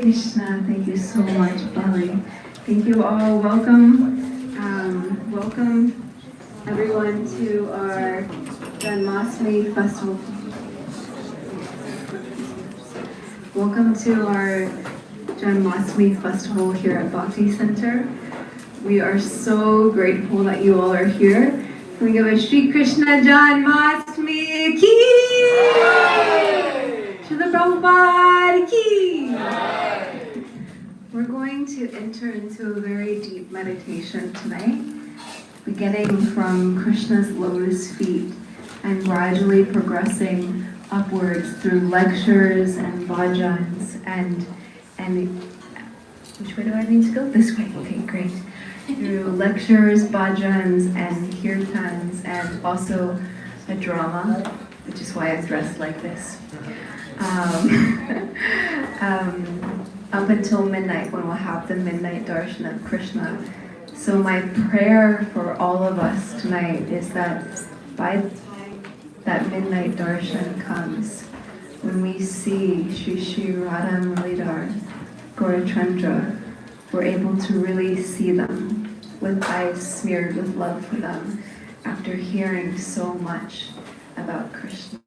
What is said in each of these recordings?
Krishna. Thank you so much, Bali. Thank you all. Welcome. Welcome everyone to our Janmastami festival. Welcome to our Janmastami festival here at Bhakti Center. We are so grateful that you all are here. Can we give a Shri Krishna Janmastami ki? Srila Prabhupada ki? We're going to enter into a very deep meditation tonight, beginning from Krishna's lotus feet and gradually progressing upwards through lectures and bhajans and which way do I need to go? This way. Okay, great. Through lectures, bhajans, and kirtans, and also a drama, which is why I'm dressed like this. Up until midnight, when we'll have the midnight darshan of Krishna. So my prayer for all of us tonight is that by the time that midnight darshan comes, when we see Shri Shri Radha Muralidhar, Gaurachandra, we're able to really see them with eyes smeared with love for them after hearing so much about Krishna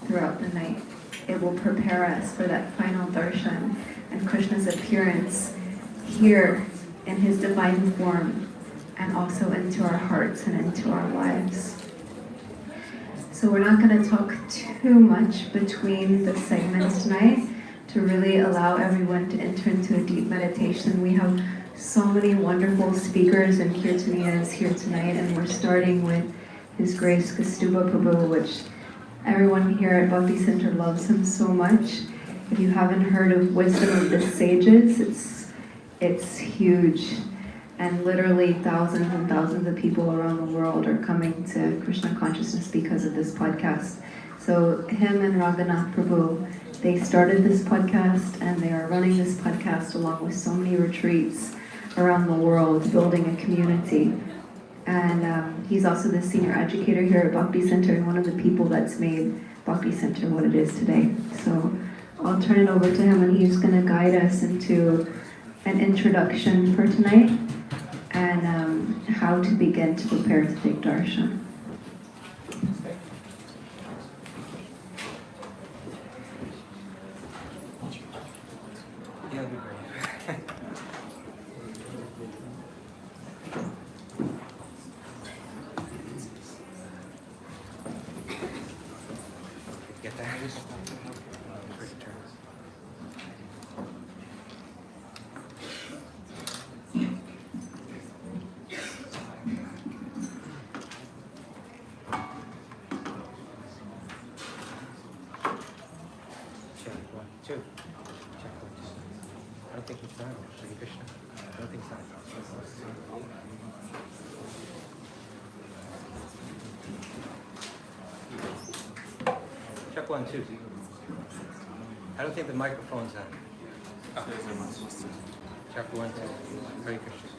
throughout the night. It will prepare us for that final darshan and Krishna's appearance here in his divine form and also into our hearts and into our lives. So we're not going to talk too much between the segments tonight to really allow everyone to enter into a deep meditation. We have so many wonderful speakers and kirtaniyas here tonight, and we're starting with His Grace Kastuba Prabhu, which everyone here at Bhakti Center loves him so much. If you haven't heard of Wisdom of the Sages, it's huge. And literally thousands and thousands of people around the world are coming to Krishna consciousness because of this podcast. So him and Raghunath Prabhu, they started this podcast and they are running this podcast along with so many retreats around the world, building a community. And he's also the senior educator here at Bhakti Center and one of the people that's made Bhakti Center what it is today. So I'll turn it over to him and he's going to guide us into an introduction for tonight and how to begin to prepare to take darshan. Yeah, that'd be great. Get that? Check 1, 2. Check 1, 2. I don't think it's on. Shri Krishna. I don't think it's on. Check 1, 2. I don't think the microphone's on. Oh. Check 1, 2. Hare Krishna.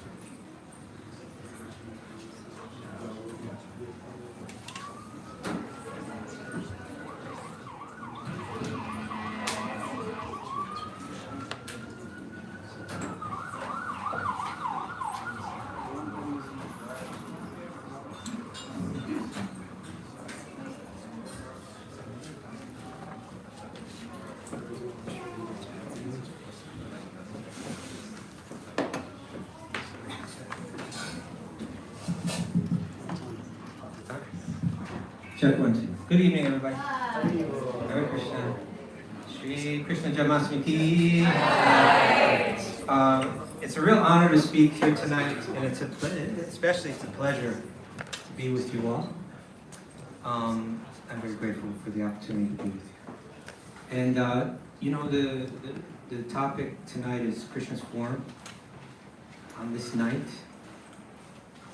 Check 1, 2. Good evening, everybody. Hare Krishna. Shri Krishna Janmastami ki. It's a real honor to speak here tonight, and especially it's a pleasure to be with you all. I'm very grateful for the opportunity to be with you. And you know, the topic tonight is Krishna's form. On this night,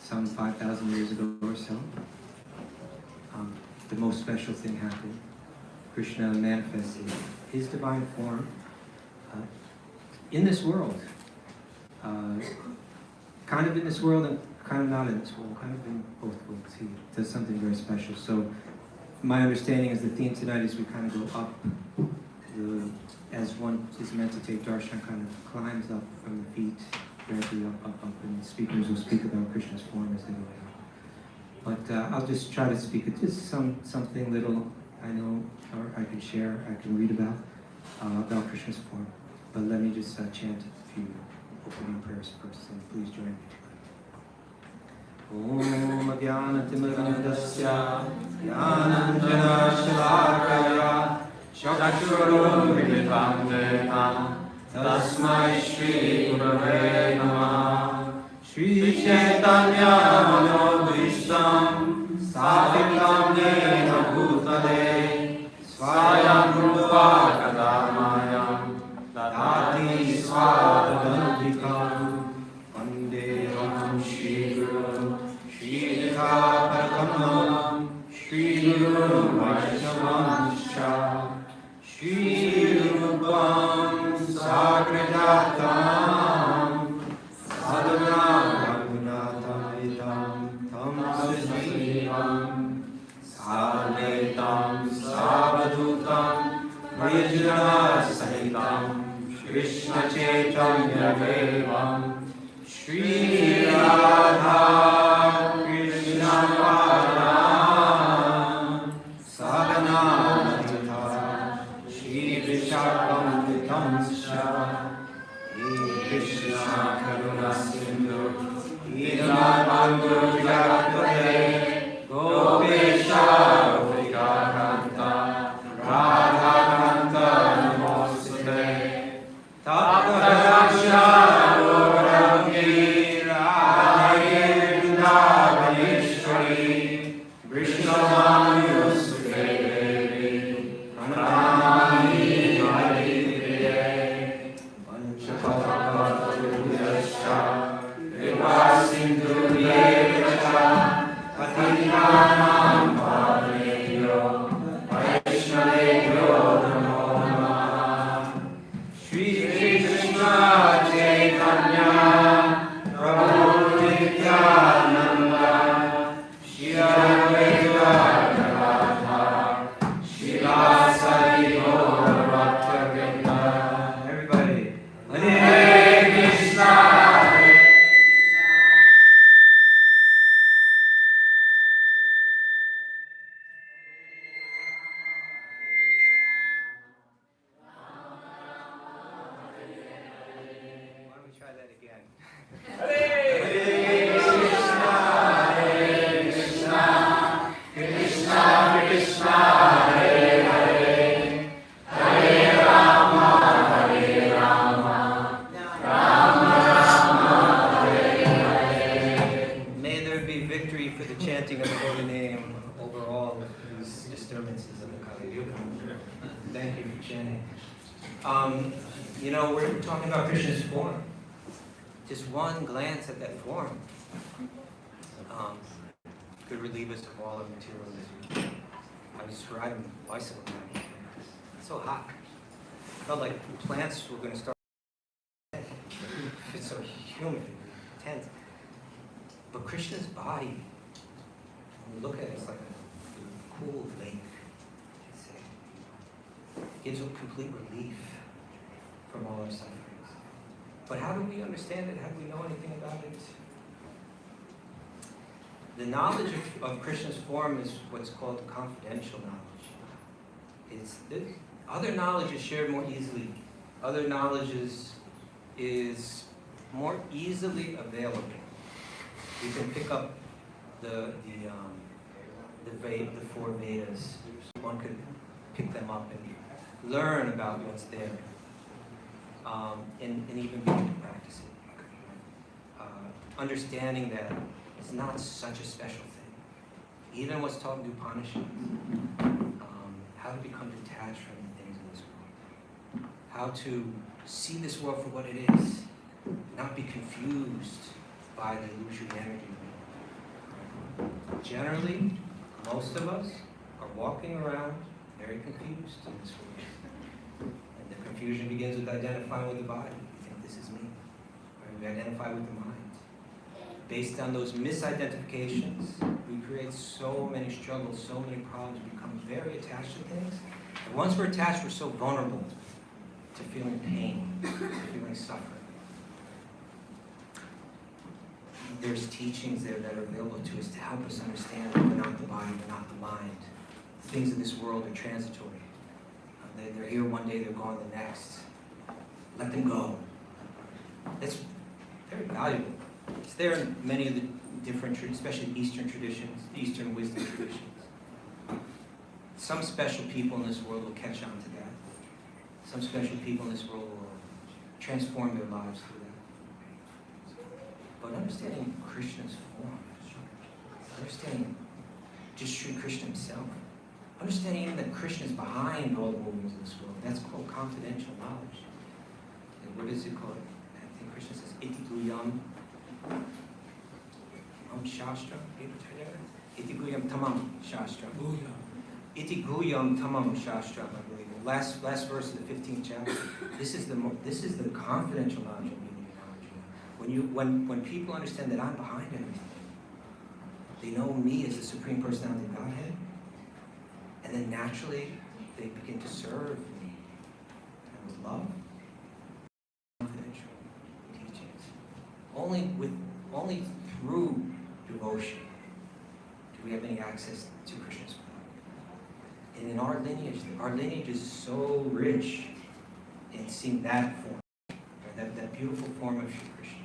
some 5,000 years ago or so, the most special thing happened. Krishna manifested his divine form in this world. Kind of in this world and kind of not in this world, kind of in both worlds. He does something very special. So my understanding is the theme tonight is we kind of go up as one is meant to take darshan, kind of climbs up from the feet, gradually up, and speakers will speak about Krishna's form as they go down. But I'll just try to speak just something little I know, or I can share, I can read about Krishna's form. But let me just chant a few opening prayers first, and please join me. Om Jnana-timirandasya Jnananjana-shalakaya Chakshurumilitam Dena Tasmai Shri Gurave Namah Shri Chaitanya Manobhishtam Sthapitam Yena Bhutale Swayam Rupa Kadamayam Dadati Swadhantikam Vande Ram Shri Guru Shri Paramam Shri Guru Vaishnavamscha Shri Rupam Sagrajatam Sadhana Raghunatham Idam Tam Sasivam Sadetam Savadutam Vrijana Sahitam Krishna Chaitanya Devam Shri Radha Krishna Padam Sadhana Madhita Shri Vishakam Vitamsha He Krishna Karuna Sindhu Idamabandhu Jagapate Gopesha Gopika Kanta Radha Kanta Namostate Tattva We're talking about Krishna's form. Just one glance at that form could relieve us of all of materialism. I was riding a bicycle today. It's so hot. It felt like plants were going to start. It's so humid, intense. But Krishna's body, when you look at it, it's like a cool lake. It gives you complete relief from all our sufferings. But how do we understand it? How do we know anything about it? The knowledge of Krishna's form is what's called confidential knowledge. Other knowledge is shared more easily. Other knowledge is more easily available. You can pick up the four Vedas. One could pick them up and learn about what's there. And even begin to practice it. Understanding that it's not such a special thing. Even what's taught in Upanishads, how to become detached from the things in this world. How to see this world for what it is. Not be confused by the illusory energy. Generally, most of us are walking around very confused in this world. Confusion begins with identifying with the body. We think this is me. Right? We identify with the mind. Based on those misidentifications, we create so many struggles, so many problems. We become very attached to things, and Once we're attached, we're so vulnerable to feeling pain, to feeling suffering. There's teachings there that are available to us to help us understand that we're not the body, we're not the mind. The things of this world are transitory. They're here one day, they're gone the next. Let them go. It's very valuable. It's there in many of the different, especially Eastern traditions, Eastern wisdom traditions. Some special people in this world will catch on to that. Some special people in this world will transform their lives through that. But understanding Krishna's form, understanding just Sri Krishna himself, understanding even that Krishna is behind all the movements of this world, that's called confidential knowledge. And what is it called? I think Krishna says, Iti Guyam Shastra. Iti Guyam Tamam Shastra. Iti Guyam Tamam Shastra, I believe. Last verse of the 15th chapter. This is the confidential knowledge of meaning and knowledge. When people understand that I'm behind everything, they know me as the Supreme Personality of Godhead, and then naturally they begin to serve me and with love. Confidential teachings. Only through devotion do we have any access to Krishna's form. And in our lineage is so rich in seeing that form, right? that beautiful form of Sri Krishna,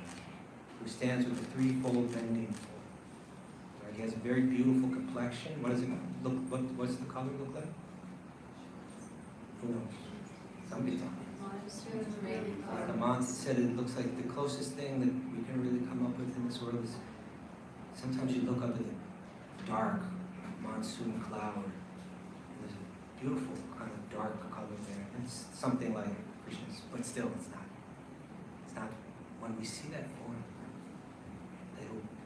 who stands with a threefold bending form. Right? He has a very beautiful complexion. What does it look? What does the color look like? Who knows? Somebody tell me. The monks said it looks like the closest thing that we can really come up with in this world is sometimes you look up at the dark monsoon cloud. There's a beautiful kind of dark color there. It's something like Krishna's, but still it's not. It's not. When we see that form,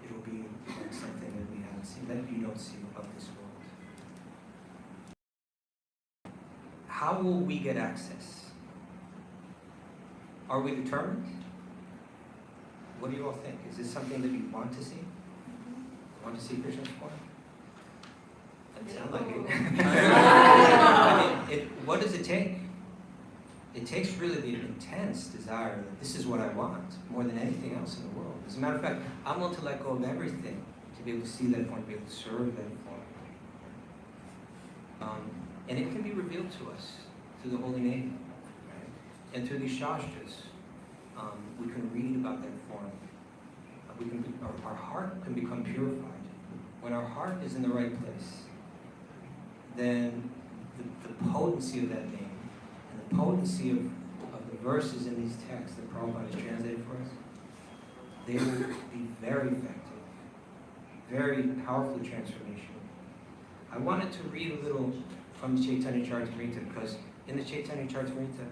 it'll be like something that we haven't seen, that you don't see of this world. How will we get access? Are we determined? What do you all think? Is this something that you want to see? Want to see Krishna's form? Doesn't sound like it. I mean, what does it take? It takes really the intense desire that this is what I want more than anything else in the world. As a matter of fact, I'm willing to let go of everything to be able to see that form, to be able to serve that form. And it can be revealed to us through the holy name. And through these shastras, we can read about that form. Our heart can become purified. When our heart is in the right place, then the potency of that name and the potency of the verses in these texts that Prabhupada has translated for us, they will be very effective, very powerfully transformational. I wanted to read a little from the Chaitanya Charitamrita because in the Chaitanya Charitamrita,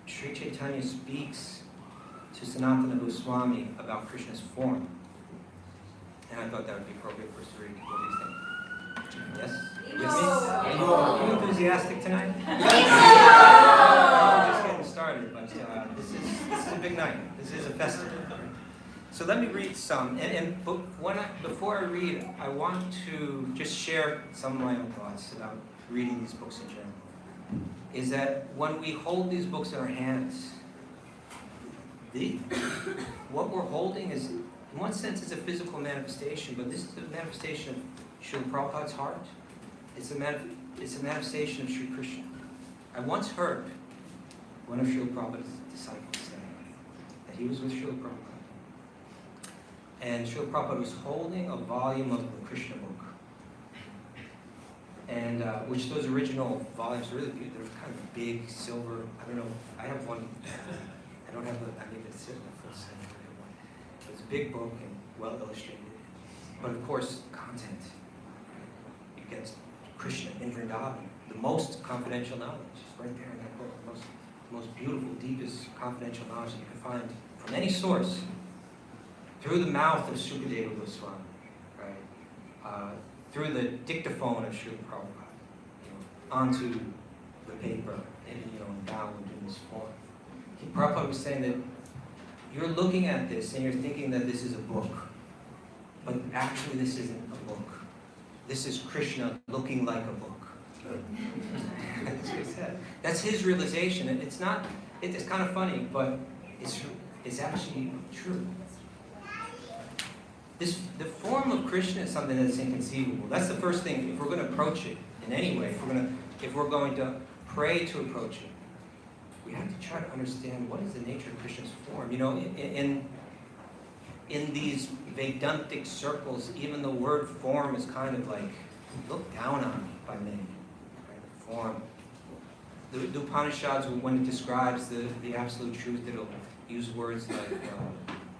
Sri Chaitanya speaks to Sanatana Goswami about Krishna's form. And I thought that would be appropriate for us to read. What do you think? Yes? With me? Are you enthusiastic tonight? We're just getting started, but this is a big night. This is a festival. So let me read some. Before I read, I want to just share some of my own thoughts about reading these books in general. Is that when we hold these books in our hands, what we're holding is, in one sense, it's a physical manifestation, but this is a manifestation of Srila Prabhupada's heart. It's a manifestation of Sri Krishna. I once heard one of Srila Prabhupada's disciples say that he was with Srila Prabhupada, and Srila Prabhupada was holding a volume of the Krishna book. And which those original volumes are really beautiful. They're kind of big, silver. I don't know. I have one. I don't have I need to sit in the full set. It's a big book and well illustrated. But of course, content. It gets Krishna in Vrindavan. The most confidential knowledge is right there in that book. The most beautiful, deepest confidential knowledge that you can find from any source. Through the mouth of Sukadeva Goswami. Right? Through the dictaphone of Srila Prabhupada, onto the paper, and bound in this form. Prabhupada was saying that you're looking at this and you're thinking that this is a book, but actually this isn't a book. This is Krishna looking like a book. That's what he said. That's his realization. And it's not, it's kind of funny, but it's actually true. The form of Krishna is something that's inconceivable. That's the first thing. If we're going to approach it in any way, if we're going to pray to approach it, we have to try to understand what is the nature of Krishna's form. You know, in these Vedantic circles, even the word form is kind of like looked down on by many. Right? Form. The Upanishads, when it describes the absolute truth, it'll use words like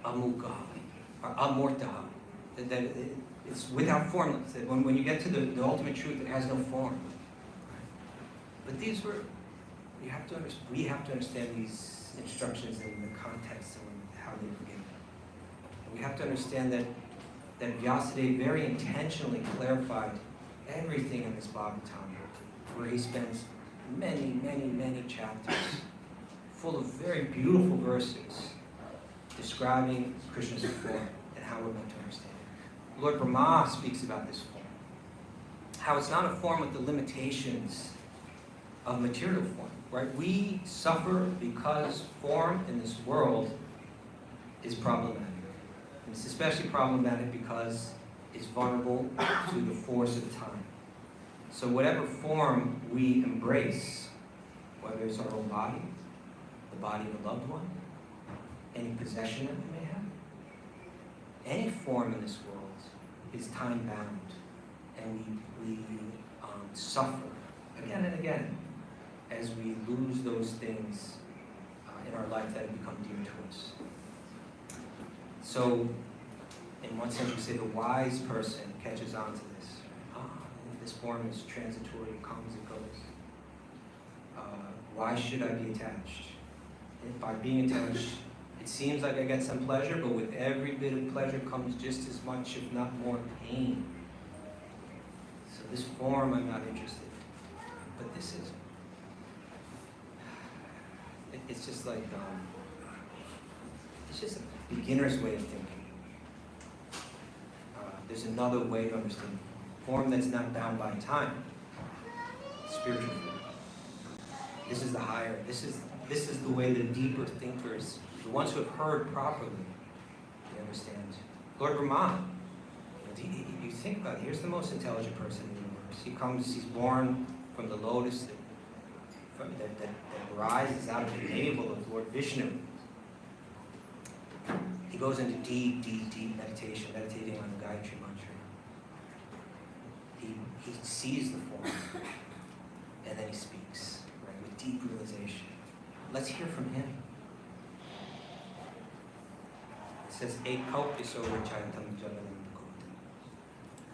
amukha or amurta. That it's without form. That when you get to the ultimate truth, it has no form. But these were, we have to understand these instructions in the context of how they were given. We have to understand that Vyasadeva very intentionally clarified everything in this Bhagavatam, where he spends many, many, many chapters full of very beautiful verses describing Krishna's form and how we're meant to understand it. Lord Brahma speaks about this form, how it's not a form with the limitations of material form, right? We suffer because form in this world is problematic. And it's especially problematic because it's vulnerable to the force of time. So whatever form we embrace, whether it's our own body, the body of a loved one, any possession that we may have, any form in this world is time-bound, and we suffer again and again as we lose those things in our life that have become dear to us. So, in one sense, we say the wise person catches on to this. This form is transitory, it comes, it goes. Why should I be attached? And by being attached, it seems like I get some pleasure, but with every bit of pleasure comes just as much, if not more, pain. So this form, I'm not interested in, but this is. It's just like, it's just a beginner's way of thinking. There's another way to understand form that's not bound by time. Spiritual form. This is the higher. This is the way the deeper thinkers, the ones who have heard properly, they understand. Lord Brahma, you think about it, here's the most intelligent person in the universe. He's born from the lotus that rises out of the navel of Lord Vishnu. He goes into deep, deep, deep meditation, meditating on the Gayatri Mantra. He sees the form, and then he speaks, right, with deep realization. Let's hear from him. It says, Ekaupiso Rachayantam Jaganam Kotam.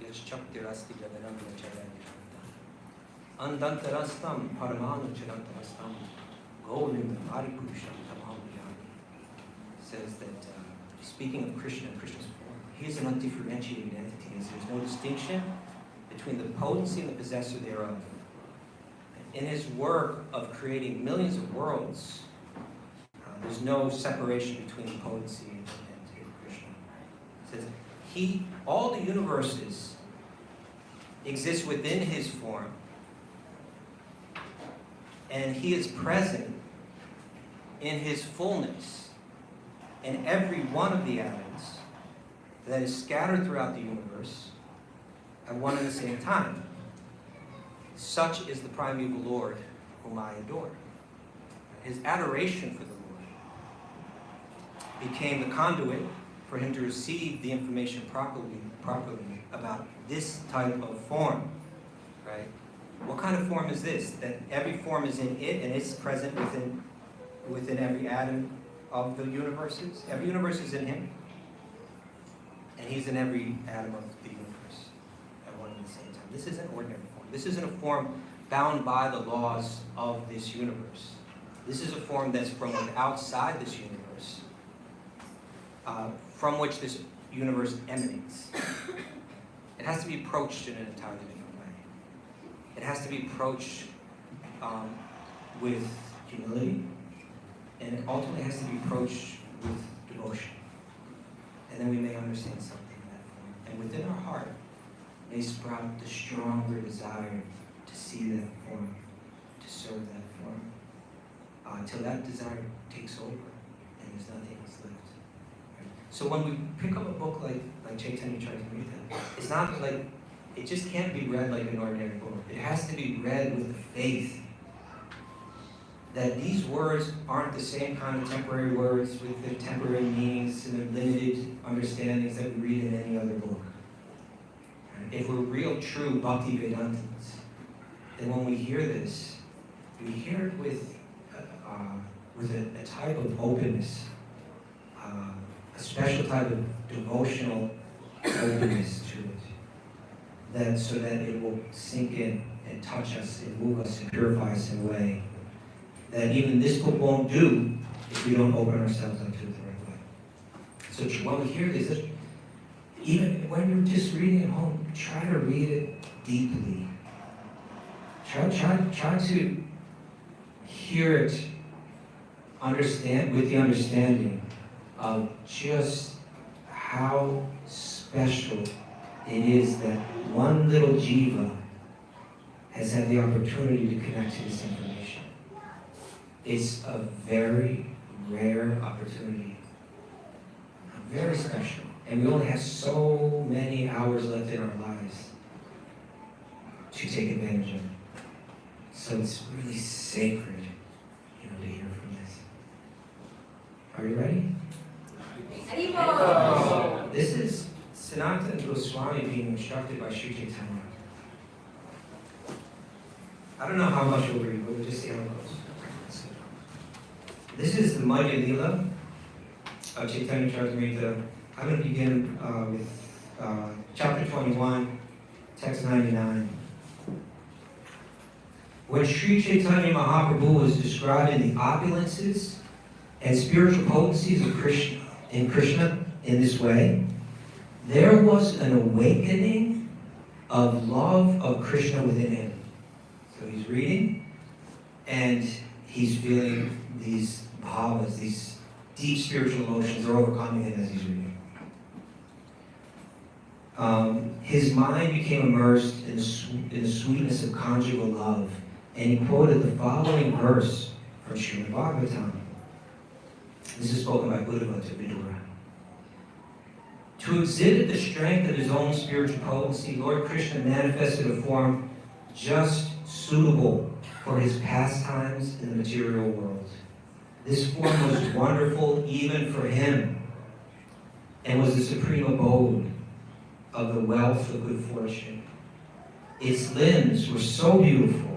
Yashchaktirasti Jaganam Rachayantam. Andantarastam Paramanu Charantarastam. Govindam Aripurusham Tamam Vyami. Says that speaking of Krishna and Krishna's form, he is an undifferentiated entity. There's no distinction between the potency and the possessor thereof. In his work of creating millions of worlds, there's no separation between the potency and Krishna. It says, all the universes exist within his form, and he is present in his fullness in every one of the atoms that is scattered throughout the universe at one and the same time. Such is the primeval Lord whom I adore. His adoration for the Lord became the conduit for him to receive the information properly about this type of form, right? What kind of form is this? That every form is in it, and it's present within every atom of the universes. Every universe is in him, and he's in every atom of the universe at one and the same time. This isn't ordinary form. This isn't a form bound by the laws of this universe. This is a form that's from outside this universe, from which this universe emanates. It has to be approached in an entirely different way. It has to be approached with humility, and it ultimately has to be approached with devotion. And then we may understand something in that form. And within our heart may sprout the stronger desire to see see that form, to serve that form, until that desire takes over and there's nothing else left. Right? So when we pick up a book like Chaitanya Charitamrita, it's not like, it just can't be read like an ordinary book. It has to be read with the faith that these words aren't the same kind of temporary words with their temporary meanings and their limited understandings that we read in any other book. If we're real, true Bhakti Vedantins, then when we hear this, we hear it with a type of openness, a special type of devotional openness to it, that so that it will sink in and touch us and move us and purify us in a way that even this book won't do if we don't open ourselves up to it the right way. So when we hear this, even when you're just reading at home, try to read it deeply. Try to hear it, understand with the understanding of just how special it is that one little jiva has had the opportunity to connect to this information. It's a very rare opportunity, very special. And we only have so many hours left in our lives to take advantage of it. So it's really sacred, to hear from this. Are you ready? This is Sanatana Goswami being instructed by Sri Chaitanya. I don't know how much we'll read, but we'll just see how it goes. This is the Madhya Lila of Chaitanya Charitamrita. I'm going to begin with chapter 21, text 99. When Sri Chaitanya Mahaprabhu was describing the opulences and spiritual potencies of Krishna in this way, there was an awakening of love of Krishna within him. So he's reading, and he's feeling these bhavas, these deep spiritual emotions are overcoming him as he's reading. His mind became immersed in the sweetness of conjugal love, and he quoted the following verse from Srimad Bhagavatam. This is spoken by Uddhava to Vidura. To exhibit the strength of his own spiritual potency, Lord Krishna manifested a form just suitable for his pastimes in the material world. This form was wonderful even for him, and was the supreme abode of the wealth of good fortune. Its limbs were so beautiful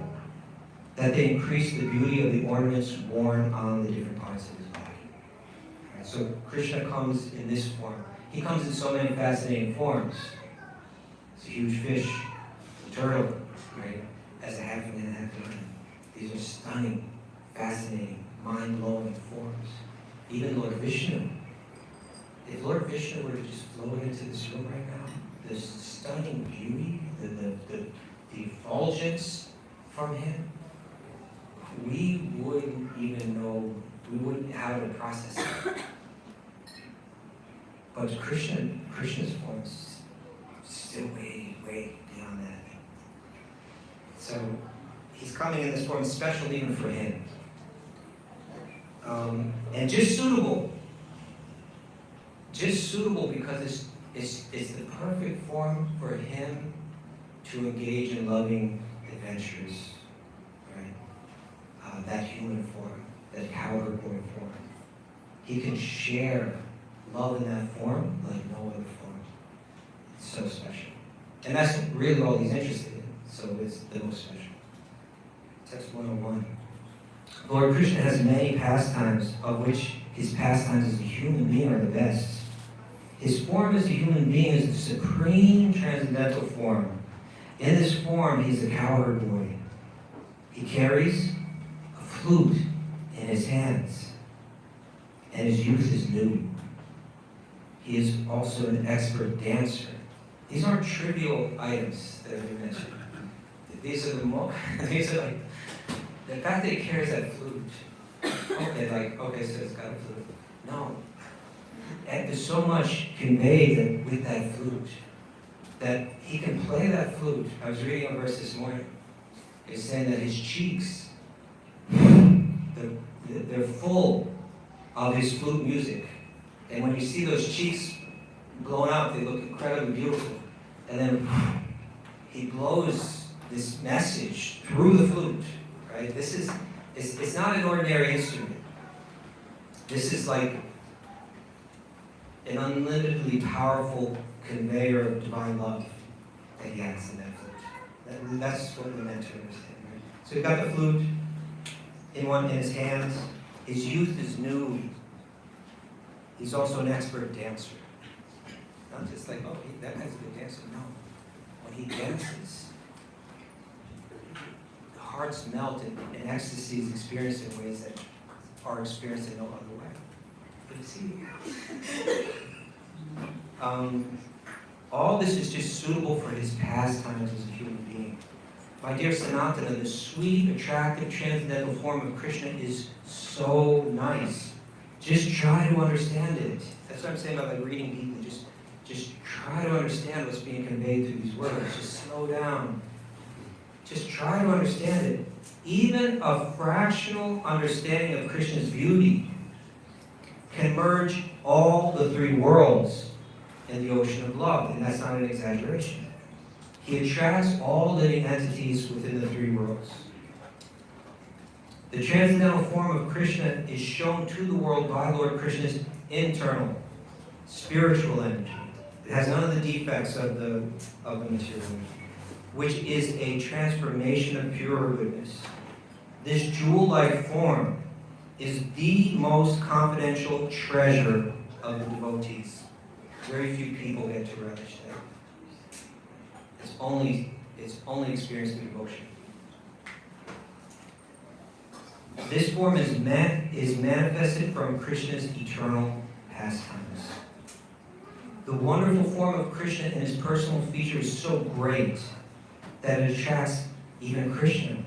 that they increased the beauty of the ornaments worn on the different parts of his body. Right, so Krishna comes in this form. He comes in so many fascinating forms. It's a huge fish, a turtle, right? As a halfling and a half-lion. These are stunning, fascinating, mind-blowing forms. Even Lord Vishnu. If Lord Vishnu were to just float into this room right now, the stunning beauty, the effulgence from him, we wouldn't even know, we wouldn't have to process it. But Krishna's form is still way, way beyond that. So he's coming in this form special even for him. And just suitable because it's the perfect form for him to engage in loving adventures, right? That human form, that cowherd boy form. He can share love in that form like no other form. It's so special. And that's really all he's interested in, so it's the most special. Text 101. Lord Krishna has many pastimes, of which his pastimes as a human being are the best. His form as a human being is the supreme transcendental form. In this form, he's a cowherd boy. He carries a flute in his hands, and his youth is new. He is also an expert dancer. These aren't trivial items that we mentioned. These are like, the fact that he carries that flute. Okay, so it's got a flute. No. And there's so much conveyed with that flute that he can play that flute. I was reading a verse this morning, is saying that his cheeks, they're full of his flute music. And when you see those cheeks blown out, they look incredibly beautiful. And then he blows this message through the flute, right? It's not an ordinary instrument. This is like an unlimitedly powerful conveyor of divine love that he has in that flute. That's what we're meant to understand, right? So we've got the flute in his hands. His youth is new. He's also an expert dancer. Not just like, oh, that guy's a good dancer. No. When he dances, the hearts melt and ecstasy is experienced in ways that are experienced in no other way. But you see, all this is just suitable for his pastimes as a human being. My dear Sanatana, the sweet, attractive, transcendental form of Krishna is so nice. Just try to understand it. That's what I'm saying about like reading deeply. Just try to understand what's being conveyed through these words. Just slow down. Just try to understand it. Even a fractional understanding of Krishna's beauty can merge all the three worlds in the ocean of love, and that's not an exaggeration. He attracts all living entities within the three worlds. The transcendental form of Krishna is shown to the world by Lord Krishna's internal, spiritual energy. It has none of the defects of the material, which is a transformation of pure goodness. This jewel-like form is the most confidential treasure of the devotees. Very few people get to relish that. It's only experienced through devotion. This form is manifested from Krishna's eternal pastimes. The wonderful form of Krishna and his personal features is so great that it attracts even Krishna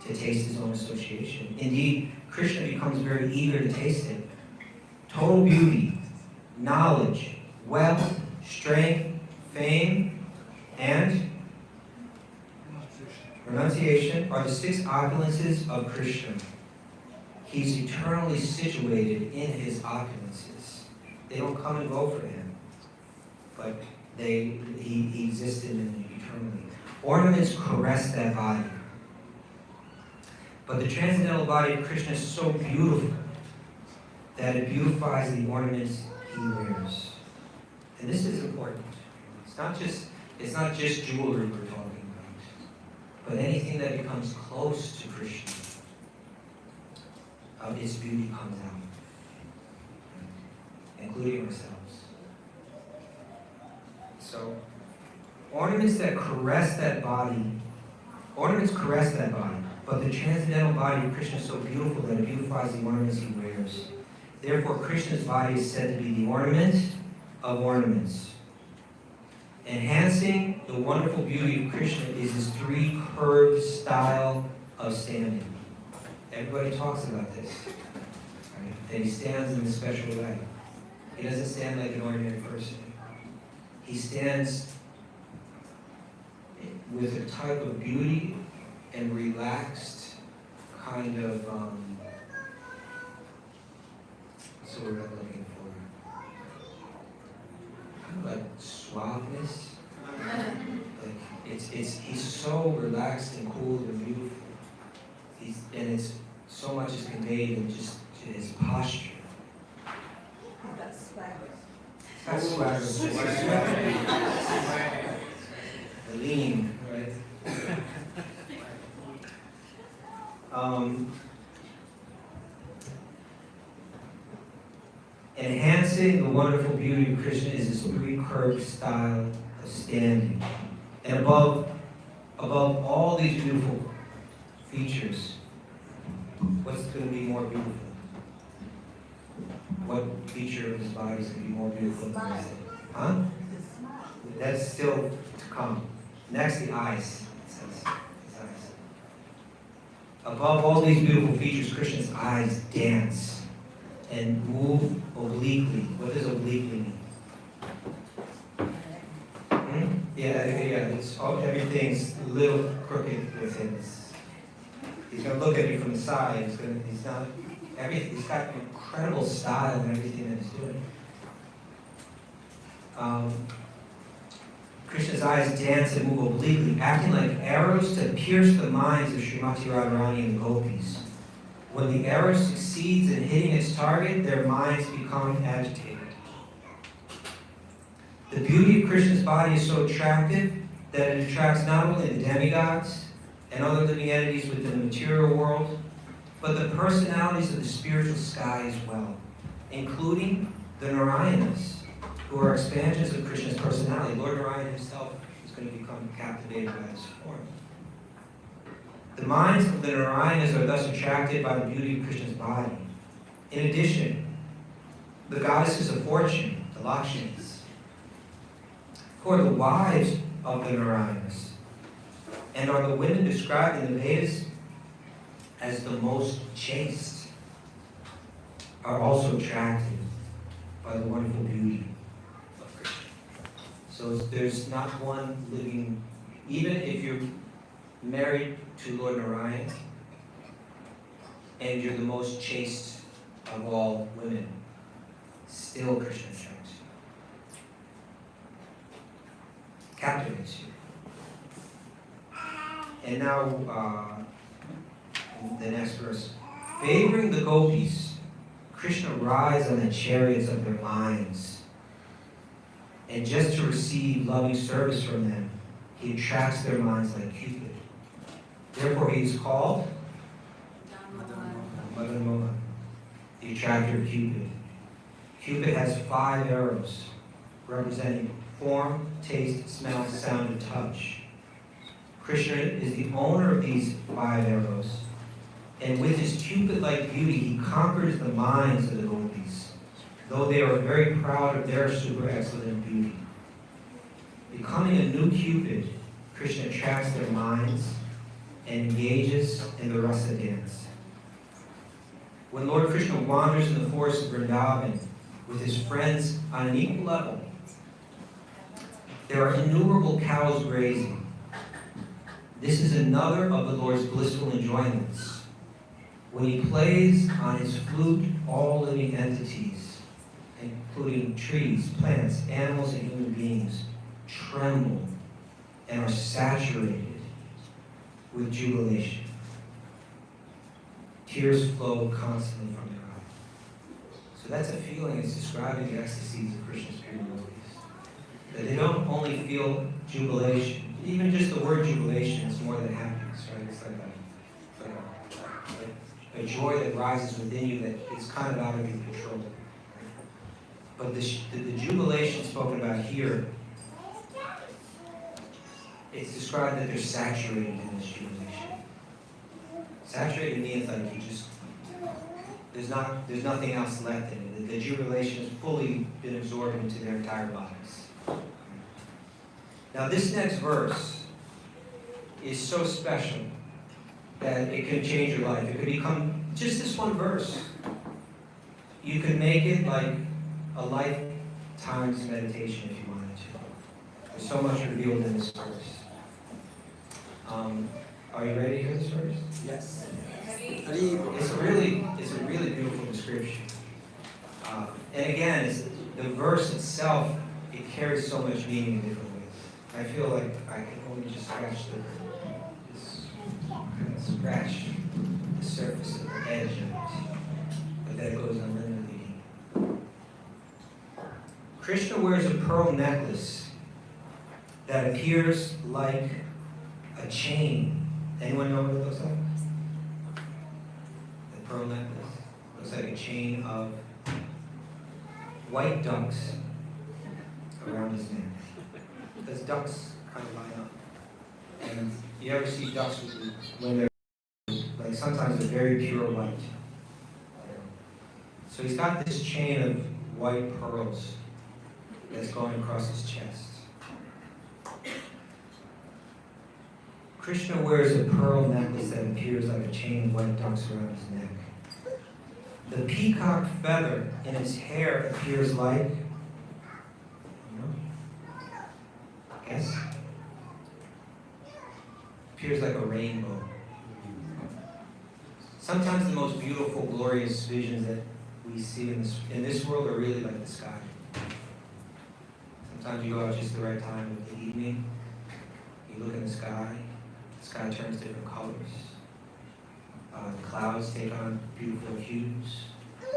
to taste his own association. Indeed, Krishna becomes very eager to taste it. Total beauty, knowledge, wealth, strength, fame, and renunciation are the six opulences of Krishna. He's eternally situated in his opulences. They don't come and go for him, but he exists in them eternally. Ornaments caress that body. But the transcendental body of Krishna is so beautiful that it beautifies the ornaments he wears. And this is important. It's not just jewelry we're talking about, but anything that becomes close to Krishna, its beauty comes out, including ourselves. So, ornaments caress that body, but the transcendental body of Krishna is so beautiful that it beautifies the ornaments he wears. Therefore, Krishna's body is said to be the ornament of ornaments. Enhancing the wonderful beauty of Krishna is his three-curved style of standing. Everybody talks about this. Right? That he stands in a special way. He doesn't stand like an ordinary person. He stands with a type of beauty and relaxed kind of, what's the word I'm looking for? Kind of like suaveness. Like he's so relaxed and cool and beautiful. And it's so much is conveyed in just his posture. That's swagger. The lean, right? Enhancing the wonderful beauty of Krishna is his three-curved style of standing. And above all these beautiful features, what's going to be more beautiful? What feature of his body is going to be more beautiful than this? Huh? That's still to come. Next, the eyes. It says his eyes. Above all these beautiful features, Krishna's eyes dance and move obliquely. What does obliquely mean? Yeah. It's everything's a little crooked with him. He's going to look at it from the side. He's got incredible style in everything that he's doing. Krishna's eyes dance and move obliquely, acting like arrows to pierce the minds of Srimati Radharani and the gopis. When the arrow succeeds in hitting its target, their minds become agitated. The beauty of Krishna's body is so attractive that it attracts not only the demigods and other living entities within the material world, but the personalities of the spiritual sky as well, including the Narayanas, who are expansions of Krishna's personality. Lord Narayana himself is going to become captivated by this form. The minds of the Narayanas are thus attracted by the beauty of Krishna's body. In addition, the goddesses of fortune, the Lakshmis, who are the wives of the Narayanas, and are the women described in the Vedas as the most chaste, are also attracted by the wonderful beauty of Krishna. So there's not one living, even if you're married to Lord Narayana, and you're the most chaste of all women, still Krishna attracts you, captivates you. And now, the next verse. Favoring the gopis, Krishna rides on the chariots of their minds. And just to receive loving service from them, he attracts their minds like Cupid. Therefore, he is called Madan Mohan, the attractor of Cupid. Cupid has 5 arrows, representing form, taste, smell, sound, and touch. Krishna is the owner of these 5 arrows, and with his Cupid-like beauty, he conquers the minds of the gopis, though they are very proud of their super excellent beauty. Becoming a new Cupid, Krishna attracts their minds and engages in the rasa dance. When Lord Krishna wanders in the forest of Vrindavan with his friends on an equal level, there are innumerable cows grazing. This is another of the Lord's blissful enjoyments. When he plays on his flute, all living entities, including trees, plants, animals, and human beings, tremble and are saturated with jubilation. Tears flow constantly from their eyes. So that's a feeling. It's describing the ecstasies of Krishna's pure devotees. That they don't only feel jubilation. Even just the word jubilation is more than happiness, right? It's like a joy that rises within you that is kind of out of your control. But the jubilation spoken about here, it's described that they're saturated in this jubilation. Saturated means like you just, there's nothing else left in it. The jubilation has fully been absorbed into their entire bodies. Now this next verse is so special that it could change your life. It could become just this one verse. You could make it like a lifetime's meditation if you wanted to. There's so much revealed in this verse. Are you ready to hear this verse? Yes. It's a really beautiful description. And again, the verse itself, it carries so much meaning in different ways. I feel like I can only just scratch the surface of the edge of it. But that goes unlimitedly deep. Krishna wears a pearl necklace that appears like a chain. Anyone know what it looks like? The pearl necklace looks like a chain of white ducks around his neck. Because ducks kind of line up. And you ever see ducks when they're, like sometimes they're very pure white. So he's got this chain of white pearls that's going across his chest. Krishna wears a pearl necklace that appears like a chain of white ducks around his neck. The peacock feather in his hair appears like, guess? Appears like a rainbow. Sometimes the most beautiful, glorious visions that we see in this world are really like the sky. Sometimes you go out just the right time in the evening, you look in the sky turns different colors. The clouds take on beautiful hues,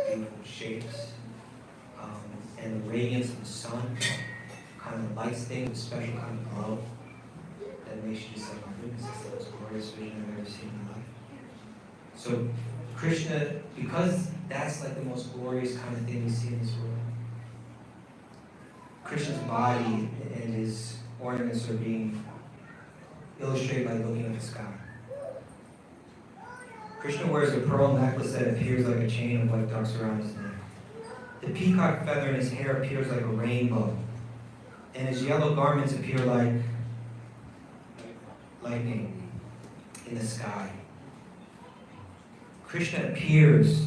beautiful shapes, and the radiance of the sun kind of lights things with a special kind of glow that makes you just like, oh goodness, that's the most glorious vision I've ever seen in my life. So Krishna, because that's like the most glorious kind of thing we see in this world, Krishna's body and his ornaments are being illustrated by looking at the sky. Krishna wears a pearl necklace that appears like a chain of white ducks around his neck. The peacock feather in his hair appears like a rainbow, and his yellow garments appear like lightning in the sky. Krishna appears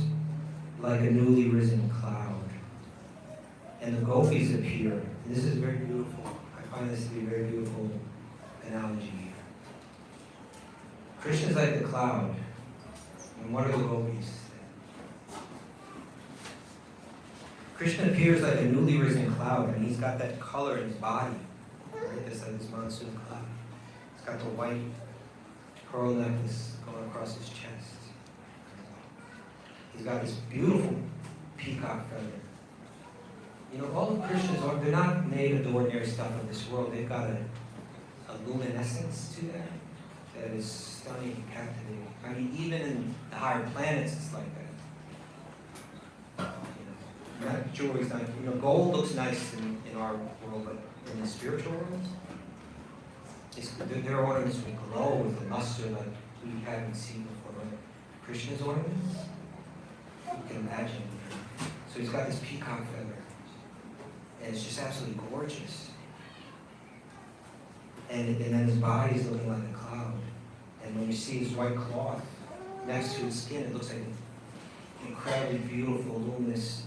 like a newly risen cloud, and the gopis appear. And this is very beautiful. I find this to be a very beautiful analogy here. Krishna's like the cloud, and what are the gopis? Krishna appears like a newly risen cloud, and he's got that color in his body, right? That's like this monsoon cloud. He's got the white pearl necklace going across his chest. He's got this beautiful peacock feather. You know, all of Krishna's, they're not made of the ordinary stuff of this world. They've got a luminescence to them that is stunning and captivating. I mean, even in the higher planets, it's like that. You know, not jewelry's not, you know, gold looks nice in our world, but in the spiritual world, their ornaments will glow with a luster like we haven't seen before. Right? Krishna's ornaments, you can imagine. So he's got this peacock feather, and it's just absolutely gorgeous. And then his body's looking like a cloud. And when you see his white cloth next to his skin, it looks like an incredibly beautiful, luminous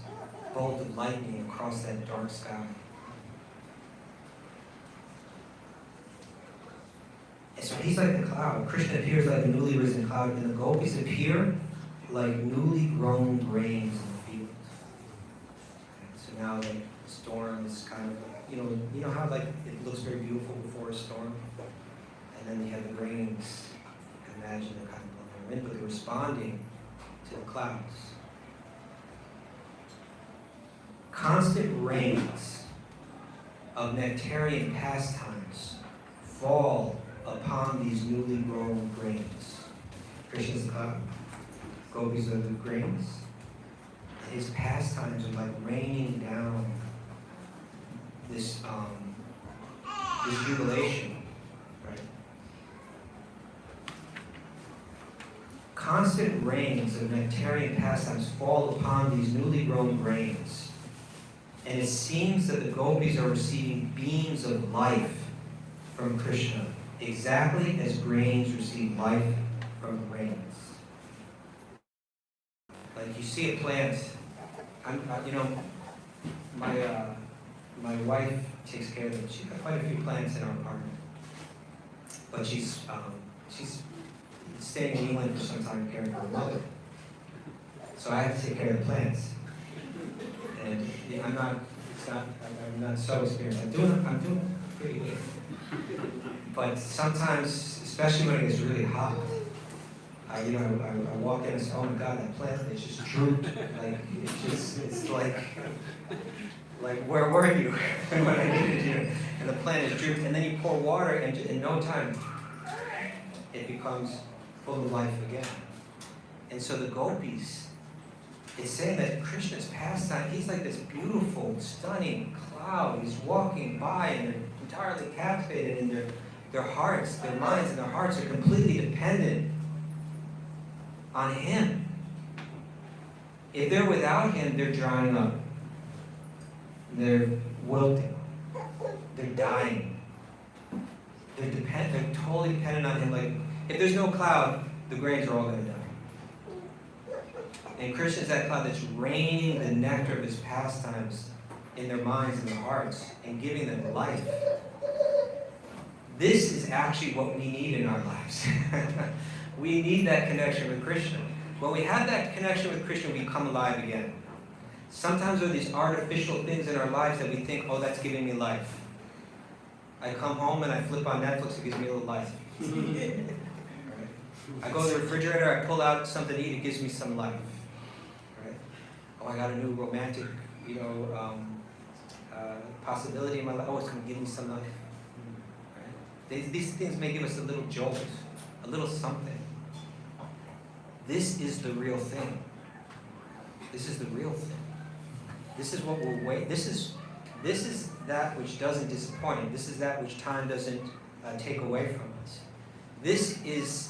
bolt of lightning across that dark sky. And so he's like the cloud. Krishna appears like a newly risen cloud, and the gopis appear like newly grown grains in the field. So now, like, the storm is kind of, you know how like it looks very beautiful before a storm, and then you have the grains. You can imagine they're kind of blowing wind, but they're responding to the clouds. Constant rains of nectarian pastimes fall upon these newly grown grains. Krishna's the cloud, gopis are the grains. And his pastimes are like raining down this jubilation, right? Constant rains of nectarian pastimes fall upon these newly grown grains, and it seems that the gopis are receiving beams of life from Krishna, exactly as grains receive life from the rains. Like you see a plant, my wife takes care of them. She's got quite a few plants in our apartment, but she's staying in England for some time caring for her mother. So I have to take care of the plants, and I'm not so experienced. I'm doing pretty good. But sometimes, especially when it gets really hot, I walk in and say, oh my God, that plant is just drooped. Like, it's like, where were you when I needed you? And the plant is drooped. And then you pour water, and in no time, it becomes full of life again. And so the gopis, it's saying that Krishna's pastime, he's like this beautiful, stunning cloud. He's walking by, and they're entirely captivated, and their hearts, their minds and their hearts are completely dependent on him. If they're without him, they're drying up. They're wilting. They're dying. They're totally dependent on him. Like, if there's no cloud, the grains are all going to die. And Krishna's that cloud that's raining the nectar of his pastimes in their minds and their hearts and giving them life. This is actually what we need in our lives. We need that connection with Krishna. when we have that connection with Krishna, we come alive again. Sometimes there are these artificial things in our lives that we think, oh, that's giving me life. I come home and I flip on Netflix, it gives me a little life. Right? I go to the refrigerator, I pull out something to eat, it gives me some life. Right? Oh, I got a new romantic, possibility in my life. Oh, it's going to give me some life. Right? These things may give us a little jolt, a little something. This is the real thing. This is the real thing. This is what we're waiting. This is that which doesn't disappoint. This is that which time doesn't take away from us. This is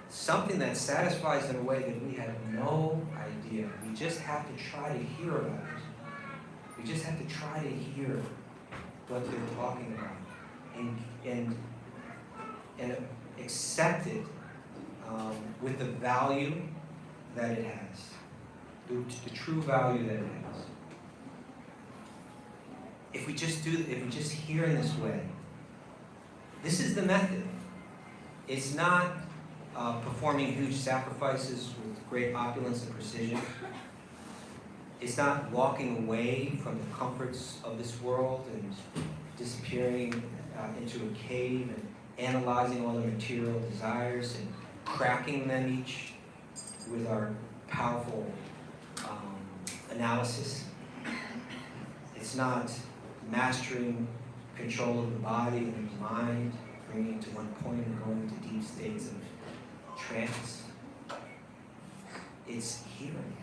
something that satisfies in a way that we have no idea. We just have to try to hear about it. We just have to try to hear what they're talking about and accept it with the value that it has, the true value that it has. If we just hear in this way, this is the method. It's not performing huge sacrifices with great opulence and precision. It's not walking away from the comforts of this world and disappearing into a cave and analyzing all the material desires and cracking them each with our powerful analysis. It's not mastering control of the body and the mind, bringing it to one point and going into deep states of trance. It's hearing,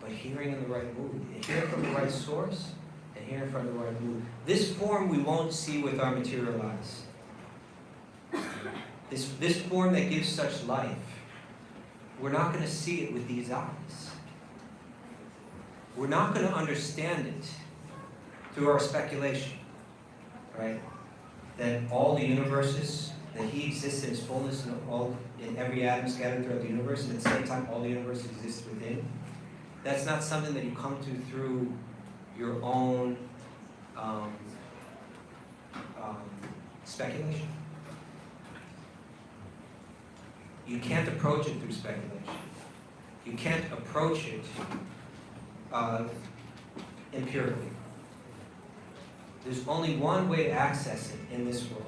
but hearing in the right mood, hearing from the right source, and hearing from the right mood. This form we won't see with our material eyes. This form that gives such life, we're not going to see it with these eyes. We're not going to understand it through our speculation, right? That all the universes, that he exists in his fullness in every atom scattered throughout the universe, and at the same time all the universe exists within. That's not something that you come to through your own speculation. You can't approach it through speculation. You can't approach it empirically. There's only one way to access it in this world,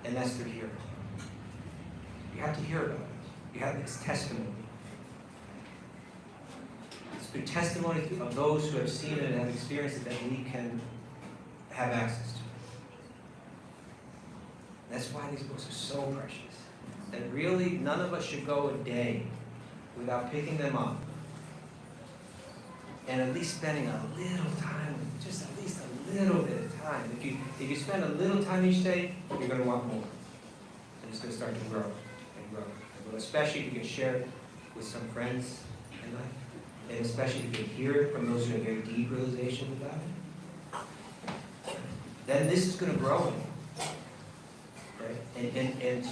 and that's through hearing. You have to hear about it. You have its testimony. It's through testimony of those who have seen it and have experienced it that we can have access to it. That's why these books are so precious. That really none of us should go a day without picking them up and at least spending a little time, just at least a little bit of time. If you spend a little time each day, you're going to want more. And it's going to start to grow and grow and grow. Especially if you can share it with some friends in life. And especially if you can hear it from those who have very deep realizations about it. Then this is going to grow. Right? And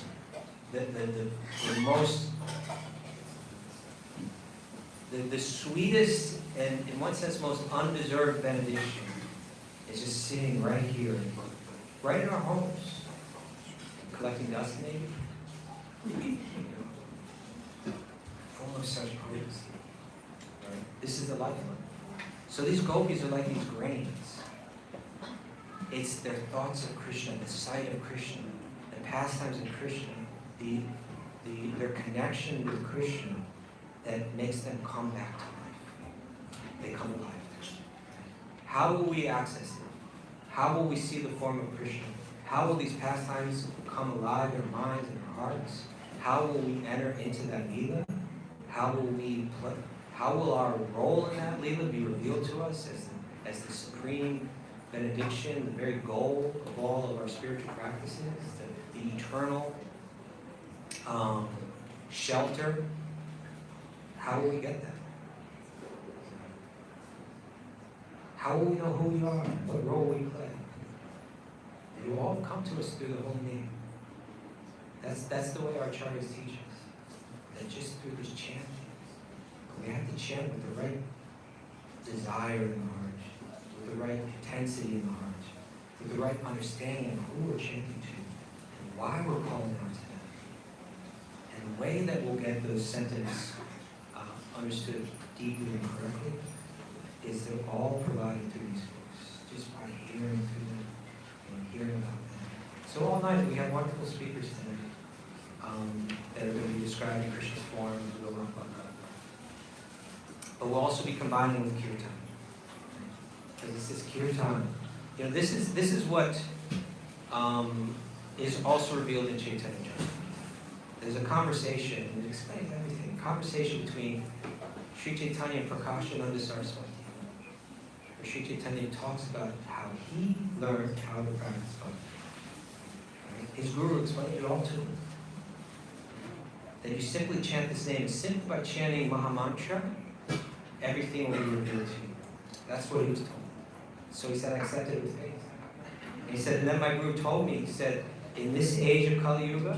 the most, the sweetest and in one sense most undeserved benediction is just sitting right here, right in our homes, collecting dust maybe, full of such potency. Right? This is the lifeline. So these gopis are like these grains. It's their thoughts of Krishna, the sight of Krishna, the pastimes of Krishna, their connection with Krishna that makes them come back to life. They come alive. How will we access it? How will we see the form of Krishna? How will these pastimes come alive in our minds and our hearts? How will we enter into that lila? How will we play? How will our role in that lila be revealed to us as the supreme benediction, the very goal of all of our spiritual practices, the eternal shelter? How will we get that? How will we know who we are? What role we play? It will all come to us through the holy name. That's the way our acharyas teach us. That just through this chanting, we have to chant with the right desire in the heart, with the right intensity in the heart, with the right understanding of who we're chanting to, and why we're calling out to them, and the way that we'll get those sentiments understood deeply and correctly is they're all provided through these books, just by hearing through them and hearing about them. So all night we have wonderful speakers tonight that are going to be describing Krishna's form and the Lord. But we'll also be combining with kirtan. Because this is kirtan. You know, this is what is also revealed in Chaitanya Janmastami. There's a conversation, and it explains everything. Conversation between Sri Chaitanya and Prakashananda Saraswati, where Sri Chaitanya talks about how he learned how to practice bhakti. Right? His guru explained it all to him. That you simply chant this name, simply by chanting Mahamantra, everything will be revealed to you. That's what he was told. So he said, I accepted it with faith. And he said, and then my guru told me, he said, in this age of Kali Yuga,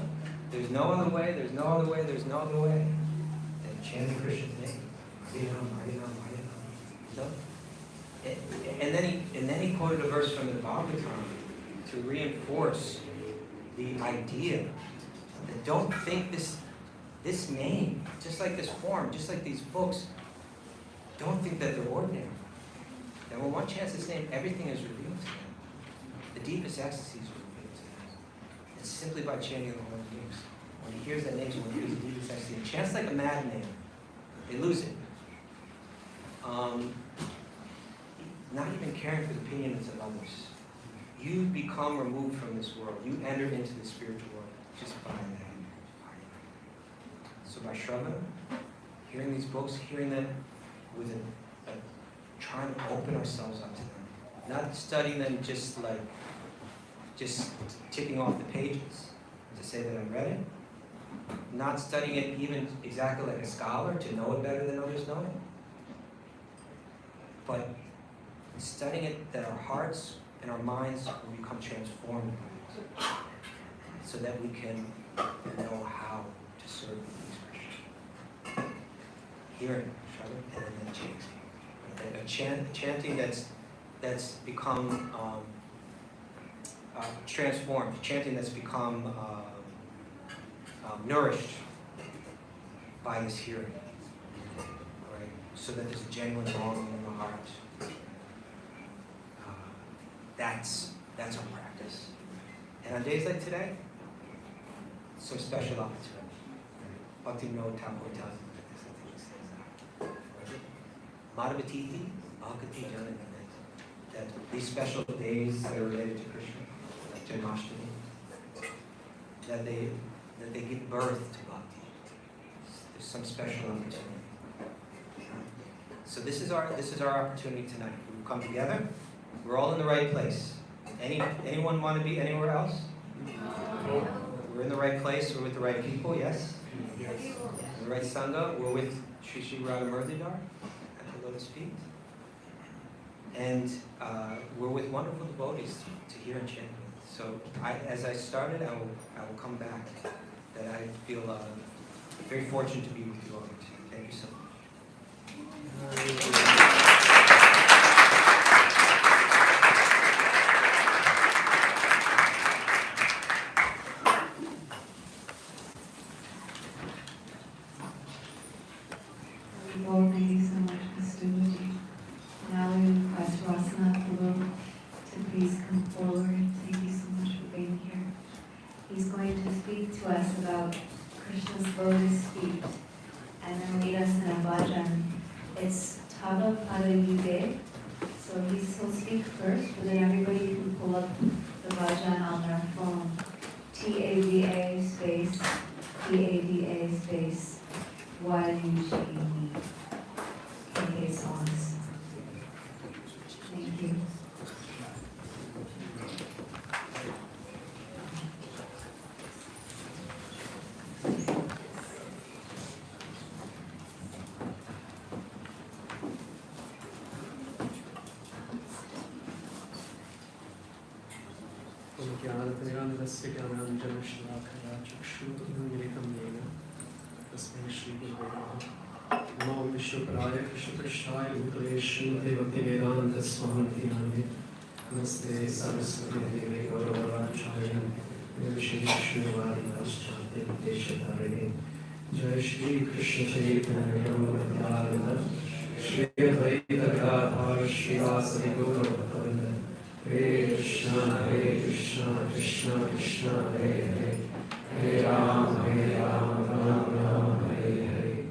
there's no other way, there's no other way, there's no other way than chanting Krishna's name. So, and then he quoted a verse from the Bhagavatam to reinforce the idea that don't think this name, just like this form, just like these books, don't think that they're ordinary. That when one chants this name, everything is revealed to them. The deepest ecstasies are revealed to them. It's simply by chanting the holy names. When he hears that name, when he hears the deepest ecstasy, he chants like a madman. They lose it. Not even caring for the opinions of others. You become removed from this world. You enter into the spiritual world just by that. So by Shravana, hearing these books, hearing them with trying to open ourselves up to them. Not studying them just ticking off the pages to say that I read it. Not studying it even exactly like a scholar to know it better than others know it. But studying it that our hearts and our minds will become transformed by it. So that we can know how to serve these Krishna. Hearing, and then chanting. Chanting that's become transformed. Chanting that's become nourished by this hearing. Right? So that there's a genuine longing in the heart. That's our practice. And on days like today, it's a special opportunity. Bhakti Vinod Thakur tells us this, I think he says that. Madhavatiti, Bhakti Janmastami. That these special days that are related to Krishna, like Janmastami, that they give birth to Bhakti. There's some special opportunity. So this is our opportunity tonight. We've come together. We're all in the right place. Anyone want to be anywhere else? No. We're in the right place. We're with the right people. Yes. Yes. In the right sangha. We're with Sri Sri Radha Murdidar at the Lotus feet, and we're with wonderful devotees to hear and chant with. So, as I started, I will come back. That I feel very fortunate to be with you all. Thank you so much. To us about Krishna's lotus feet and then lead us in a bhajan. It's Tava Pada Yude, so he'll speak first, but then everybody can pull up the bhajan on their phone. TAVA space, TAVA space, YUGE. Okay, songs. Thank you. Namo Vishnuparaya Krishna Prishthaya Bhutale Srimate Bhaktivedanta Swami Name Namaste Saraswati Deve Gauravachaya Nirvishesha Shrivari Vaschate Deshatarine Jai Shri Krishna Chaitanya Prabhupada Shri Advaita Gadadhar Srivasadi Gaura Bhaktavinda Hare Krishna Krishna Krishna Hare Hare Hare Ram Ram Ram Hare Hare.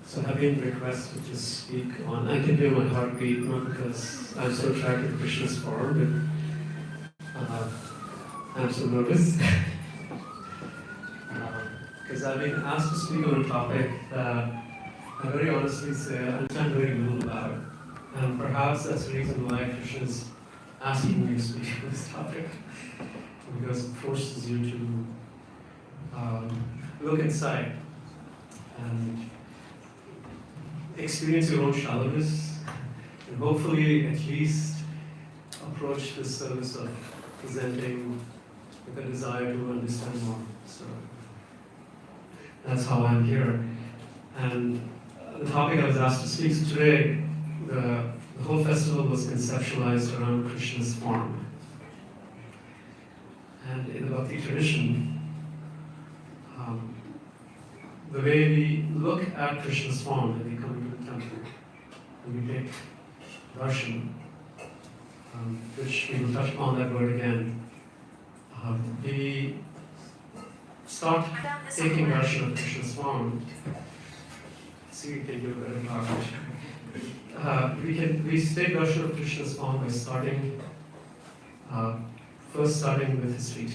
So I've been requested to speak on, I can do my heartbeat, not because I'm so attracted to Krishna's form, but I'm so nervous. Because I've been asked to speak on a topic that I very honestly say I understand very little about. And perhaps that's the reason why Krishna is asking me to speak on this topic. Because it forces you to look inside and experience your own shallowness, and hopefully at least approach the service of presenting with a desire to understand more. So that's how I'm here. And the topic I was asked to speak to today, the whole festival was conceptualized around Krishna's form. And in the Bhakti tradition, the way we look at Krishna's form when we come into the temple, when we take darshan, which we will touch upon that word again, we start taking darshan of Krishna's form. See, we can do a better talk. We take darshan of Krishna's form by first starting with his feet.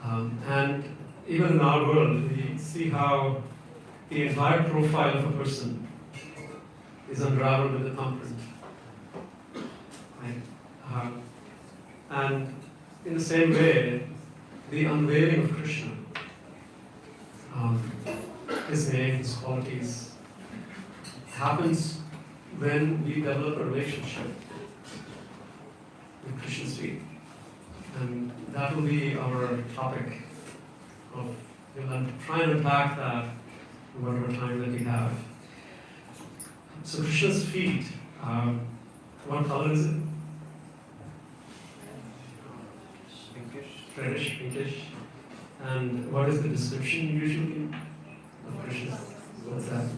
And even in our world, we see how the entire profile of a person is unraveled with a thumbprint. Right? And in the same way, the unveiling of Krishna, his name, his qualities, happens when we develop a relationship with Krishna's feet. And that will be our topic. We'll try and unpack that in whatever time that we have. So Krishna's feet, what color is it? Reddish, pinkish. And what is the description usually of Krishna? What's that?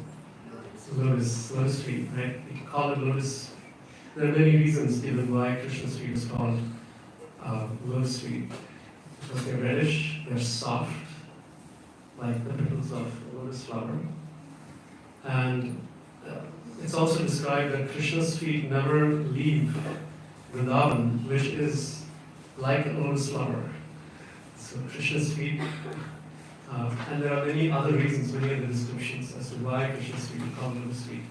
Lotus feet, right? We can call it lotus. There are many reasons given why Krishna's feet is called lotus feet. Because they're reddish, they're soft, like the petals of a lotus flower. And it's also described that Krishna's feet never leave Vrindavan, which is like a lotus flower. So Krishna's feet, and there are many other reasons, many other descriptions as to why Krishna's feet are called lotus feet.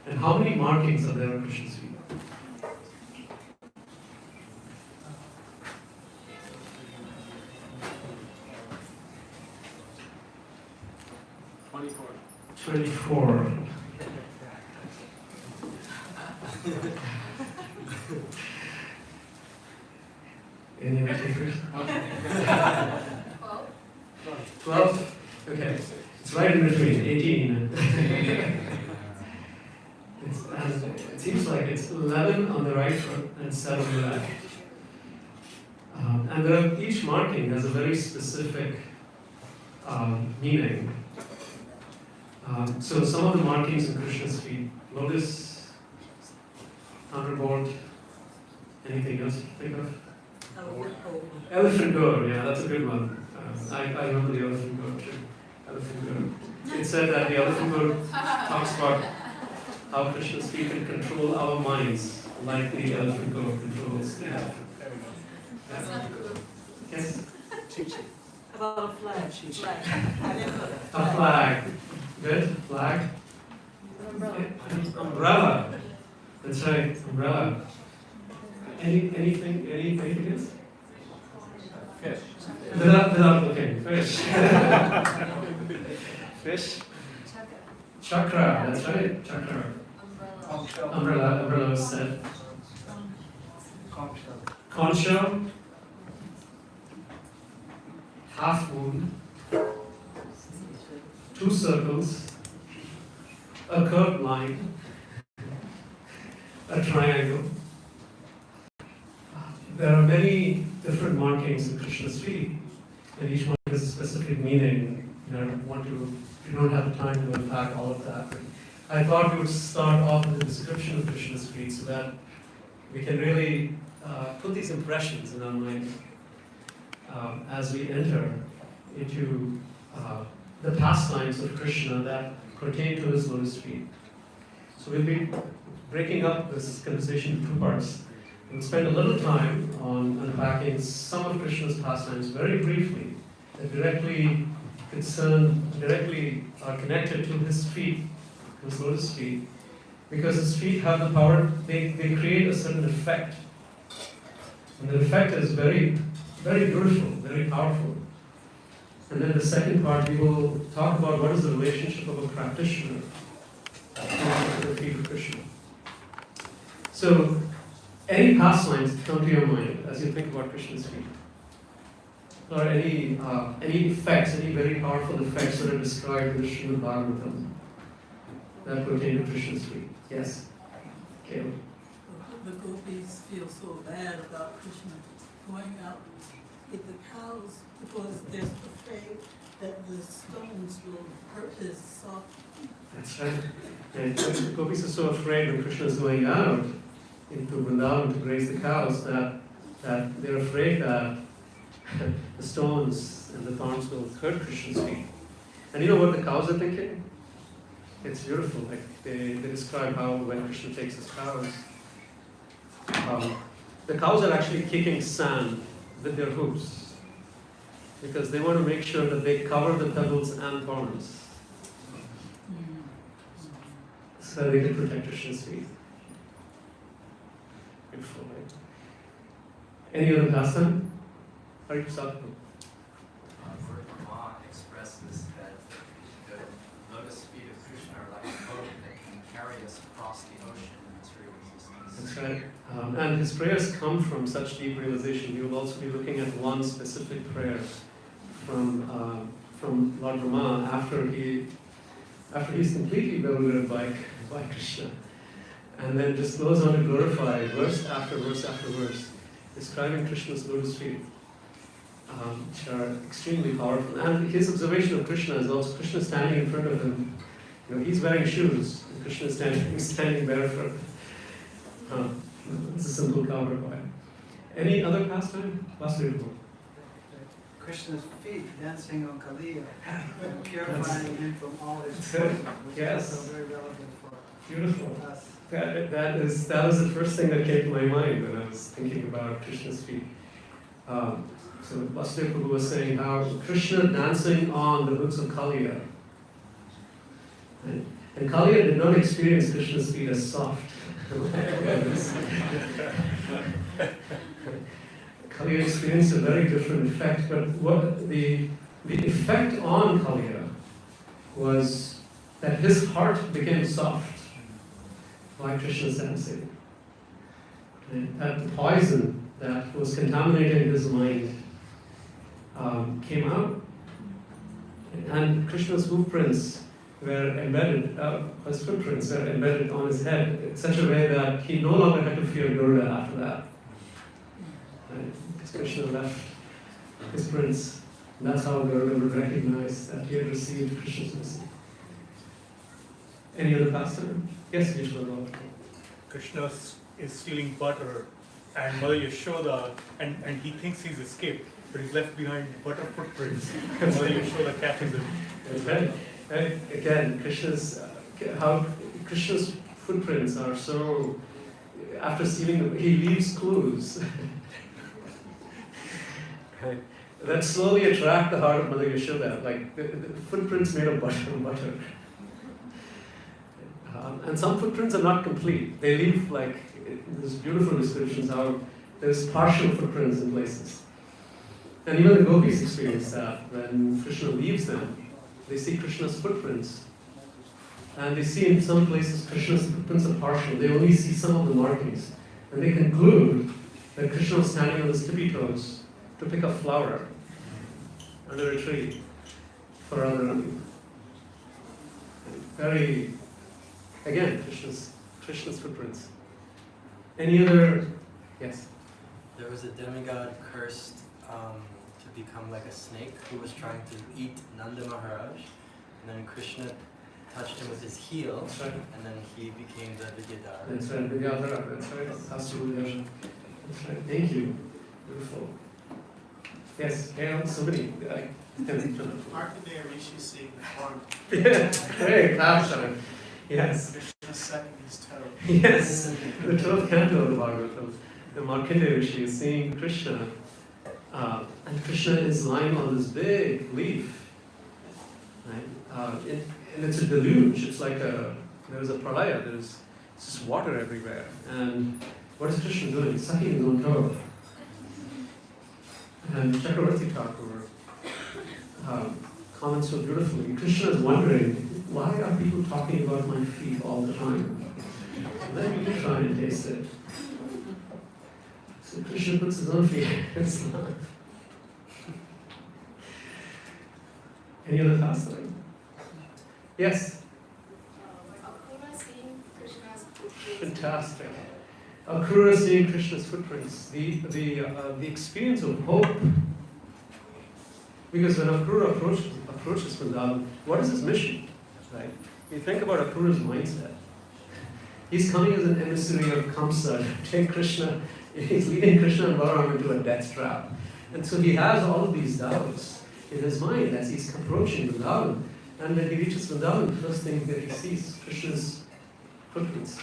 And how many markings are there on Krishna's feet? 24. Any other takers? 12? Okay. It's right in between, 18. It seems like it's 11 on the right foot and 7 on the left. And each marking has a very specific meaning. So some of the markings in Krishna's feet, lotus, thunderbolt, anything else you think of? Elephant gourd, yeah, that's a good one. I remember the elephant gourd too. Elephant gourd. It said that the elephant gourd talks about how Krishna's feet can control our minds, like the elephant gourd controls the elephant. Yes? About a flag. A flag. Good? Flag? Umbrella. That's right, umbrella. Anything else? Fish. Without looking. Fish. Fish. Chakra. That's right. Chakra. Umbrella was said. Conch shell. Half moon. 2 circles. A curved line. A triangle. there are many different markings in Krishna's feet, and each one has a specific meaning. I we don't have the time to unpack all of that. But I thought we would start off with a description of Krishna's feet so that we can really put these impressions in our mind as we enter into the pastimes of Krishna that pertain to his lotus feet. So we'll be breaking up this conversation into two parts. We'll spend a little time on unpacking some of Krishna's pastimes very briefly that directly are connected to his feet, his lotus feet, because his feet have the power, they create a certain effect. And the effect is very, very beautiful, very powerful. And then the second part, we will talk about what is the relationship of a practitioner to the feet of Krishna. So, any pastimes that come to your mind as you think about Krishna's feet? Or any effects, any very powerful effects that are described in the Srimad Bhagavatam that pertain to Krishna's feet? Yes? Caleb? The gopis feel so bad about Krishna going out with the cows because they're afraid that the stones will hurt his soft feet. That's right. And the gopis are so afraid when Krishna is going out into Vrindavan to graze the cows that they're afraid that the stones and the thorns will hurt Krishna's feet. And you know what the cows are thinking? It's beautiful. Like they describe how when Krishna takes his cows, the cows are actually kicking sand with their hooves because they want to make sure that they cover the pebbles and thorns so they can protect Krishna's feet. Beautiful, right? Any other pastime? Hari Prasad? Lord Krishna expresses that the lotus feet of Krishna are like a boat that can carry us across the ocean of material existence. That's right. And his prayers come from such deep realization. We will also be looking at one specific prayer from Lord Brahma after he's completely bewildered by Krishna. And then just goes on to glorify verse after verse after verse, describing Krishna's lotus feet, which are extremely powerful. And his observation of Krishna is also Krishna standing in front of him. He's wearing shoes, and Krishna is standing barefoot. It's a simple cover by. Any other pastime? Vasudeva. Krishna's feet dancing on Kaliya, purifying him from all his poison, which Yes. is also very relevant for Beautiful. us. That was the first thing that came to my mind when I was thinking about Krishna's feet. So Vasudeva Prabhu was saying how Krishna dancing on the hooks of Kaliya. And Kaliya did not experience Krishna's feet as soft. Kaliya experienced a very different effect, but what the effect on Kaliya was that his heart became soft by Krishna's dancing. And that the poison that was contaminating his mind came out. And Krishna's footprints were embedded on his head in such a way that he no longer had to fear Garuda after that. Right? Because Krishna left his prints. And that's how Garuda would recognize that he had received Krishna's mercy. Any other pastime? Yes, Yeshwara. Krishna is stealing butter and Mother Yashoda, and he thinks he's escaped, but he's left behind butter footprints. And Mother Yashoda catches him. Okay. And again, Krishna's footprints are so. After stealing, he leaves clues that slowly attract the heart of Mother Yashoda, like the footprints made of butter. And some footprints are not complete. They leave there's beautiful descriptions how there's partial footprints in places. And even the gopis experience that when Krishna leaves them. They see Krishna's footprints. And they see in some places Krishna's footprints are partial. They only see some of the markings. And they conclude that Krishna was standing on his tippy toes to pick up flower under a tree for Radharani. Very, again, Krishna's footprints. Any other? Yes? there was a demigod cursed to become like a snake who was trying to eat Nanda Maharaj, and then Krishna touched him with his heel, That's right. and then he became the Vidyadhara. That's right, Vidyadhara, that's right. Absolutely. That's right. Thank you. Beautiful. Yes, yeah, somebody. Markandeya Rishi seeing the form. Yeah, great, Krishna. Yes. Krishna sucking his toe. Yes, the 12th canto of the Bhagavatam, the Markandeya Rishi is seeing Krishna, and Krishna is lying on this big leaf, right? And it's a deluge. It's like there's a pralaya. There's just water everywhere. And what is Krishna doing? Sucking his own toe. And Chakravarti Thakur comments so beautifully. Krishna is wondering, why are people talking about my feet all the time? Let me try and taste it. So Krishna puts his own feet in his mouth. Any other pastime? Yes? Akrura seeing Krishna's footprints. Fantastic. Akrura seeing Krishna's footprints. The experience of hope. Because when Akrura approaches Vrindavan, what is his mission? Right? You think about Akrura's mindset. He's coming as an emissary of Kamsa to take Krishna. He's leading Krishna and Balaram into a death trap. And so he has all of these doubts in his mind as he's approaching Vrindavan. And when he reaches Vrindavan, the first thing that he sees is Krishna's footprints.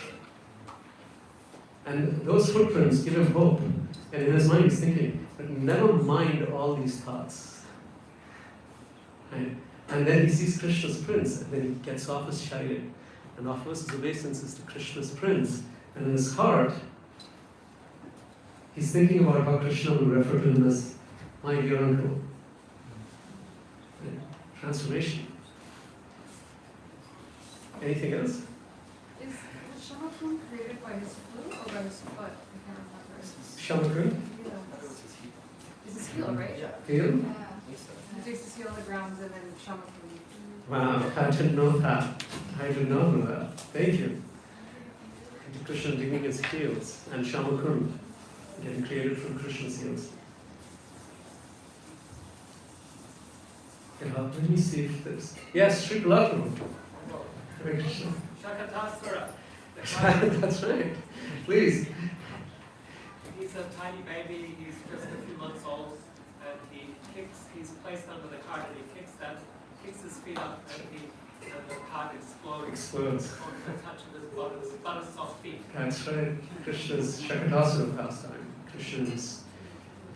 And those footprints give him hope. And in his mind he's thinking, but never mind all these thoughts. Right? And then he sees Krishna's prince, and then he gets off his chariot and offers his obeisances to Krishna's prince. And in his heart, he's thinking about how Krishna will refer to him as my dear uncle. Right? Transformation. Anything else? Is Shamakun created by his flute or by his foot? I can't remember. Shamakun? Yeah. It's his heel, right? Heel? Yeah. He takes his heel on the ground and then Shamakun. Wow, I didn't know that. I did not know that. Thank you. Krishna digging his heels and Shamakun getting created from Krishna's heels. Yeah, let me see if there's. Yes, Sri Kalatu. Hare Krishna. Shakatasvara. That's right. Please. He's a tiny baby, he's just a few months old, and he's placed under the cart and he kicks his feet up and the cart explodes on the touch of his butter soft feet. That's right. Krishna's Shakatasvara pastime. Krishna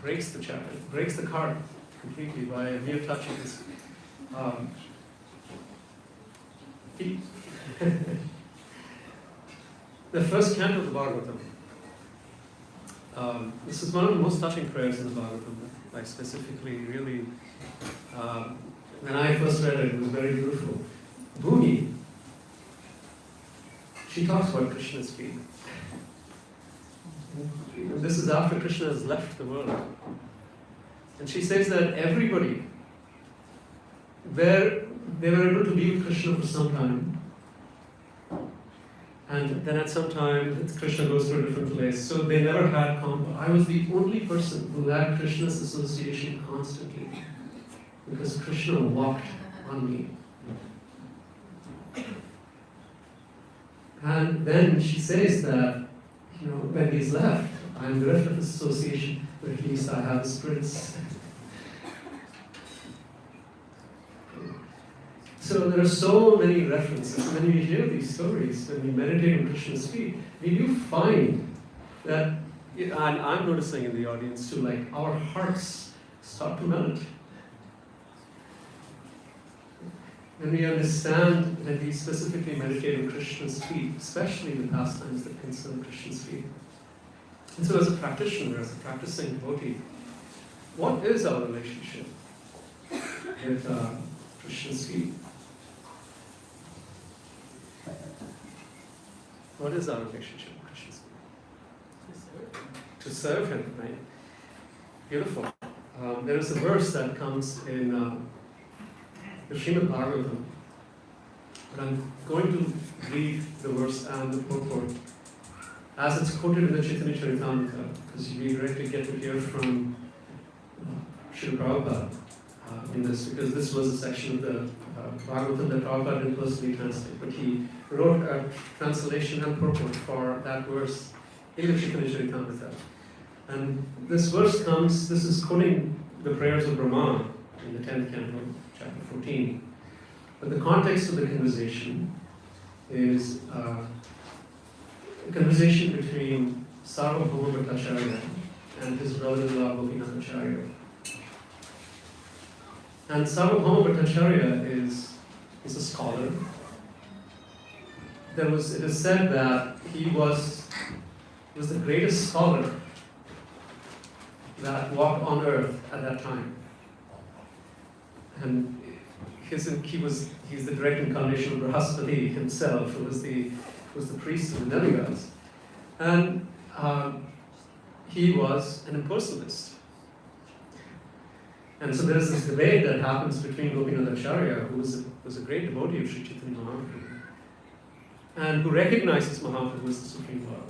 breaks the cart completely by a mere touch of his feet. The first canto of the Bhagavatam. This is one of the most touching prayers in the Bhagavatam. Like specifically, really, when I first read it, it was very beautiful. Bhumi, she talks about Krishna's feet. This is after Krishna has left the world. And she says that everybody, they were able to be with Krishna for some time. And then at some time, Krishna goes to a different place. So they never had I was the only person who had Krishna's association constantly. Because Krishna walked on me. And then she says that, when he's left, I'm bereft of his association, but at least I have his prince. So there are so many references. When we hear these stories, when we meditate on Krishna's feet, we do find that, and I'm noticing in the audience too, like our hearts start to melt. When we understand that we specifically meditate on Krishna's feet, especially the pastimes that concern Krishna's feet. And so as a practitioner, as a practicing devotee, what is our relationship with Krishna's feet? What is our relationship with Krishna's feet? To serve him, right? Beautiful. There is a verse that comes in the Srimad Bhagavatam. But I'm going to read the verse and the purport as it's quoted in the Chaitanya Charitamrita, because we directly get to hear from Srila Prabhupada in this, because this was a section of the Bhagavatam that Prabhupada didn't personally translate, but he wrote a translation and purport for that verse in the Chaitanya Charitamrita. And this verse comes, this is quoting the prayers of Brahma in the 10th canto, chapter 14. But the context of the conversation is a conversation between Sarvabhauma Bhattacharya and his brother-in-law Gopinathacharya. And Sarvabhauma Bhattacharya is a scholar. It is said that he was the greatest scholar that walked on earth at that time. And he's the direct incarnation of Brahaspati himself, who was the priest of the demigods. And he was an impersonalist. And so there is this debate that happens between Gopinathacharya, who was a great devotee of Sri Chaitanya Mahaprabhu, and who recognizes Mahaprabhu as the Supreme Lord.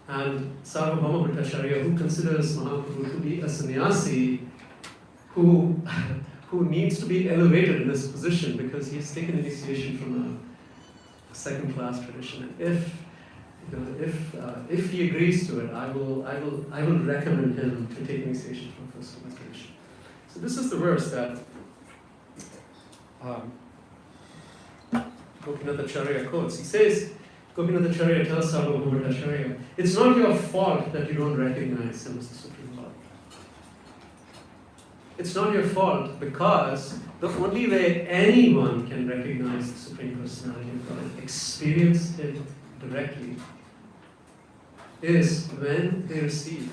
And Sarvabhauma Bhattacharya, who considers Mahaprabhu to be a sannyasi who needs to be elevated in this position because he has taken initiation from a second-class tradition. And if he agrees to it, I will recommend him to take initiation from first-class tradition. So this is the verse that Gopinathacharya quotes. He says, Gopinathacharya tells Sarvabhauma Bhattacharya, it's not your fault that you don't recognize him as the Supreme Lord. It's not your fault because the only way anyone can recognize the Supreme Personality of God, experience Him directly, is when they receive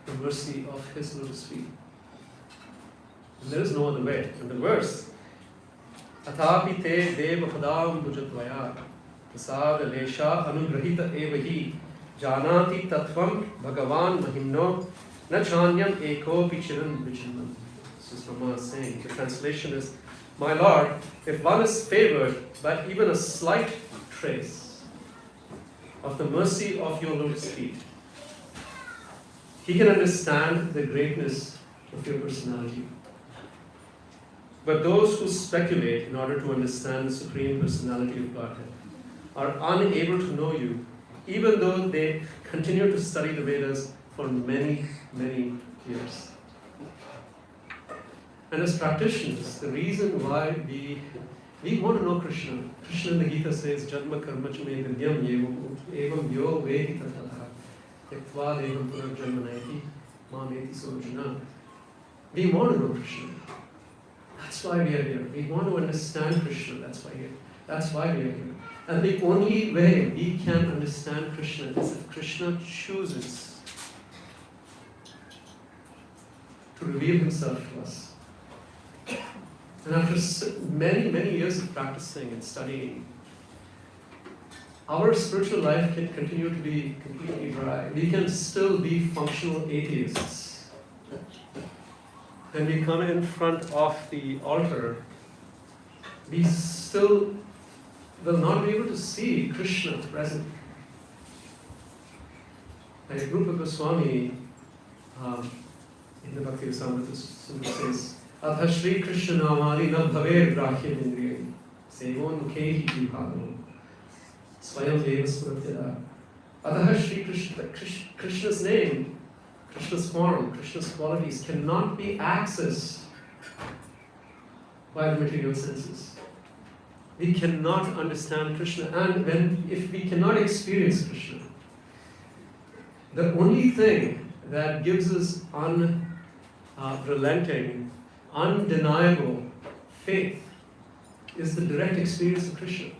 the mercy of His lotus feet. And there is no other way. In the verse, Athapi te deva padam bhujatvaya prasad lesha anugrahita evahi janati tattvam bhagavan mahimno na chanyam ekopi chiran vichinnam. This is Brahma saying. The translation is, my Lord, if one is favored by even a slight trace of the mercy of your lotus feet, he can understand the greatness of your personality. But those who speculate in order to understand the Supreme Personality of Godhead are unable to know you, even though they continue to study the Vedas for many, many years. And as practitioners, the reason why we want to know Krishna. Krishna in the Gita says, Janma karma chume vidyam evam yo vedi tatha yaktva devam punar janmanayati mameti sojana. We want to know Krishna. That's why we are here. We want to understand Krishna. That's why we are here. And the only way we can understand Krishna is if Krishna chooses to reveal himself to us. And after many, many years of practicing and studying, our spiritual life can continue to be completely dry. We can still be functional atheists. When we come in front of the altar, we still will not be able to see Krishna present. Like Rupa Goswami in the Bhakti Rasamrita says, Adha Shri Krishna Namali na bhaver grahya indriyai sevon mukhehi jivhano swayam deva suratyada. Adha Shri Krishna, Krishna's name, Krishna's form, Krishna's qualities cannot be accessed by the material senses. We cannot understand Krishna, and if we cannot experience Krishna, the only thing that gives us unrelenting, undeniable faith is the direct experience of Krishna.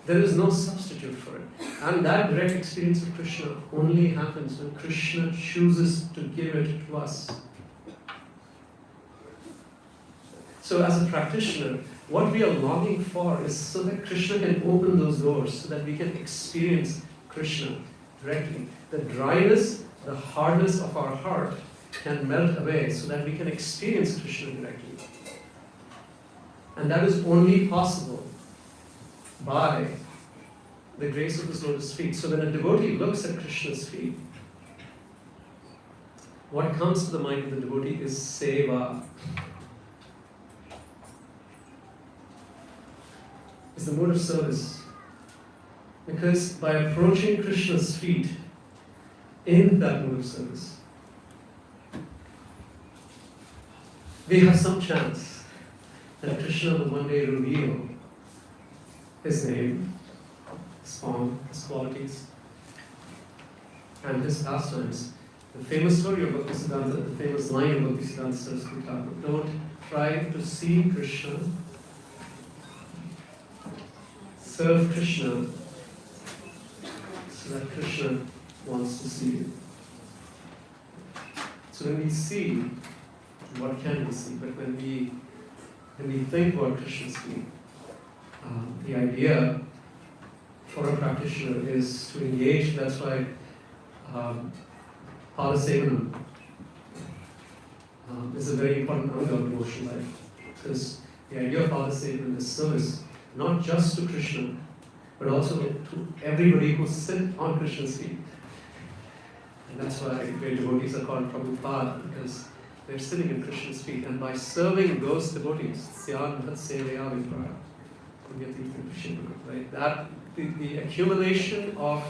There is no substitute for it. And that direct experience of Krishna only happens when Krishna chooses to give it to us. So as a practitioner, what we are longing for is so that Krishna can open those doors, so that we can experience Krishna directly. The dryness, the hardness of our heart can melt away so that we can experience Krishna directly. And that is only possible by the grace of his lotus feet. So when a devotee looks at Krishna's feet, what comes to the mind of the devotee is seva. It's the mode of service. Because by approaching Krishna's feet in that mode of service, we have some chance that Krishna will one day reveal his name, his form, his qualities, and his pastimes. The famous story of Bhaktisiddhanta, the famous line of Bhaktisiddhanta Saraswati Thakur, don't try to see Krishna, serve Krishna, so that Krishna wants to see you. So when we see, what can we see? But when we think about Krishna's feet, the idea for a practitioner is to engage. That's why Padasevanam is a very important anga of devotional life, because the idea of Padasevanam is service, not just to Krishna, but also to everybody who sit on Krishna's feet. And that's why great devotees are called Prabhupada, because they're sitting at Krishna's feet, and by serving those devotees, right? That the accumulation of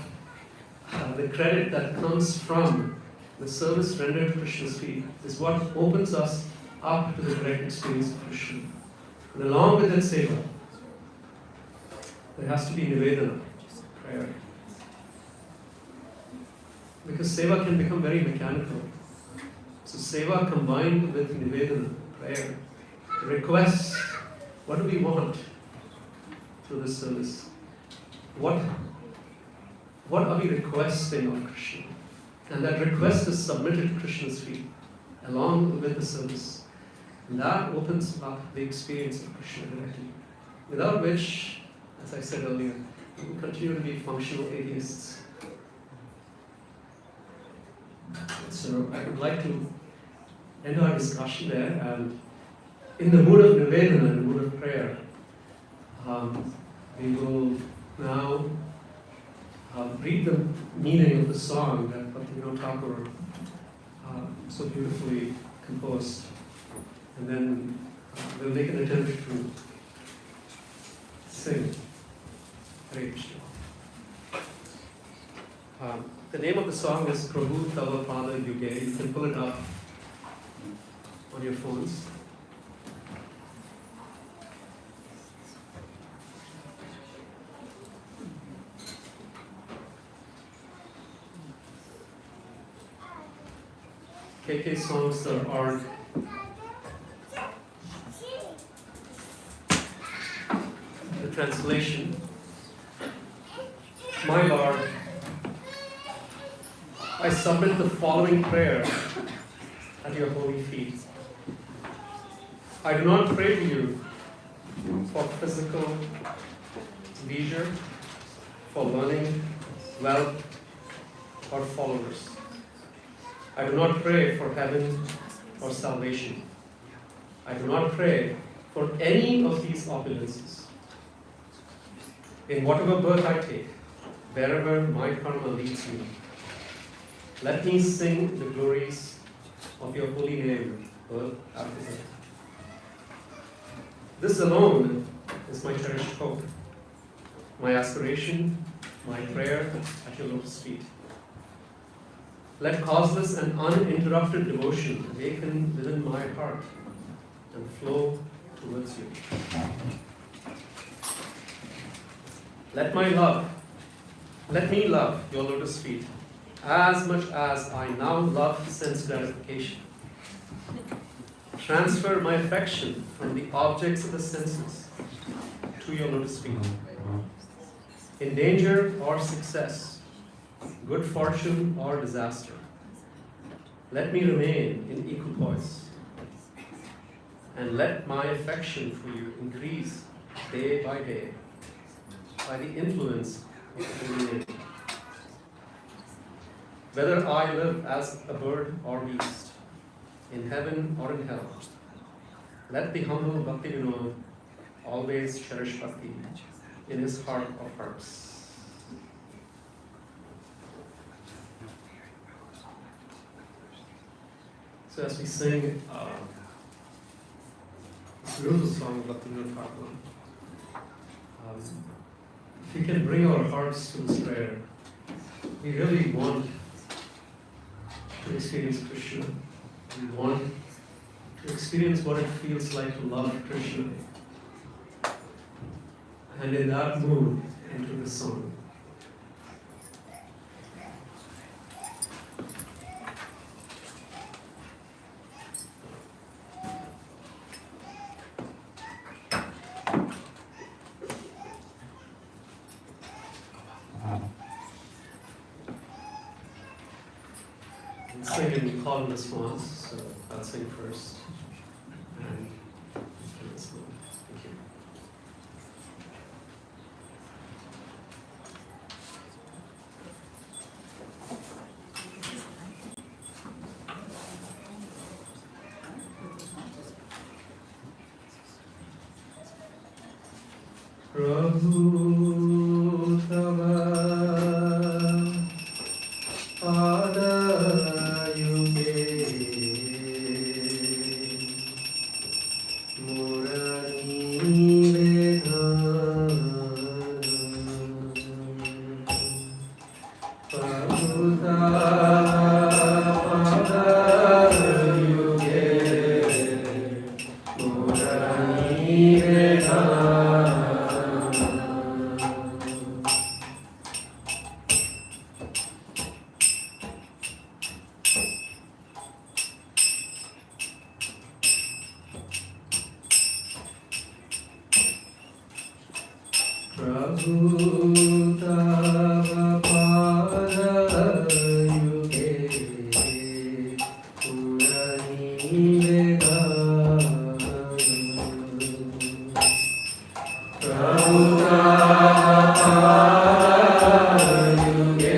the credit that comes from the service rendered to Krishna's feet is what opens us up to the direct experience of Krishna. And along with that seva, there has to be nivedana, prayer. Because seva can become very mechanical. So seva combined with nivedana, prayer, request. What do we want through this service? What are we requesting of Krishna? And that request is submitted to Krishna's feet, along with the service. And that opens up the experience of Krishna directly. Without which, as I said earlier, we will continue to be functional atheists. So I would like to end our discussion there, and in the mood of nivedana, in the mood of prayer, we will now read the meaning of the song that Bhaktivinoda Thakur so beautifully composed, and then we'll make an attempt to sing Hare Krishna. The name of the song is Prabhu Tava Pada Yuge. You can pull it up on your phones. KK songs are the translation. My Lord, I submit the following prayer at your holy feet. I do not pray to you for physical leisure, for learning, wealth, or followers. I do not pray for heaven or salvation. I do not pray for any of these opulences. In whatever birth I take, wherever my karma leads me, let me sing the glories of your holy name, birth after birth. This alone is my cherished hope, my aspiration, my prayer at your lotus feet. Let causeless and uninterrupted devotion awaken within my heart and flow towards you. Let me love your lotus feet as much as I now love sense gratification. Transfer my affection from the objects of the senses to your lotus feet. In danger or success, good fortune or disaster, let me remain in equipoise, and let my affection for you increase day by day by the influence of the holy name. Whether I live as a bird or beast, in heaven or in hell, let the humble Bhaktivinoda always cherish bhakti in his heart of hearts. So as we sing this beautiful song of the Moon Parkland, if we can bring our hearts to this prayer, we really want to experience Krishna. We want to experience what it feels like to love Krishna. And in that mood, enter the song. We'll sing in call and response, so I'll sing first. And after this one. Thank you. Prabhu Tava Adayuge Murani Vedana Prabhu Tava Adayuge Murani Vedana Prabhu Tava Padayuge Purani Vedana Prabhu Tava Padayuge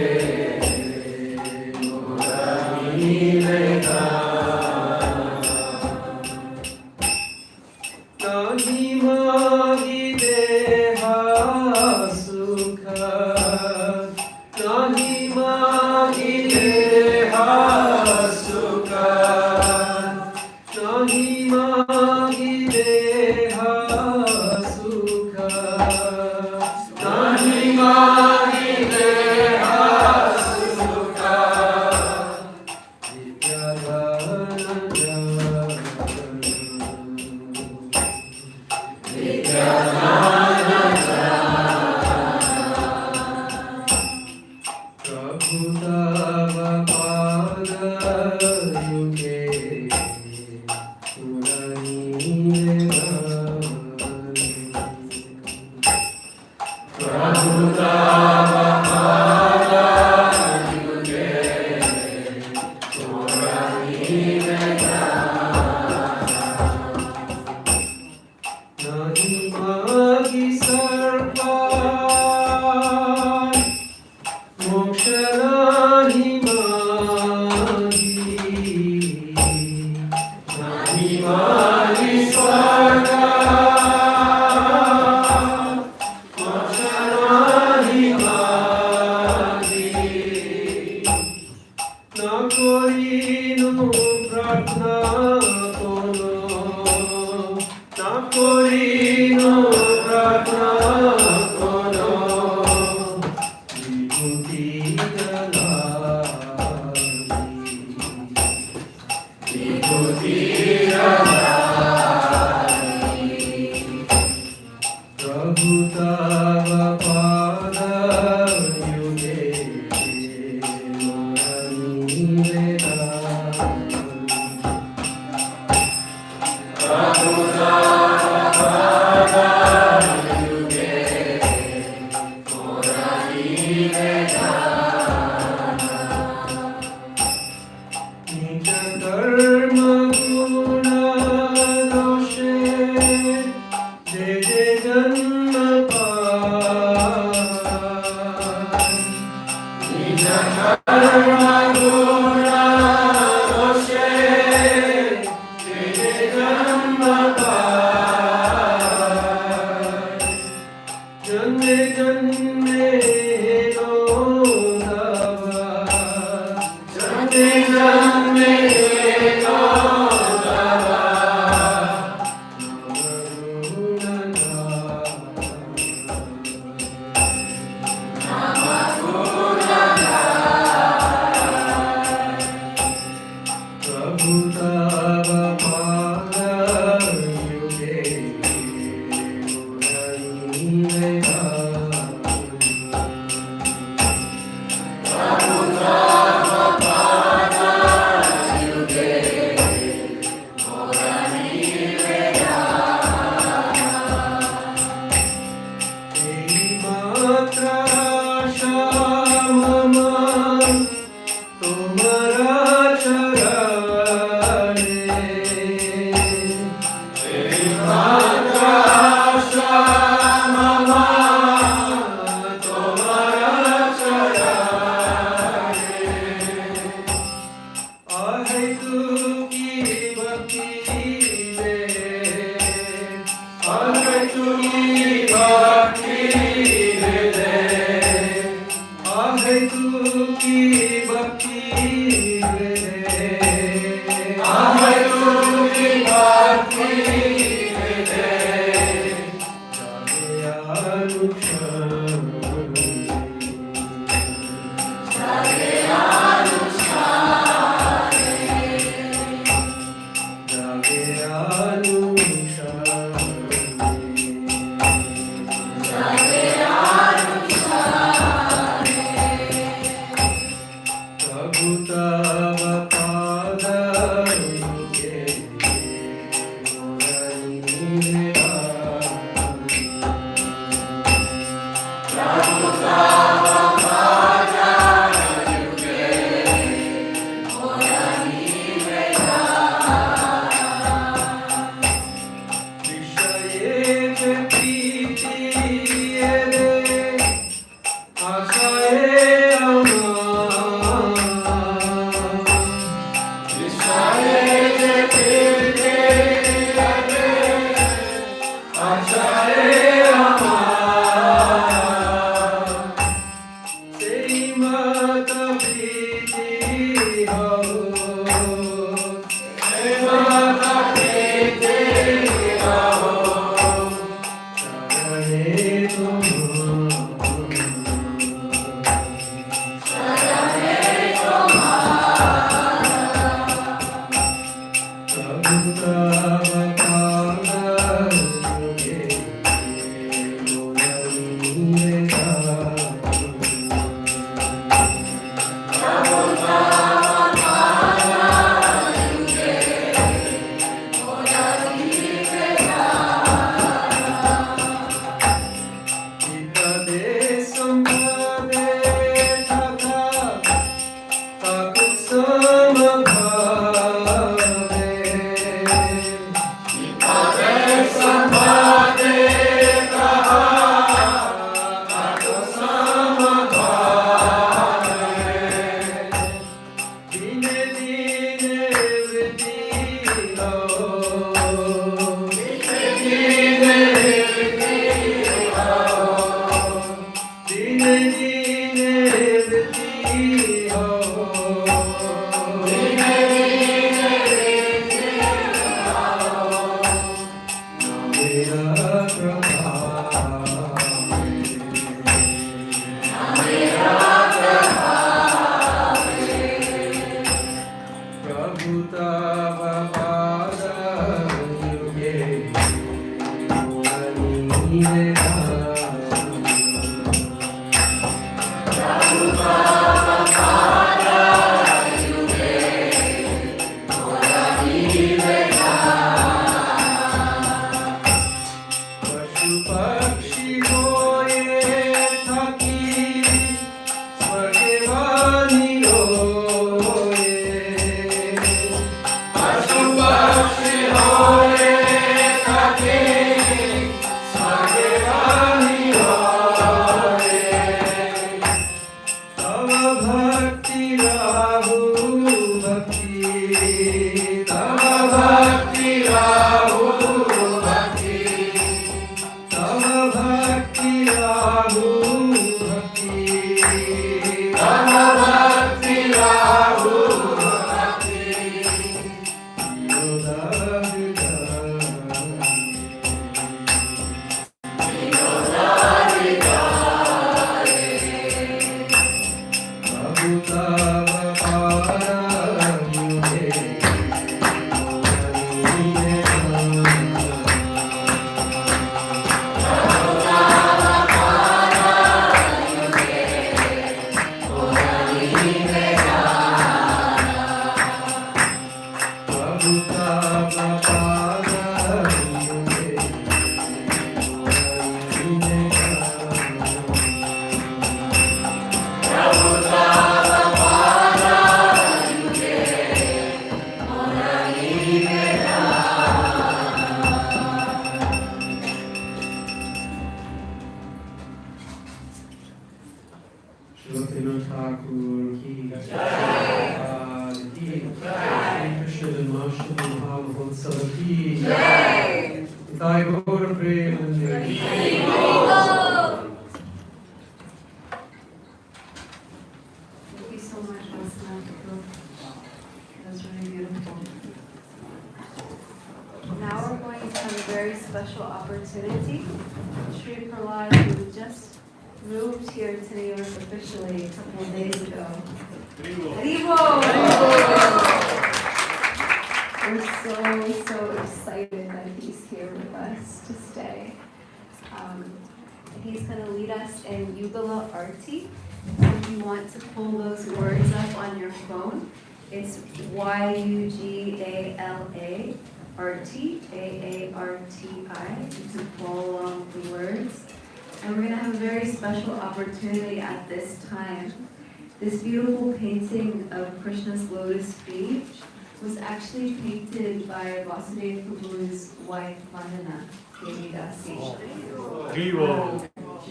Purani Vedana Nahi magi deha sukha, nahi magi deha sukha, nahi magi deha sukha, nahi magi deha sukha, Prabhu Tava Padayuge Purani Vedana Prabhu Tava Padayuge Purani Vedana Nahi magi sarpan Moksha nahi magi Nahi magi sarpan Moksha nahi magi Na korinu prarthna kono Na korinu prarthna kono Vibhuti dalai Vibhuti dalai Prabhu Tava Padayuge Murani Vedana Prabhu Tava Padayuge Murani Vedana Nija karma guna doshe de janma paan Nija karma guna doshe de janma paan Janme janme lo dava Janme janme lo Krishna Janmastami Mahamahotsav ki Jai. Nitai Gaur Premanande. Thank you so much, Vasana. That was really beautiful. Now we're going to have a very special opportunity. Sri Prahlad, who just moved here to New York officially a couple of days ago. Haribo! We're so excited that he's here with us to stay. He's going to lead us in Yugala Arti. If you want to pull those words up on your phone, it's Y-U-G-A-L-A Arti, A-A-R-T-I. You can follow along with the words. And we're going to have a very special opportunity at this time. This beautiful painting of Krishna's lotus feet was actually painted by Vasudeva Prabhu's wife, Vandana Devi Dasi.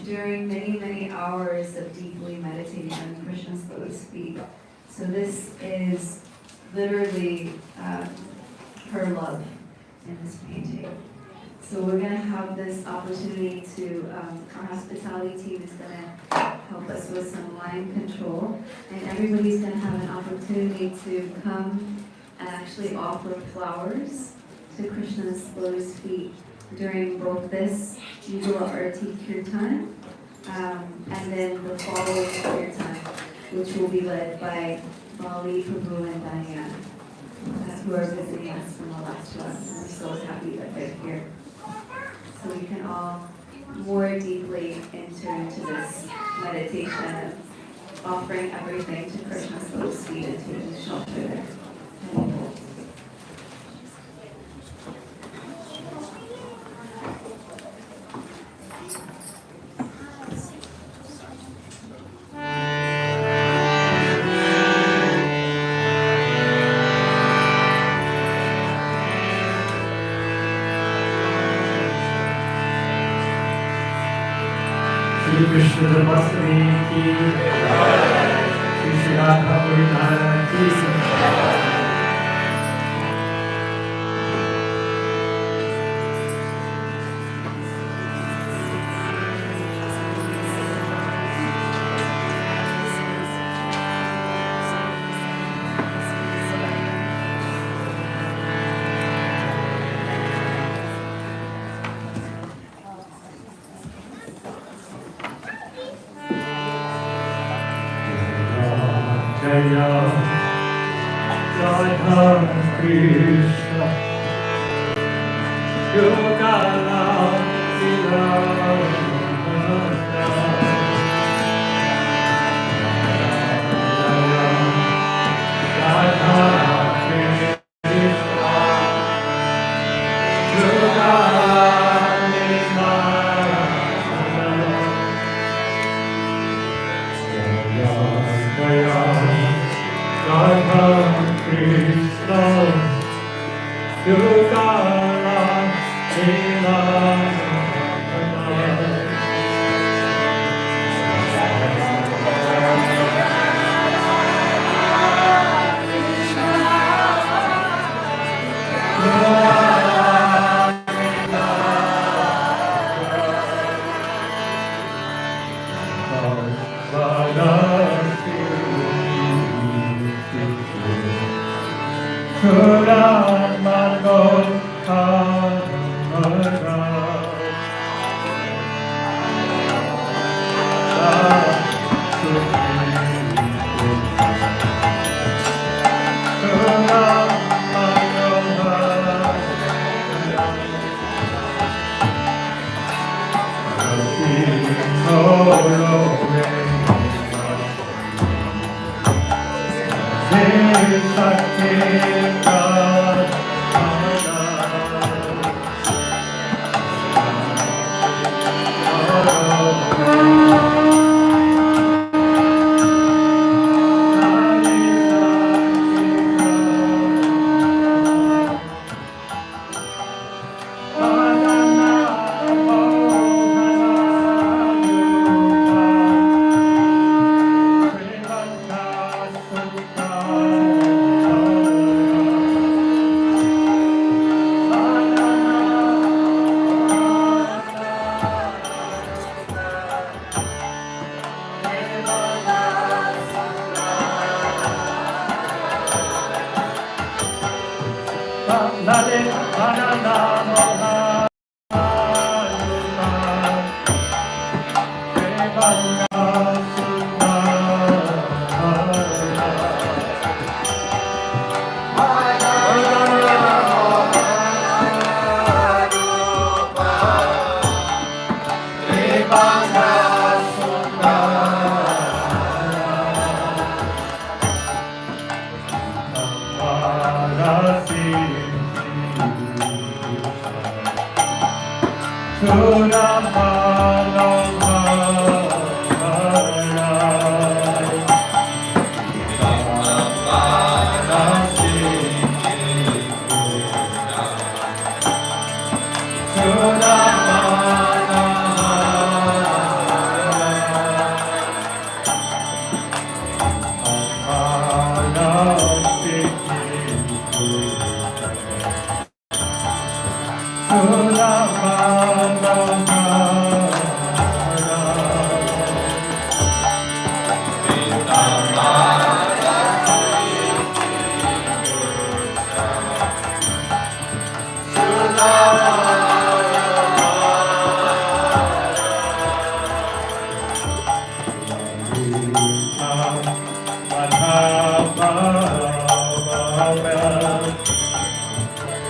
During many hours of deeply meditating on Krishna's lotus feet. So this is literally her love in this painting. So we're going to have this opportunity to, our hospitality team is going to help us with some line control, and everybody's going to have an opportunity to come and actually offer flowers to Krishna's lotus feet during both this Yugala Arti Kirtan and then the following Kirtan, which will be led by Bali, Prabhu, and Diane, who are visiting us from the last class. We're so happy that they're here. So we can all more deeply enter into this meditation of offering everything to Krishna's lotus feet and taking shelter there. Krishna Janmastami ki Jai. Shri Radha Purana ki Jai.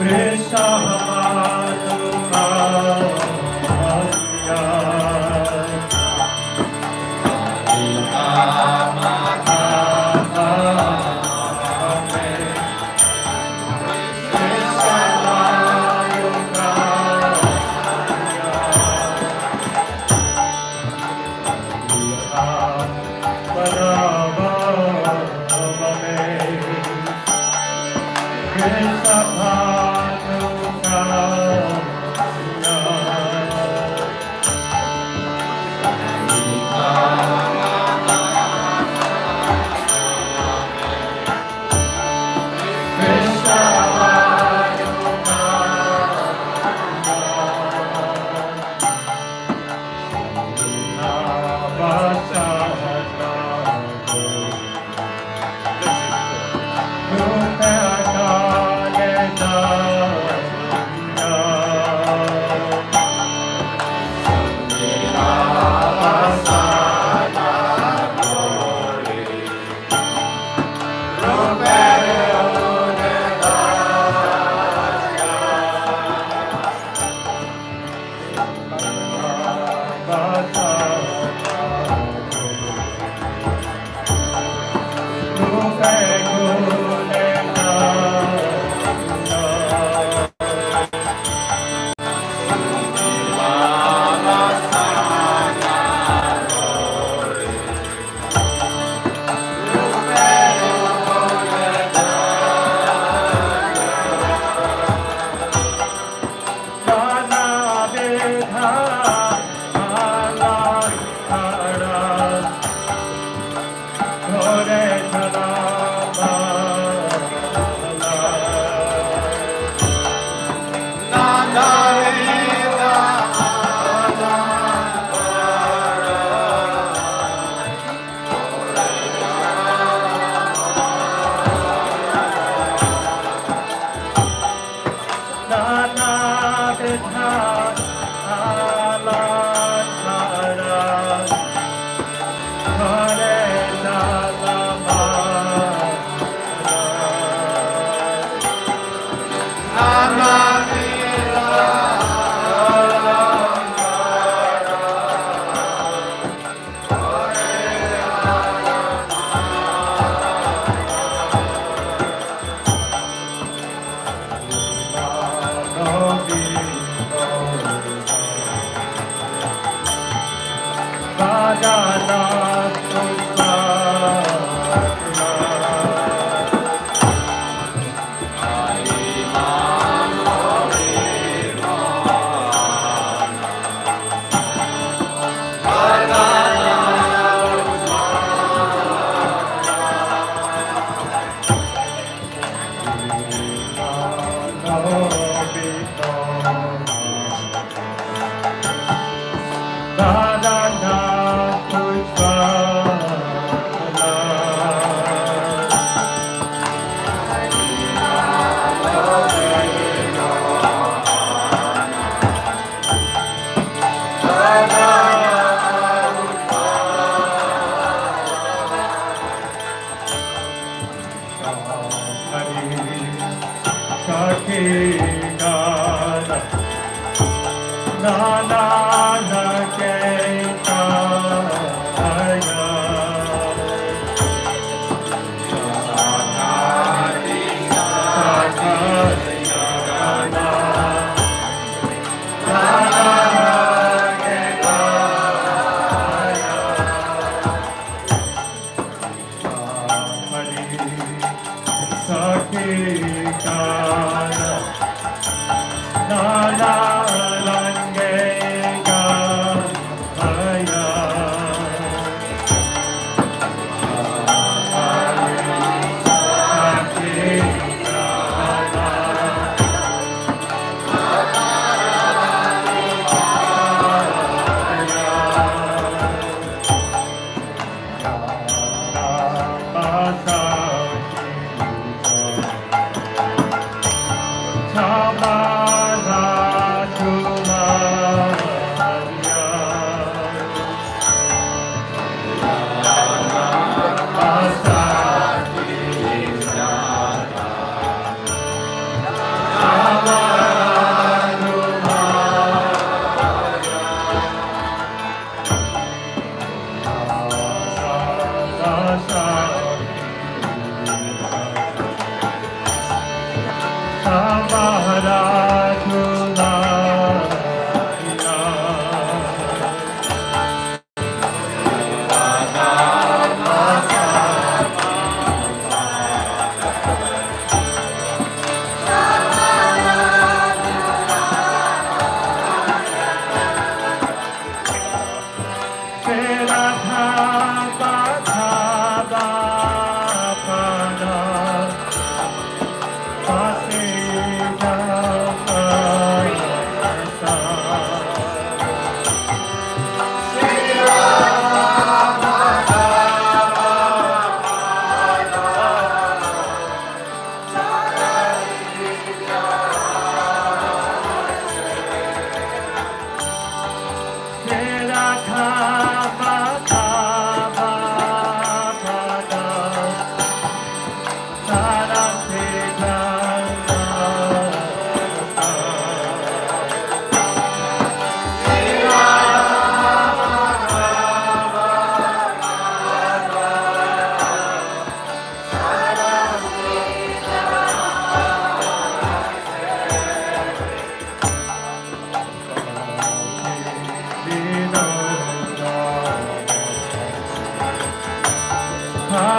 Krishna Nana Langega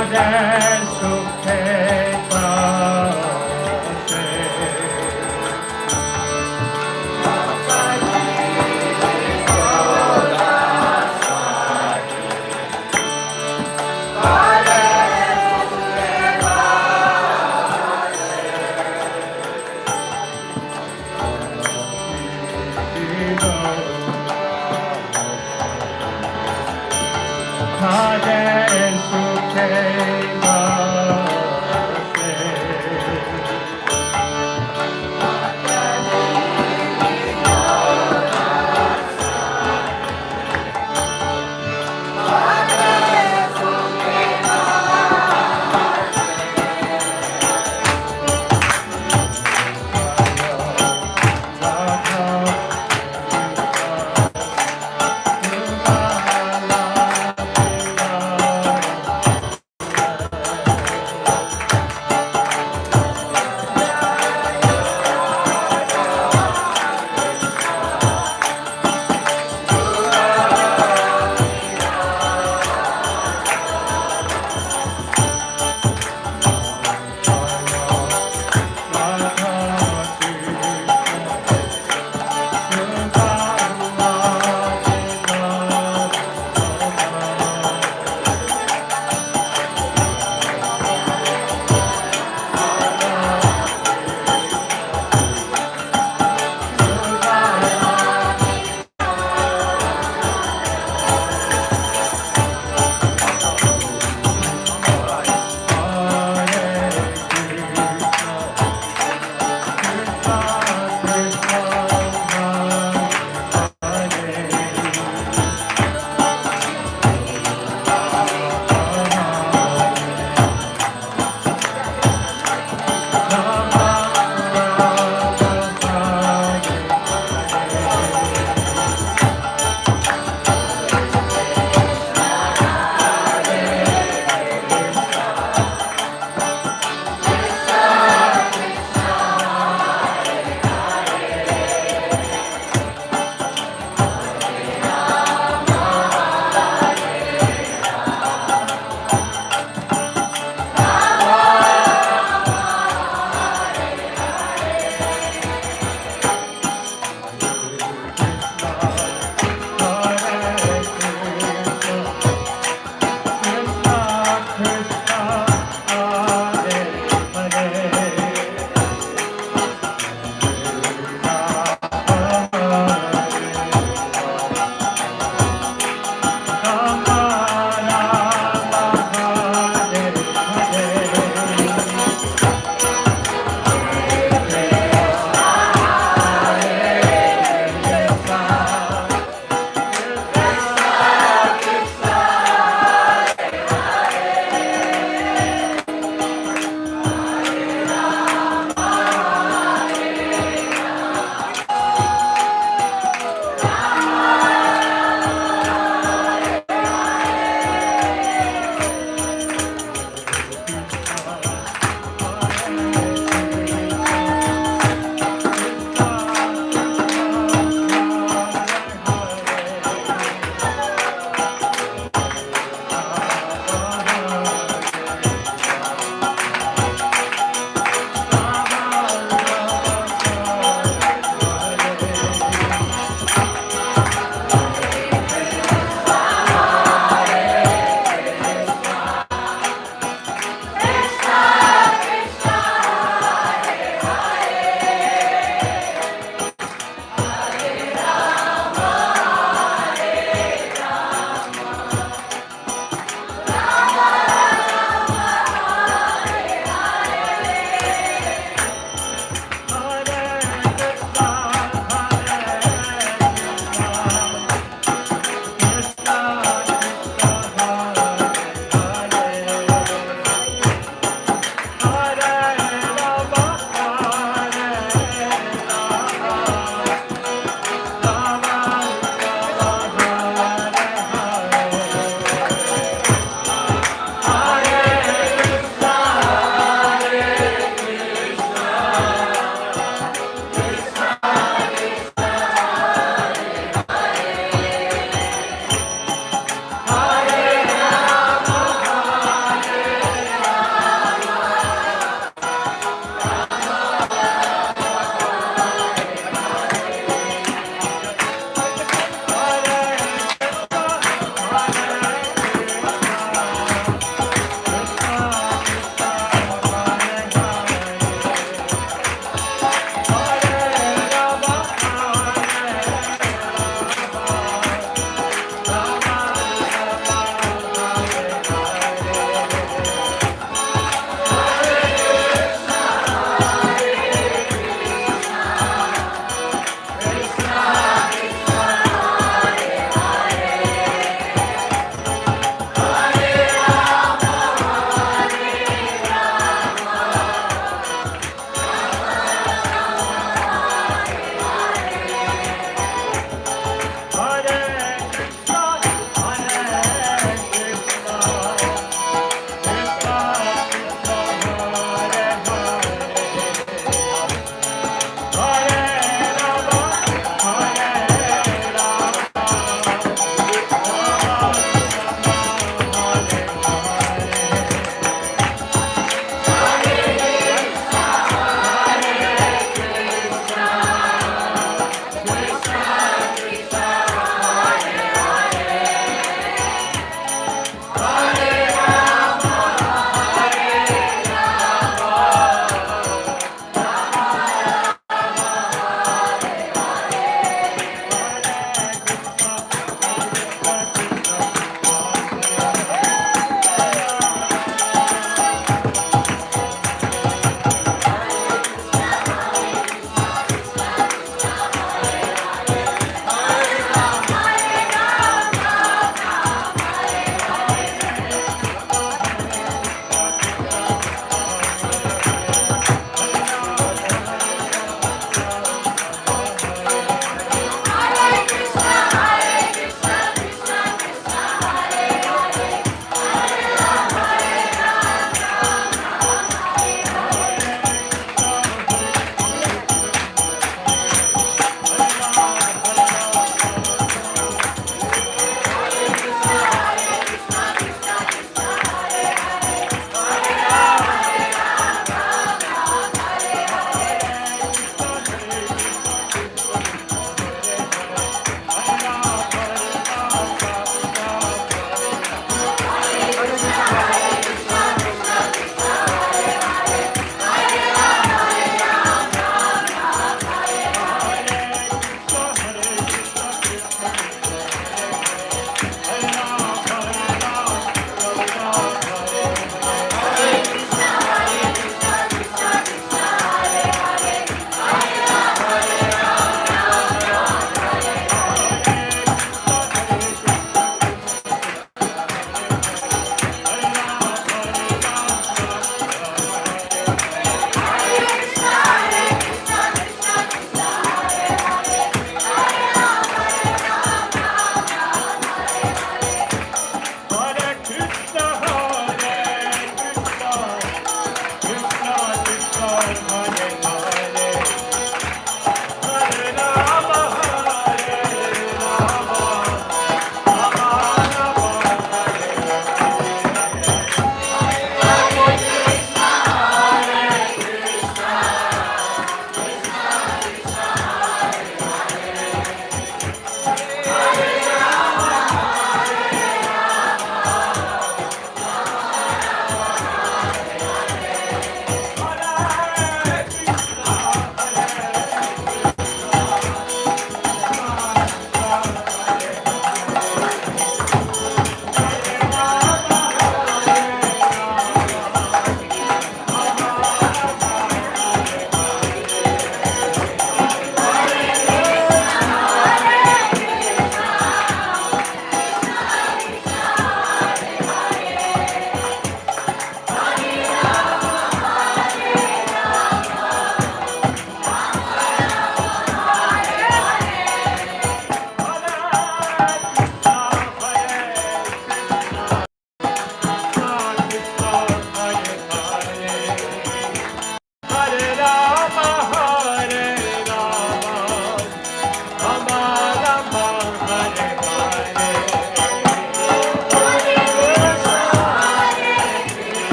Radha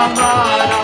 Hare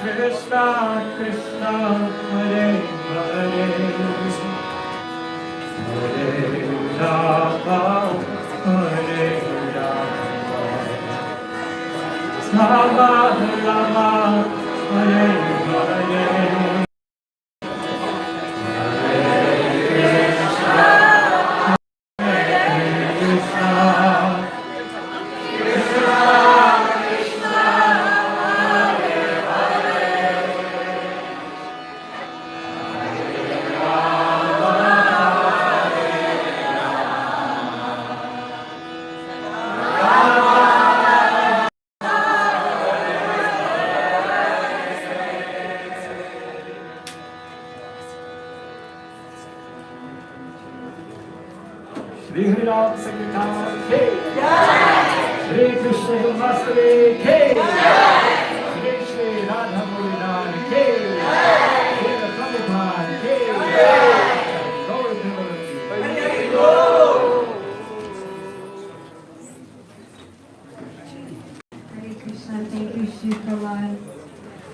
Krishna, Krishna, Hare Hare, Hare Rama, Hare Rama, Rama Rama, Hare Hare. Shri Hari Ram Sankirtan Ke Shri Krishna Janmastami Ke Shri Shri Radha Muridan Ke Shri Prabhupada Ke Gaur Hare Krishna, thank you, Shri Prabhupada.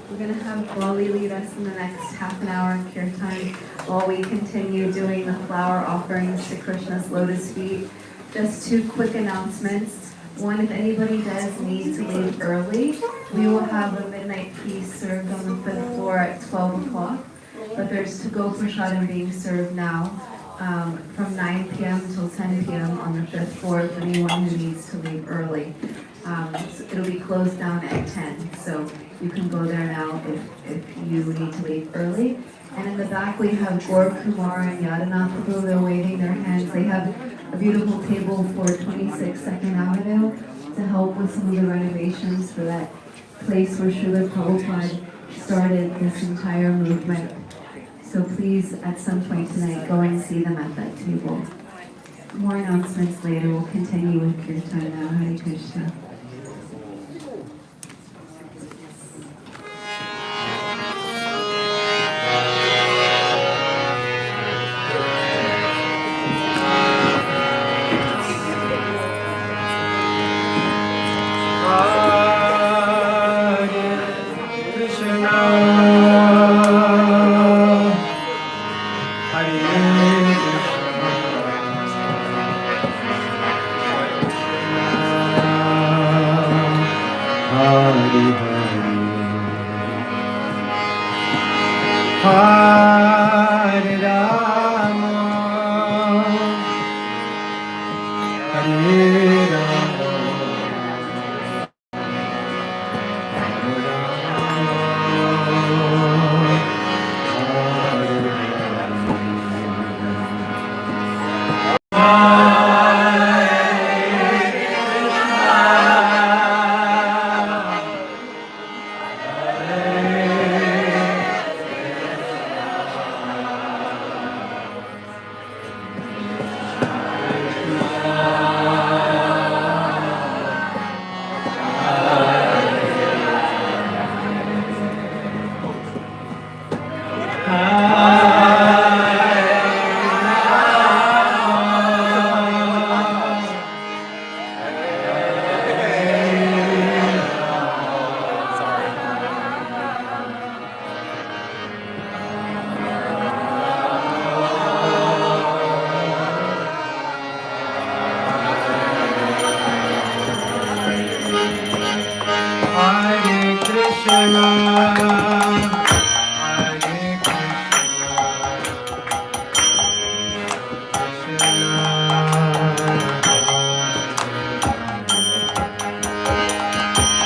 We're going to have Wally lead us in the next half an hour of kirtan while we continue doing the flower offerings to Krishna's lotus feet. Just two quick announcements. One, if anybody does need to leave early, we will have a midnight feast served on the 5th floor at 12 o'clock. But there's to-go prasadam being served now from 9 p.m. until 10 p.m. on the 5th floor for anyone who needs to leave early. So it'll be closed down at 10, so you can go there now if you need to leave early. And in the back we have Gaur Kumar and Yadanath Prabhu. They're waving their hands. They have a beautiful table for 26 Second Avenue to help with some of the renovations for that place where Srila Prabhupada started this entire movement. So please, at some point tonight, go and see them at that table. More announcements later. We'll continue with kirtan now. Hare Krishna.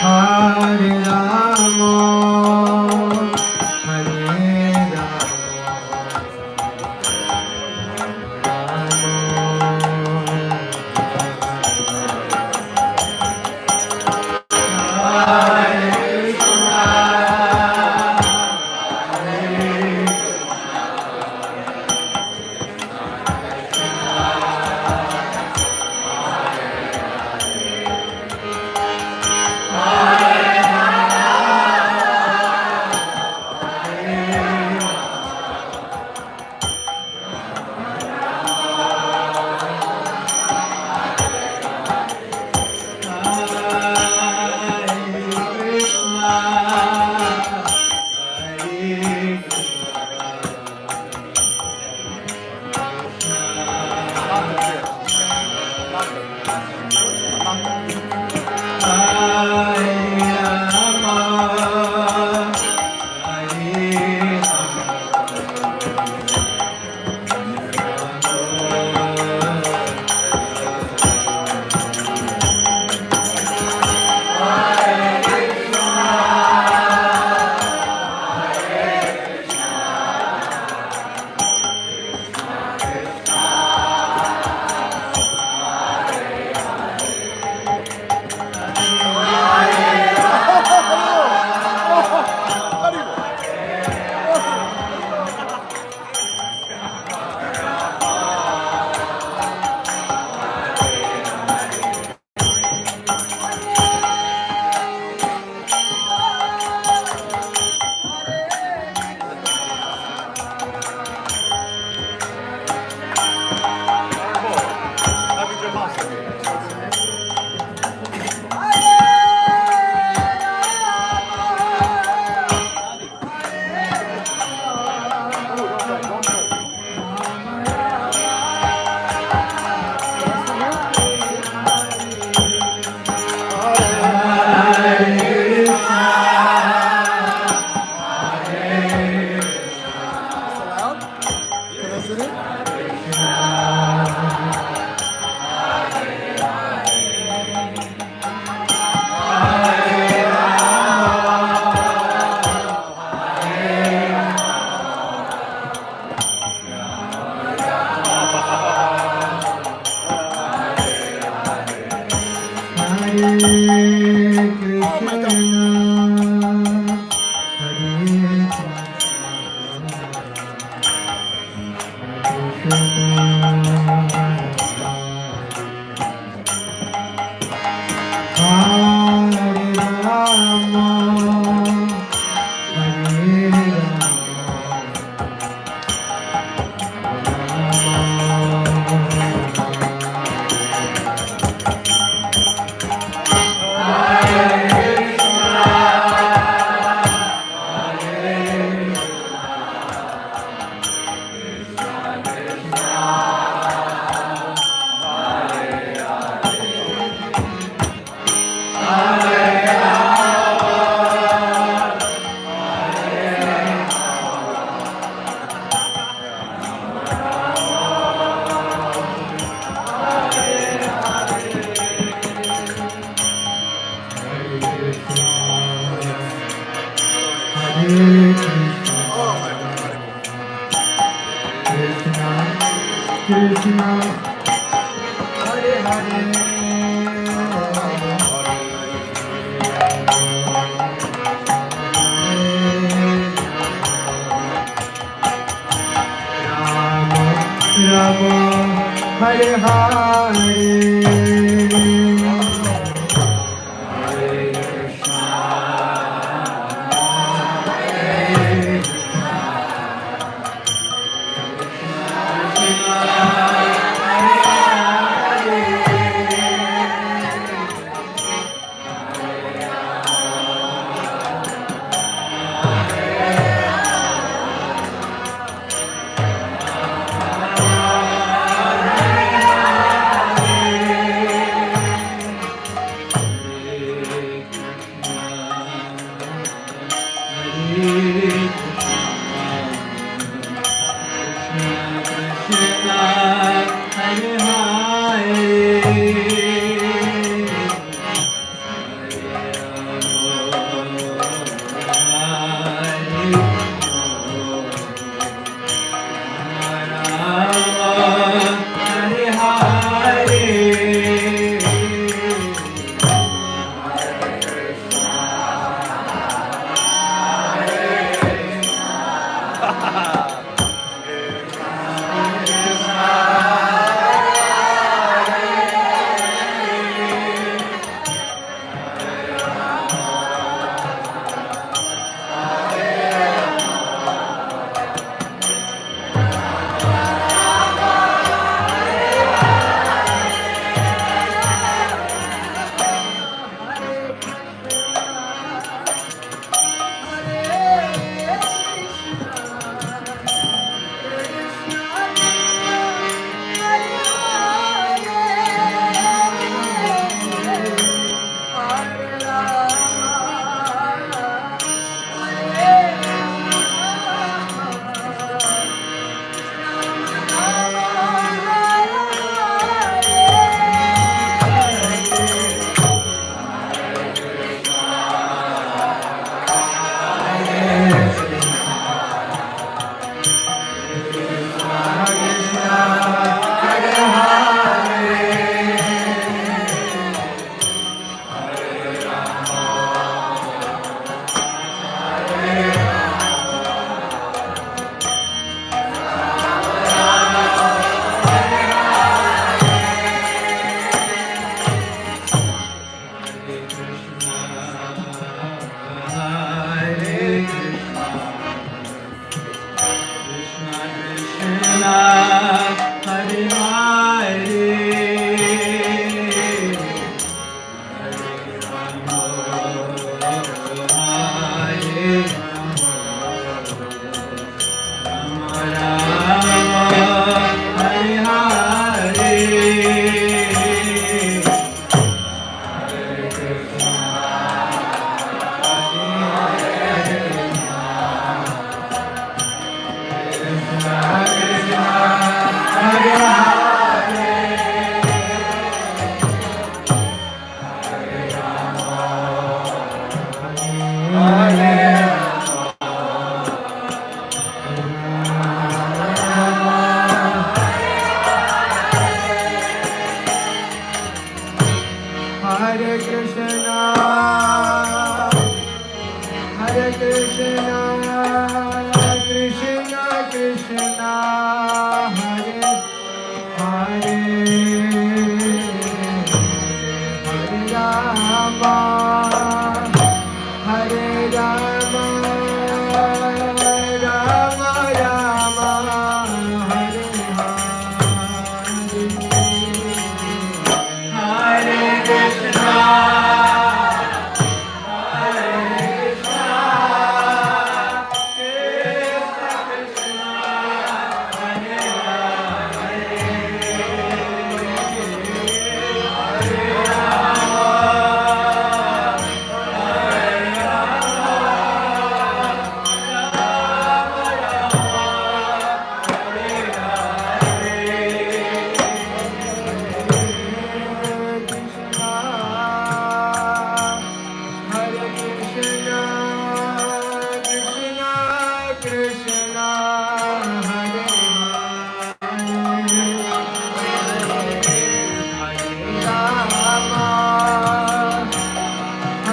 Hare Rama, Hare Rama, Hare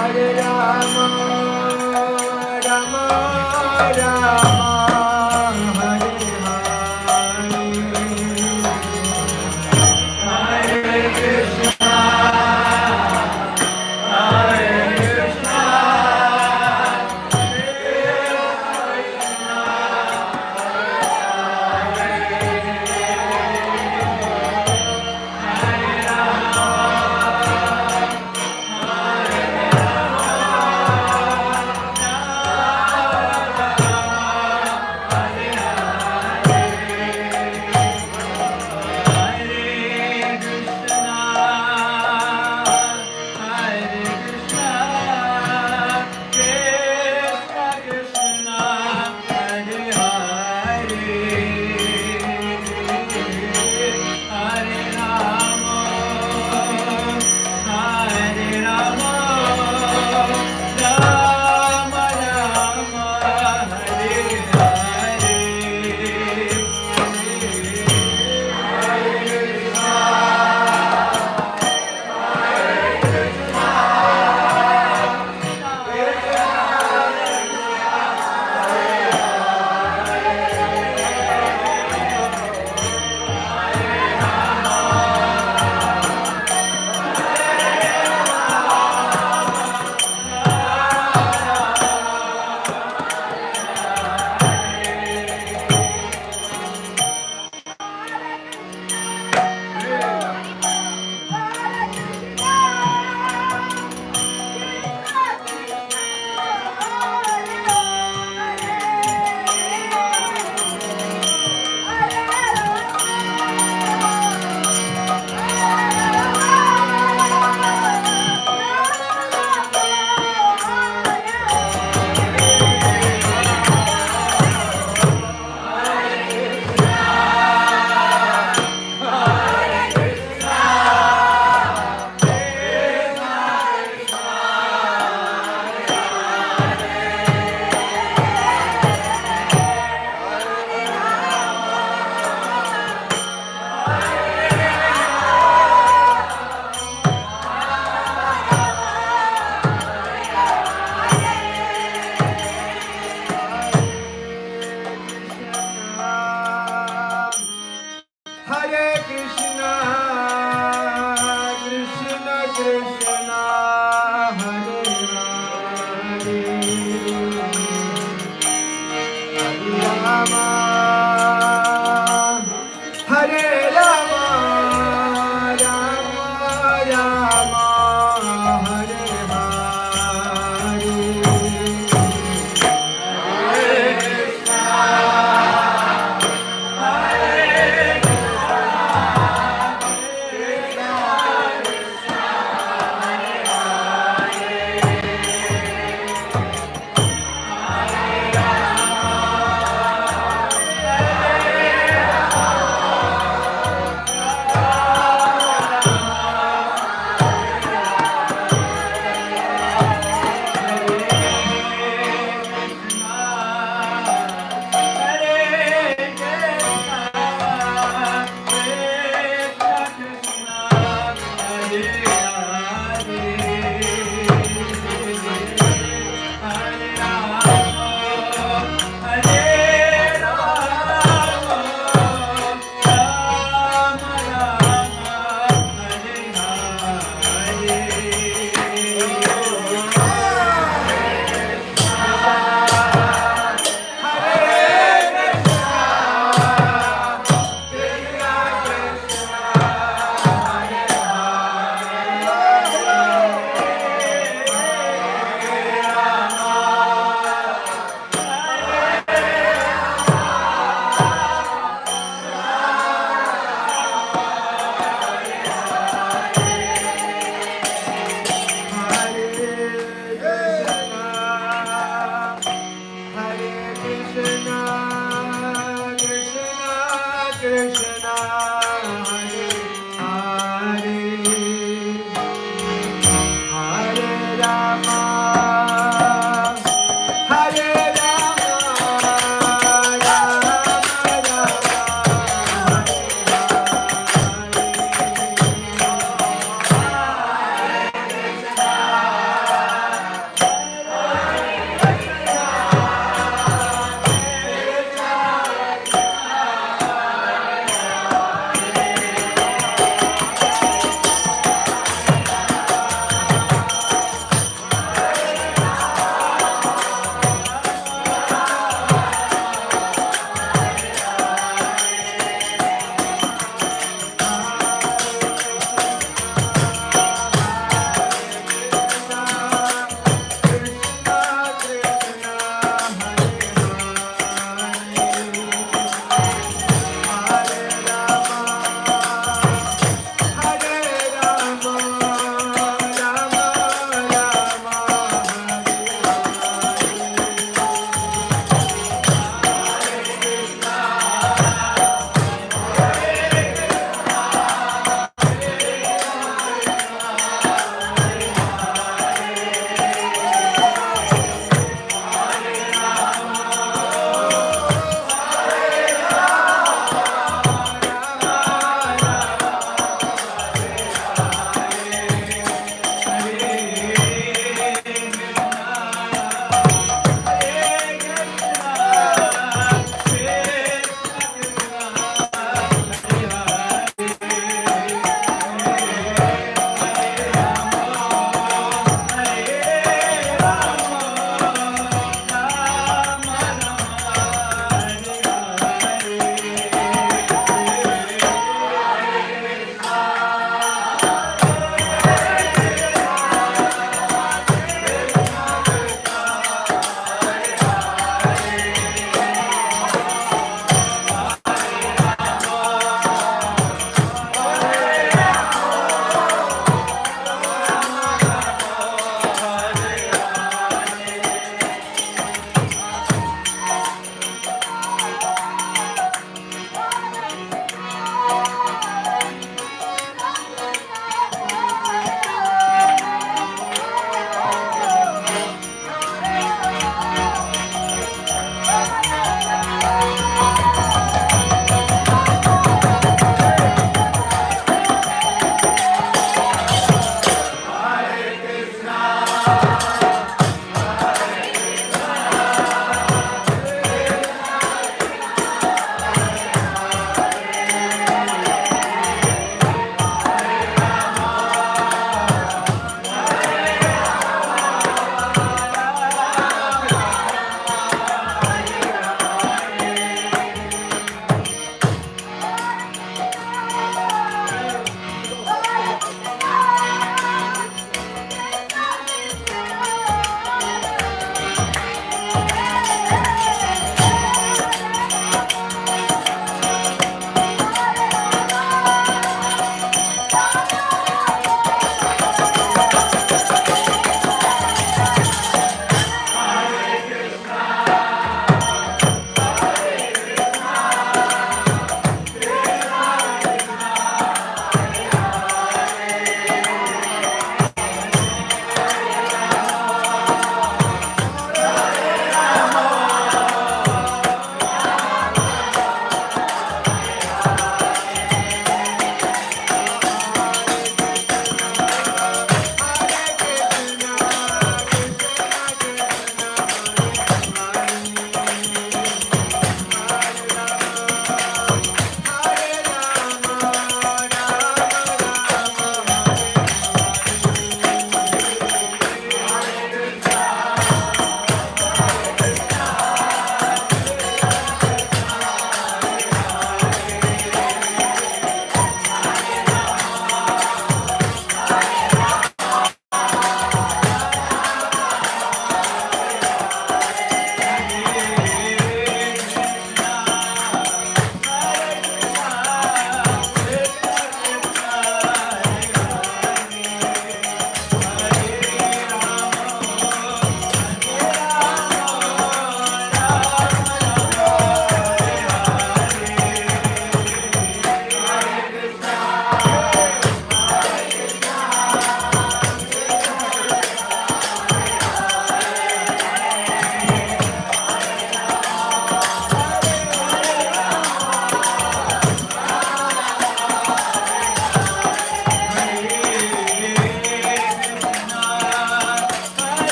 Hare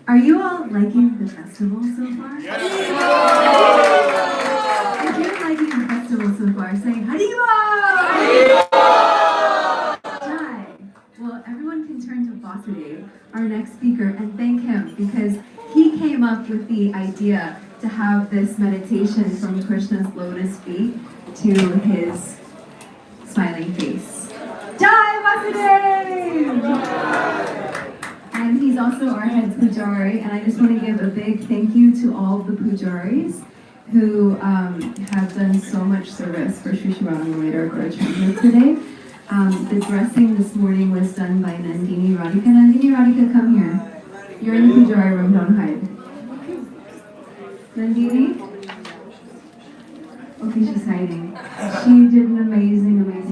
Are you all liking the festival so far? Yeah. If you're liking the festival so far, say Haribo! Jai. Well, everyone can turn to Vasudev, our next speaker, and thank him because he came up with the idea to have this meditation from Krishna's lotus feet to his smiling face. Jai Vasudev! And he's also our head pujari, and I just want to give a big thank you to all of the pujaris who have done so much service for Sri Radha our Gaurachandra today. The dressing this morning was done by Nandini Radhika. Nandini Radhika, come here. You're in the pujari room, don't hide. Nandini? Okay, she's hiding. She did an amazing work.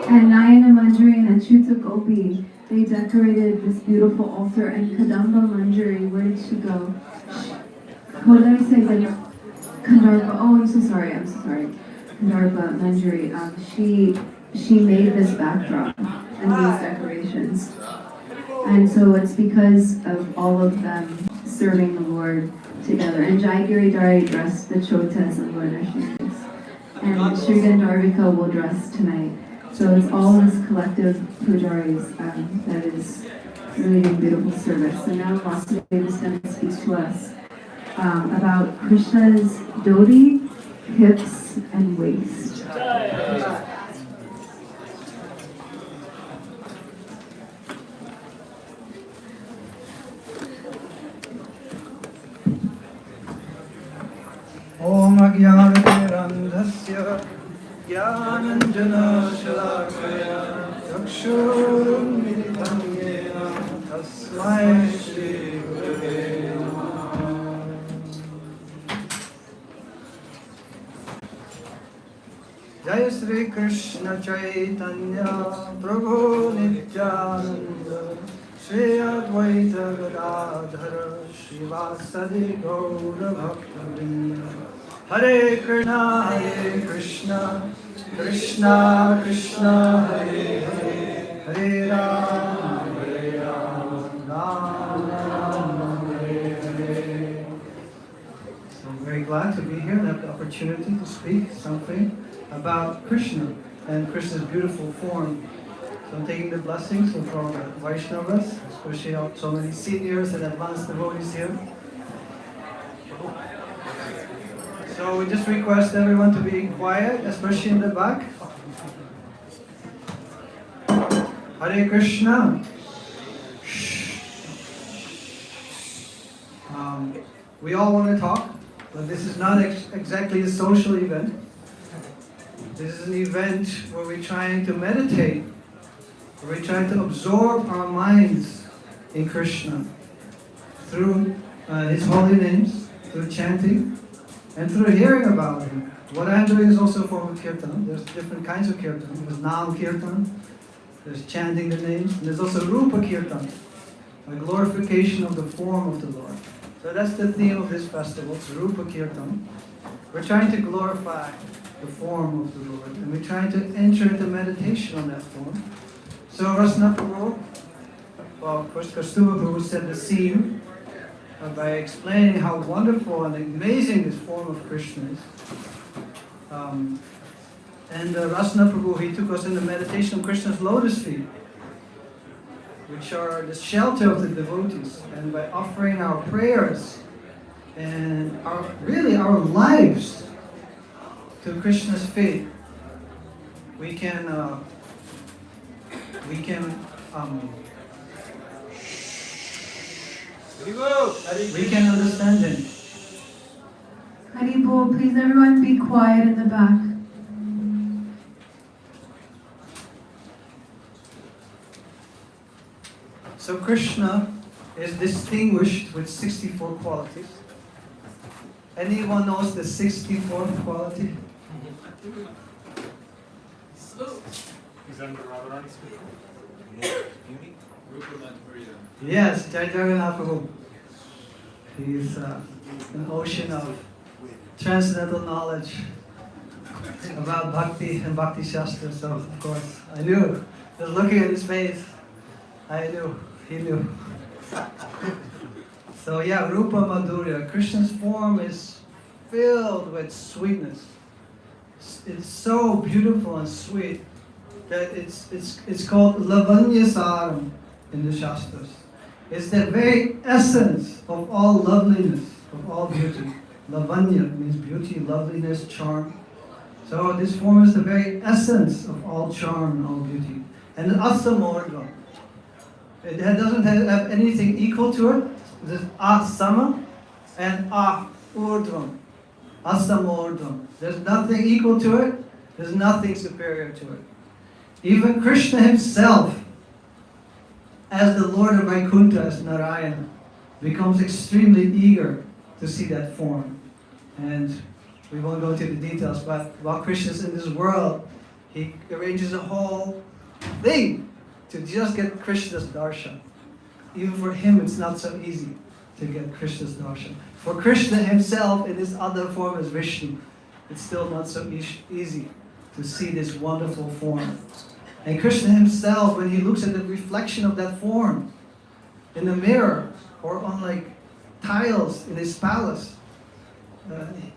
And Nayana Manjari and Achyuta Gopi, they decorated this beautiful altar, and Kadamba Manjari, where did she go? What did I say? Kandarpa, oh, I'm so sorry. Kandarpa Manjari, she made this backdrop and these decorations. And so it's because of all of them serving the Lord together. And Jaigiri Dari dressed the chotas and Lord Nishis. And Sri Gandharvika will dress tonight. So it's all this collective pujaris that is really doing beautiful service. So now Vasudev is going to speak to us about Krishna's dhoti, hips, and waist. Om Agyanatimirandhasya Jnananjana Shalakaya Chakshurunmilitam Yena Tasmai Shri Gurave Namaha. Jai Shri Krishna Chaitanya Prabhu Nityananda Shri Advaita Gadadhara Shivasadi Gaura Bhaktivinoda Hare Krishna, Krishna Krishna, Hare Hare, Hare Rama, Rama Rama, Hare Hare. So I'm very glad to be here and have the opportunity to speak something about Krishna and Krishna's beautiful form. So I'm taking the blessings of all the Vaishnavas, especially so many seniors and advanced devotees here. So we just request everyone to be quiet, especially in the back. Hare Krishna. We all want to talk, but this is not exactly a social event. This is an event where we're trying to meditate, where we're trying to absorb our minds in Krishna through His holy names, through chanting, and through hearing about Him. What I'm doing is also a form of kirtan. There's different kinds of kirtan. There's Nam kirtan, there's chanting the names, and there's also Rupa kirtan, a glorification of the form of the Lord. So that's the theme of this festival, it's Rupa kirtan. We're trying to glorify the form of the Lord, and we're trying to enter into meditation on that form. So Rasna Prabhu, well, first Kaustubha Prabhu set the scene by explaining how wonderful and amazing this form of Krishna is. And Rasna Prabhu, he took us in the meditation of Krishna's lotus feet, which are the shelter of the devotees. And by offering our prayers and our lives to Krishna's feet, we can understand Him. Haribol, please everyone be quiet in the back. So Krishna is distinguished with 64 qualities. Anyone knows the 64th quality? He's under Radharani's beauty. Yes, Jai Jagannath Prabhu. He's an ocean of transcendental knowledge about Bhakti and Bhakti Shastra. So, of course, I knew. Just looking at his face, I knew. He knew. So yeah, Rupa Madhurya. Krishna's form is filled with sweetness. It's so beautiful and sweet that it's called Lavanya Saram in the Shastras. It's the very essence of all loveliness, of all beauty. Lavanya means beauty, loveliness, charm. So this form is the very essence of all charm and all beauty. And Asamordva. It doesn't have anything equal to it. There's Asama and Urdhvam. Asamordhvam. There's nothing equal to it. There's nothing superior to it. Even Krishna himself, as the Lord of Vaikuntha, as Narayana, becomes extremely eager to see that form. And we won't go into the details, but while Krishna's in this world, he arranges a whole thing to just get Krishna's darshan. Even for him, it's not so easy to get Krishna's darshan. For Krishna himself, in his other form as Vishnu, it's still not so easy to see this wonderful form. And Krishna himself, when he looks at the reflection of that form in the mirror, or on like tiles in his palace,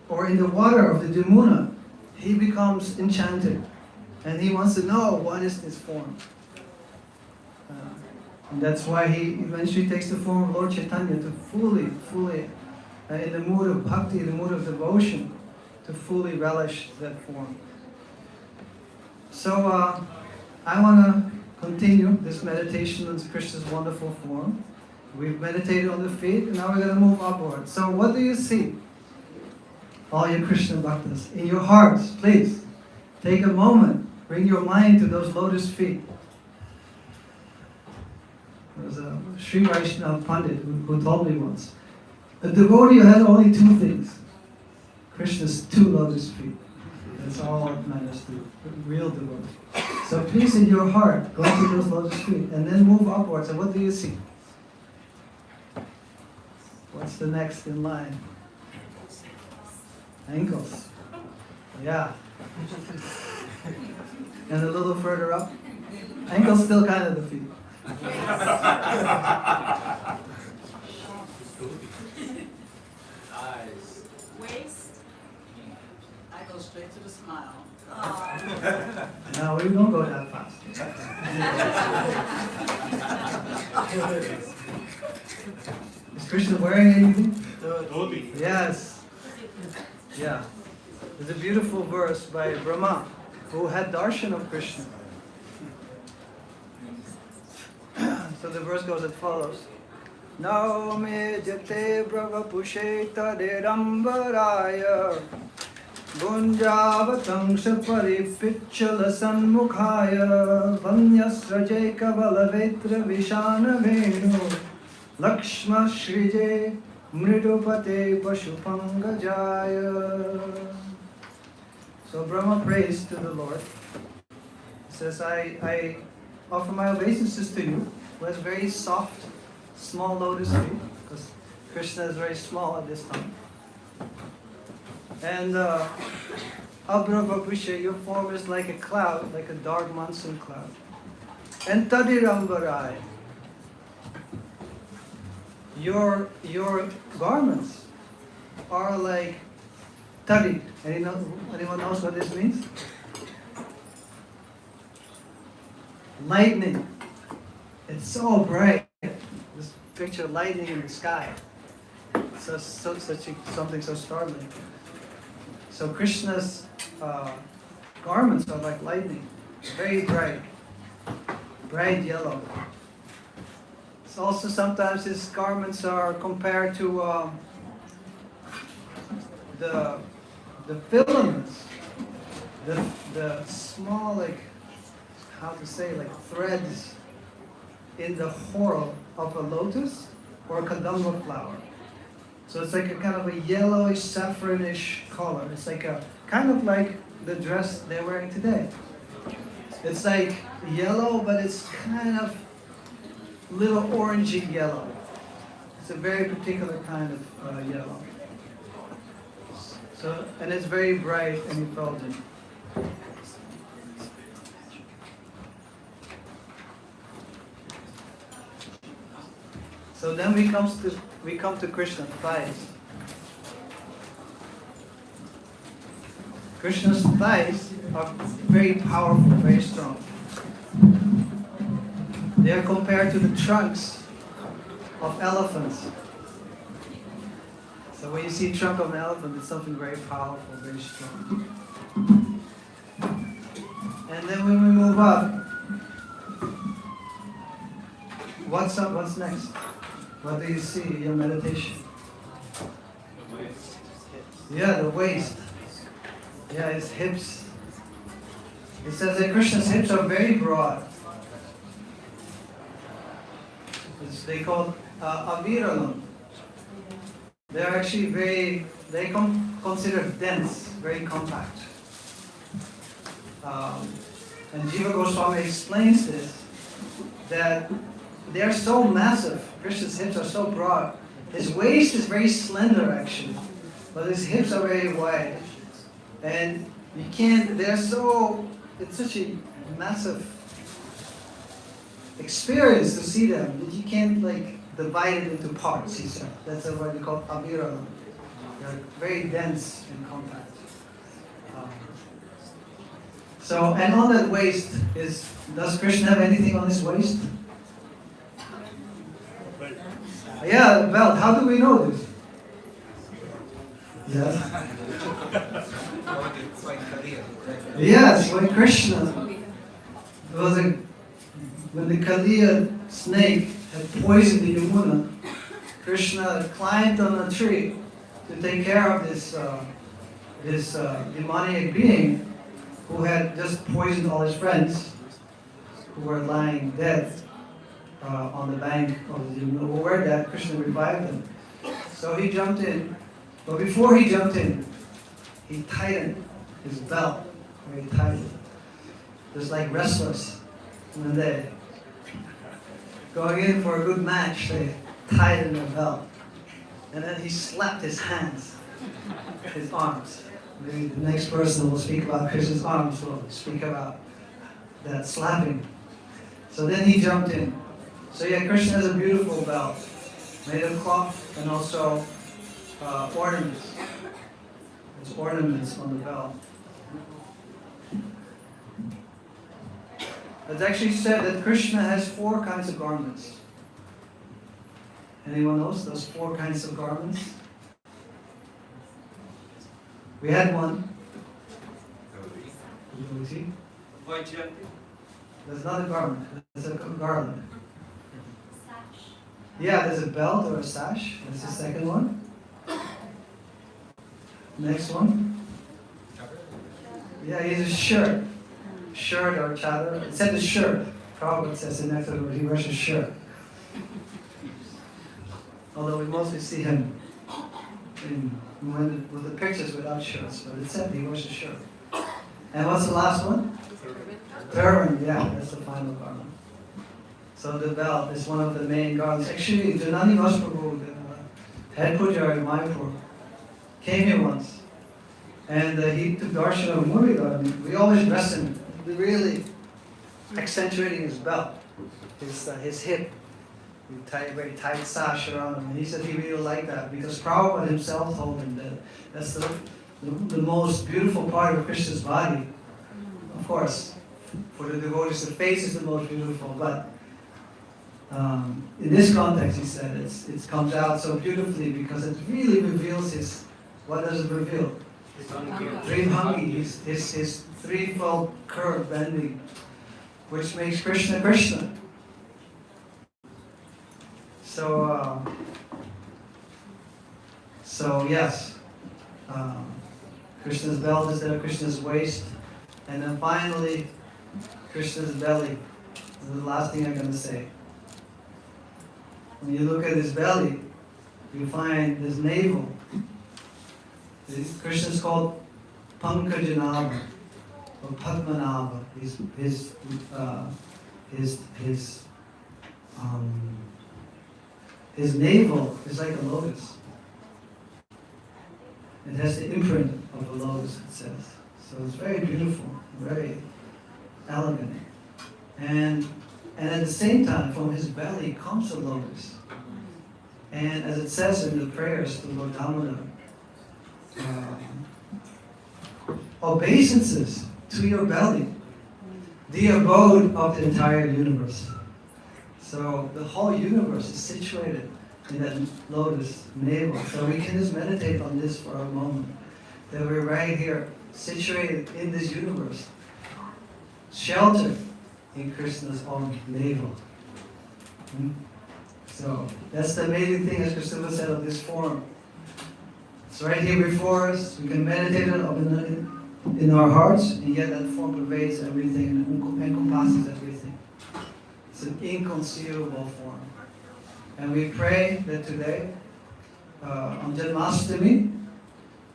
or in the water of the Jamuna, he becomes enchanted. And he wants to know, what is this form? And that's why he eventually takes the form of Lord Chaitanya to fully, in the mood of bhakti, in the mood of devotion, to fully relish that form. So I want to continue this meditation on Krishna's wonderful form. We've meditated on the feet, and now we're going to move upward. So what do you see? All your Krishna bhaktas, in your hearts, please, take a moment, bring your mind to those lotus feet. There was a Sri Vaishnava Pandit who told me once, a devotee had only two things: Krishna's two lotus feet. That's all it matters to real devotee. So please, in your heart, go to those lotus feet and then move upwards. And what do you see? What's the next in line? Ankles. Yeah. And a little further up. Ankles still kind of the feet. Eyes. Waist. I go straight to the smile. No, we don't go that fast. Is Krishna wearing anything? Dhoti. Yes. Yeah. There's a beautiful verse by Brahma, who had darshan of Krishna. So the verse goes as follows. Now me jate brava pushe taderambaraya Gunjavatamsha paripichala sanmukhaya Vanyasraje kavala vetra vishana venu Lakshma shrije mridupate pashupangajaya. So Brahma prays to the Lord. He says, I offer my obeisances to you, who has very soft, small lotus feet, because Krishna is very small at this time. And Abhravapusha, your form is like a cloud, like a dark monsoon cloud. And Tadirambarai, your garments are like tadi. Anyone knows what this means? Lightning. It's so bright. This picture of lightning in the sky. Something so startling. So Krishna's garments are like lightning, very bright yellow. It's also sometimes his garments are compared to the filaments, the small, like, how to say, like threads in the whorl of a lotus or a kadamba flower. So it's like a kind of a yellowish, saffronish color. It's like a kind of like the dress they're wearing today. It's like yellow, but it's kind of little orangey yellow. It's a very particular kind of yellow. So, and it's very bright and effulgent. So So then we come to Krishna's thighs. Krishna's thighs are very powerful, very strong. They are compared to the trunks of elephants. So when you see a trunk of an elephant, it's something very powerful, very strong. And then when we move up, what's up? What's next? What do you see in your meditation? The waist. Yeah, the waist. Yeah, his hips. It says that Krishna's hips are very broad. They call aviralam. They're actually considered dense, very compact. And Jiva Goswami explains this, that they are so massive. Krishna's hips are so broad. His waist is very slender actually, but his hips are very wide. And you can't, it's such a massive experience to see them that you can't divide it into parts, he said. That's what we call avira. They're very dense and compact. And on that waist does Krishna have anything on his waist? Yeah, the belt. How do we know this? Yes. Yes, when Krishna when the Kaliya snake had poisoned the Yamuna, Krishna climbed on a tree to take care of this demoniac being who had just poisoned all his friends who were lying dead on the bank of the Yamuna. Who were dead, Krishna revived them. So he jumped in, but before he jumped in, he tightened his belt very tightly. Just like wrestlers when they're going in for a good match, they tighten their belt. And then he slapped his hands, his arms. Maybe the next person who will speak about Krishna's arms will speak about that slapping. So then he jumped in. So yeah, Krishna has a beautiful belt made of cloth and also ornaments. There's ornaments on the belt. It's actually said that Krishna has 4 kinds of garments. Anyone knows those 4 kinds of garments? We had one. Dhoti. There's not a garment. There's a garland. Sash. Yeah, there's a belt or a sash. That's the second one. Next one. Yeah, he has a shirt. Shirt or chadar. It said the shirt. Prabhupada says it next to it. He wears a shirt. Although we mostly see him with the pictures without shirts, but it said he wears a shirt. And what's the last one? Turban. Yeah, that's the final garment. So the belt is one of the main garments. Actually, Janani Vasprabhu, the head pujari in Mayapur, came here once, and he took darshan of Murli. We always dress him really accentuating his belt, his hip. We tie a very tight sash around him. And he said he really liked that because Prabhupada himself told him that that's the most beautiful part of Krishna's body. Of course, for the devotees, the face is the most beautiful, but in this context, he said, it comes out so beautifully because it really reveals what does it reveal? Trimhangi, his threefold curve bending, which makes Krishna Krishna. So yes, Krishna's belt is there, Krishna's waist, and then finally, Krishna's belly. This is the last thing I'm going to say. When you look at his belly, you find his navel. Krishna's called Pankajanava or Padmanava. His navel is like a lotus. It has the imprint of a lotus, it says. So it's very beautiful, very elegant. And at the same time, from his belly comes a lotus. And as it says in the prayers to Lord Damodar, obeisances to your belly, the abode of the entire universe. So the whole universe is situated in that lotus navel. So we can just meditate on this for a moment. That we're right here, situated in this universe, sheltered in Krishna's own navel. So that's the amazing thing, as Krishna said, of this form. It's right here before us. We can meditate on it in our hearts, and yet that form pervades everything and encompasses everything. It's an inconceivable form. And we pray that today, on Janmastami,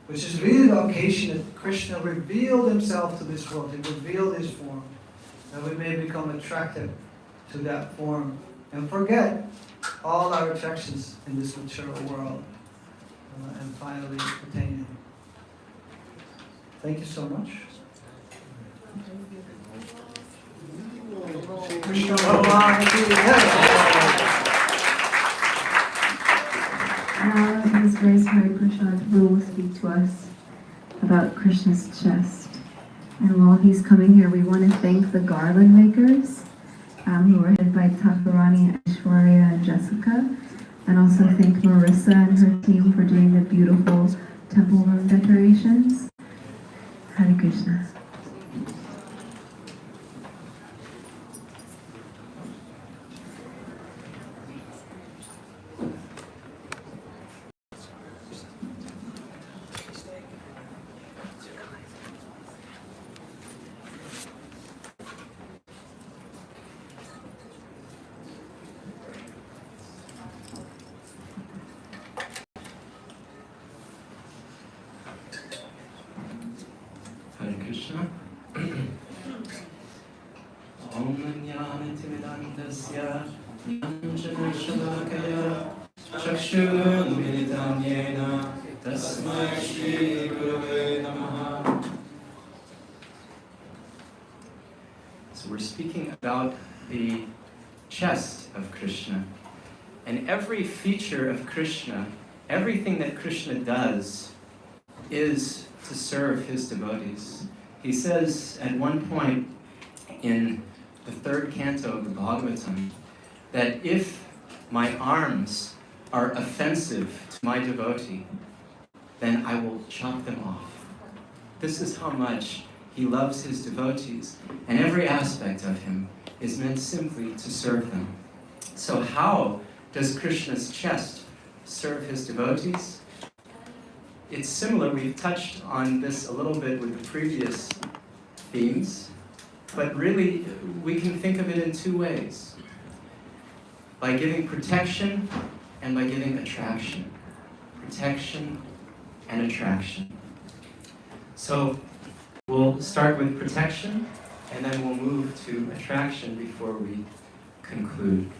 which is really the occasion that Krishna revealed himself to this world, he revealed his form, that we may become attracted to that form and forget all our attractions in this material world, and finally attain him. Thank you so much. Krishna Bhagavan ki jai. Now, His Grace Hari Prasad will speak to us about Krishna's chest. And while he's coming here, we want to thank the garland makers, who are headed by Taparani, Aishwarya, and Jessica. And also thank Marissa and her team for doing the beautiful temple room decorations. Hare Krishna. Hare Krishna. Om Jnanatimidandasya Jnana Shalakaya Chakshurunmilitam Yena Tasmai Shri Gurave Namaha. So we're speaking about the chest of Krishna. And every feature of Krishna, everything that Krishna does is to serve his devotees. He says at one point in the third canto of the Bhagavatam that if my arms are offensive to my devotee, then I will chop them off. This is how much he loves his devotees, and every aspect of him is meant simply to serve them. So how does Krishna's chest serve his devotees? It's similar, we've touched on this a little bit with the previous themes, but really we can think of it in two ways. By giving protection and by giving attraction. Protection and attraction. So we'll start with protection and then we'll move to attraction before we conclude.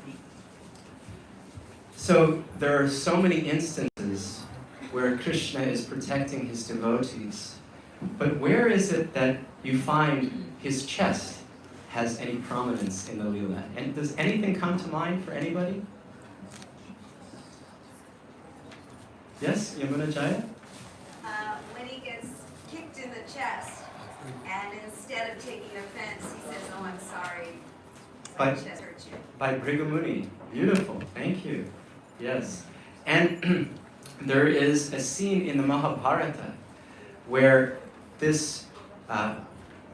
So there are so many instances where Krishna is protecting his devotees. But where is it that you find his chest has any prominence in the Leela? And does anything come to mind for anybody? Yes, Yamuna Jaya? When he gets kicked in the chest, and instead of taking offense, he says, "Oh, I'm sorry, my chest hurt you." By Brigamuni. Beautiful, thank you. Yes. And there is a scene in the Mahabharata where this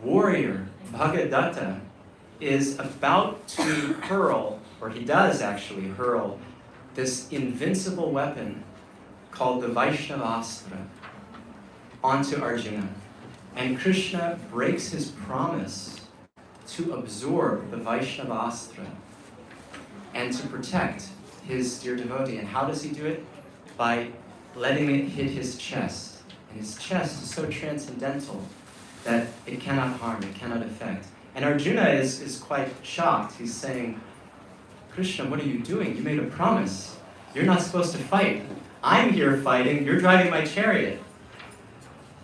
warrior, Bhagadatta, is about to hurl, or he does actually hurl, this invincible weapon called the Vaishnavastra onto Arjuna. And Krishna breaks his promise to absorb the Vaishnavastra and to protect his dear devotee. And how does he do it? By letting it hit his chest. And his chest is so transcendental that it cannot harm, it cannot affect. And Arjuna is quite shocked. He's saying, "Krishna, what are you doing? You made a promise. You're not supposed to fight. I'm here fighting, you're driving my chariot."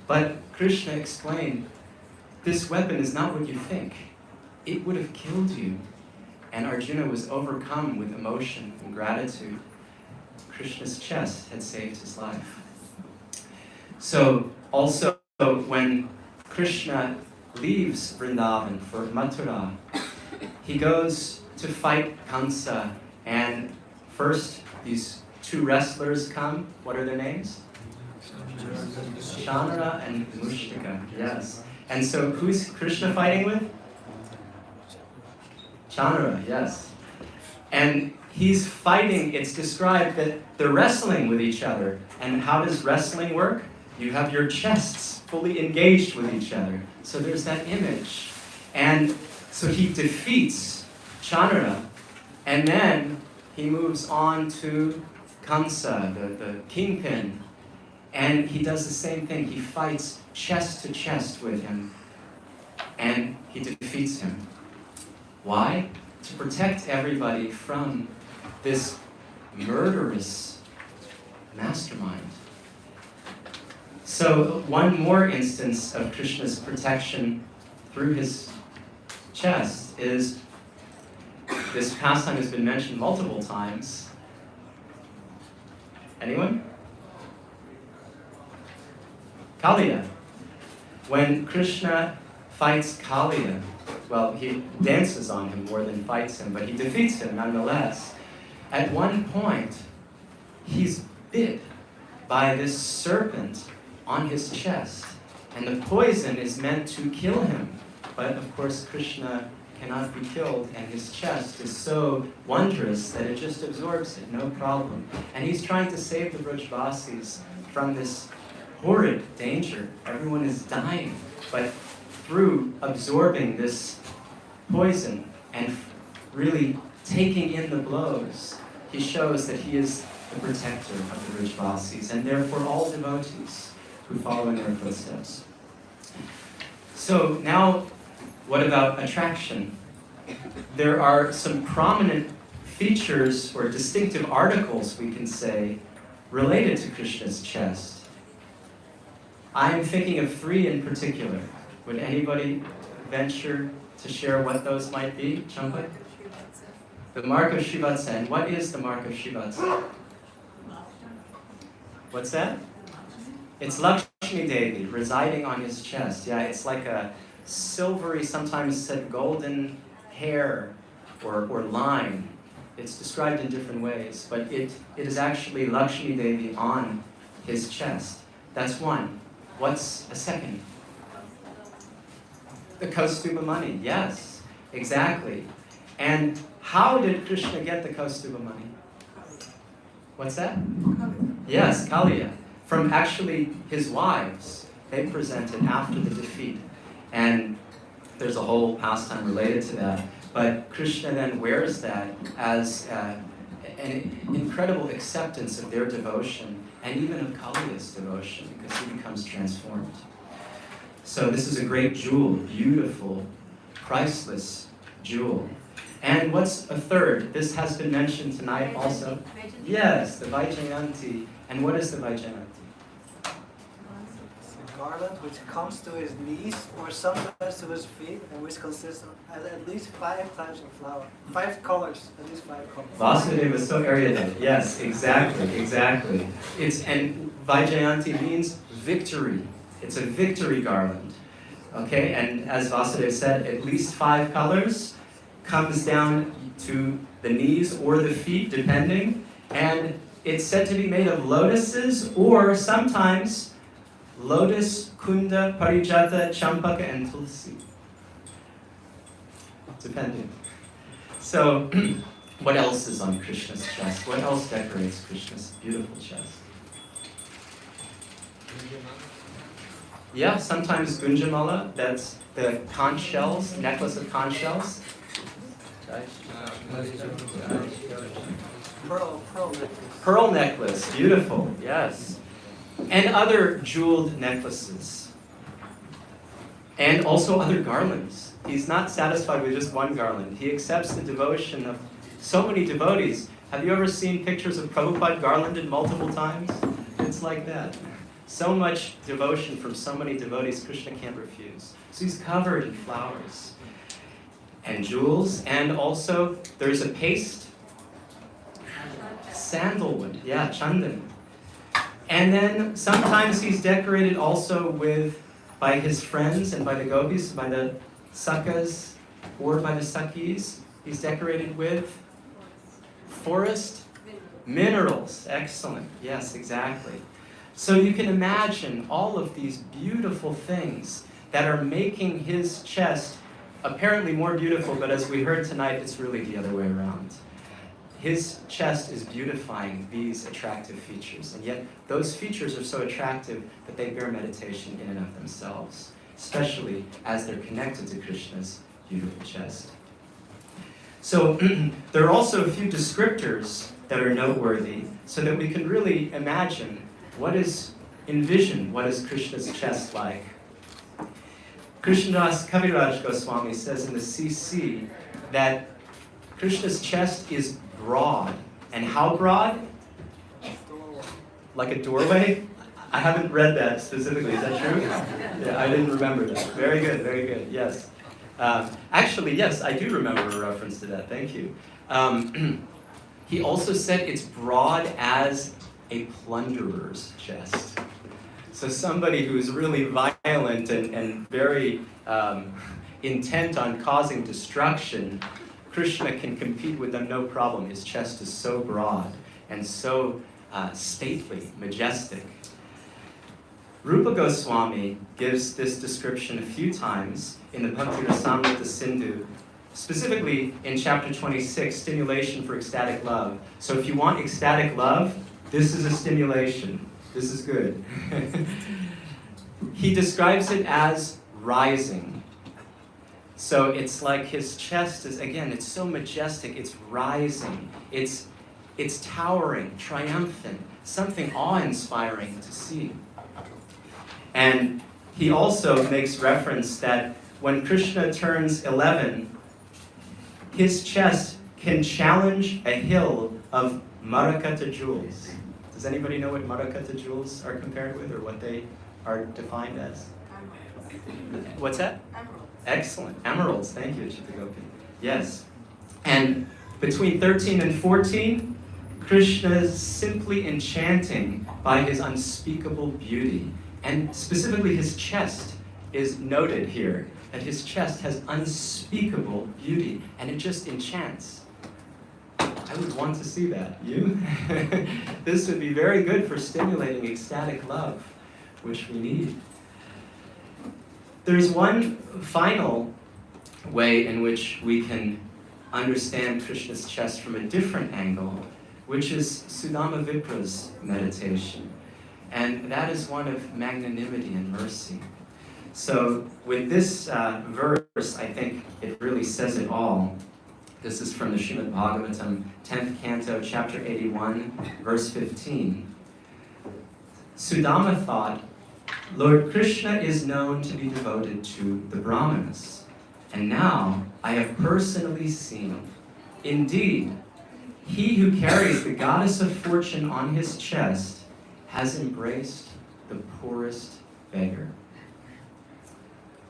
But Krishna explained, this weapon is not what you think. It would have killed you. And Arjuna was overcome with emotion and gratitude. Krishna's chest had saved his life. So also when Krishna leaves Vrindavan for Mathura, he goes to fight Kamsa, and first these two wrestlers come. What are their names? Chanara and Mushtika, yes. And so who's Krishna fighting with? Chanara, yes. And he's fighting, it's described that they're wrestling with each other. And how does wrestling work? You have your chests fully engaged with each other. So there's that image. And so he defeats Chanara, and then he moves on to Kamsa, the kingpin, and he does the same thing. He fights chest to chest with him, and he defeats him. Why? To protect everybody from this murderous mastermind. So one more instance of Krishna's protection through his chest is, this pastime has been mentioned multiple times. Anyone? Kaliya. When Krishna fights Kaliya, well, he dances on him more than fights him, but he defeats him nonetheless. At one point, he's bit by this serpent on his chest, and the poison is meant to kill him. But of course, Krishna cannot be killed, and his chest is so wondrous that it just absorbs it, no problem. And he's trying to save the Brajvasis from this horrid danger. Everyone is dying, but through absorbing this poison and really taking in the blows, he shows that he is the protector of the Brajvasis, and therefore all devotees who follow in their footsteps. So now, what about attraction? There are some prominent features or distinctive articles, we can say, related to Krishna's chest. I'm thinking of three in particular. Would anybody venture to share what those might be? Champa? The mark of Shivatsa. And what is the mark of Shivatsa? What's that? It's Lakshmi Devi residing on his chest. Yeah, it's like a silvery, sometimes said golden hair or line. It's described in different ways, but it is actually Lakshmi Devi on his chest. That's one. What's a second? The Kaustuba money. Yes, exactly. And how did Krishna get the Kaustuba money? What's that? Yes, Kaliya. From actually his wives. They presented after the defeat. And there's a whole pastime related to that. But Krishna then wears that as an incredible acceptance of their devotion, and even of Kaliya's devotion, because he becomes transformed. So this is a great jewel, beautiful, priceless jewel. And what's a third? This has been mentioned tonight also. Yes, the Vaijayanti. And what is the Vaijayanti? Garland which comes to his knees or sometimes to his feet, and which consists of at least 5 types of flower. 5 colors, at least 5 colors. Vasudeva was so erudite. Yes, exactly. And Vaijayanti means victory. It's a victory garland. Okay, and as Vasudeva said, at least 5 colors, comes down to the knees or the feet, depending, and it's said to be made of lotuses or sometimes lotus, kunda, parijata, champaka, and tulsi. Depending. So, what else is on Krishna's chest? What else decorates Krishna's beautiful chest? Yeah, sometimes gunjamala, that's the conch shells, necklace of conch shells. Pearl necklace, beautiful, yes. And other jeweled necklaces. And also other garlands. He's not satisfied with just one garland. He accepts the devotion of so many devotees. Have you ever seen pictures of Prabhupada garlanded multiple times? It's like that. So much devotion from so many devotees, Krishna can't refuse. So he's covered in flowers and jewels, and also there's a paste. Sandalwood, yeah, chandan. And then sometimes he's decorated also by his friends and by the gopis, by the sakas, or by the sakis. He's decorated with forest minerals. Excellent. Yes, exactly. So you can imagine all of these beautiful things that are making his chest apparently more beautiful, but as we heard tonight, it's really the other way around. His chest is beautifying these attractive features, and yet those features are so attractive that they bear meditation in and of themselves, especially as they're connected to Krishna's beautiful chest. So there are also a few descriptors that are noteworthy so that we can really envision what is Krishna's chest like. Krishnadas Kaviraj Goswami says in the CC that Krishna's chest is broad. And how broad? Like a doorway? I haven't read that specifically. Is that true? Yeah, I didn't remember that. Very good, very good. Yes. Actually, yes, I do remember a reference to that. Thank you. He also said it's broad as a plunderer's chest. So somebody who's really violent and very intent on causing destruction, Krishna can compete with them no problem. His chest is so broad and so stately, majestic. Rupa Goswami gives this description a few times in the Bhakti Rasamrita Sindhu, specifically in chapter 26, Stimulation for Ecstatic Love. So if you want ecstatic love, this is a stimulation. This is good. He describes it as rising. So it's like his chest is, again, it's so majestic, it's rising, it's towering, triumphant, something awe-inspiring to see. And he also makes reference that when Krishna turns 11, his chest can challenge a hill of Marakata jewels. Does anybody know what Marakata jewels are compared with, or what they are defined as? What's that? Emeralds. Excellent. Emeralds. Thank you, Chittagopi. Yes. And between 13 and 14, Krishna is simply enchanting by his unspeakable beauty. And specifically his chest is noted here, that his chest has unspeakable beauty, and it just enchants. I would want to see that. You? This would be very good for stimulating ecstatic love, which we need. There's one final way in which we can understand Krishna's chest from a different angle, which is Sudama Vipra's meditation. And that is one of magnanimity and mercy. So with this verse, I think it really says it all. This is from the Srimad Bhagavatam, 10th canto, chapter 81, verse 15. Sudama thought, Lord Krishna is known to be devoted to the Brahmanas, and now I have personally seen. Indeed, he who carries the goddess of fortune on his chest has embraced the poorest beggar.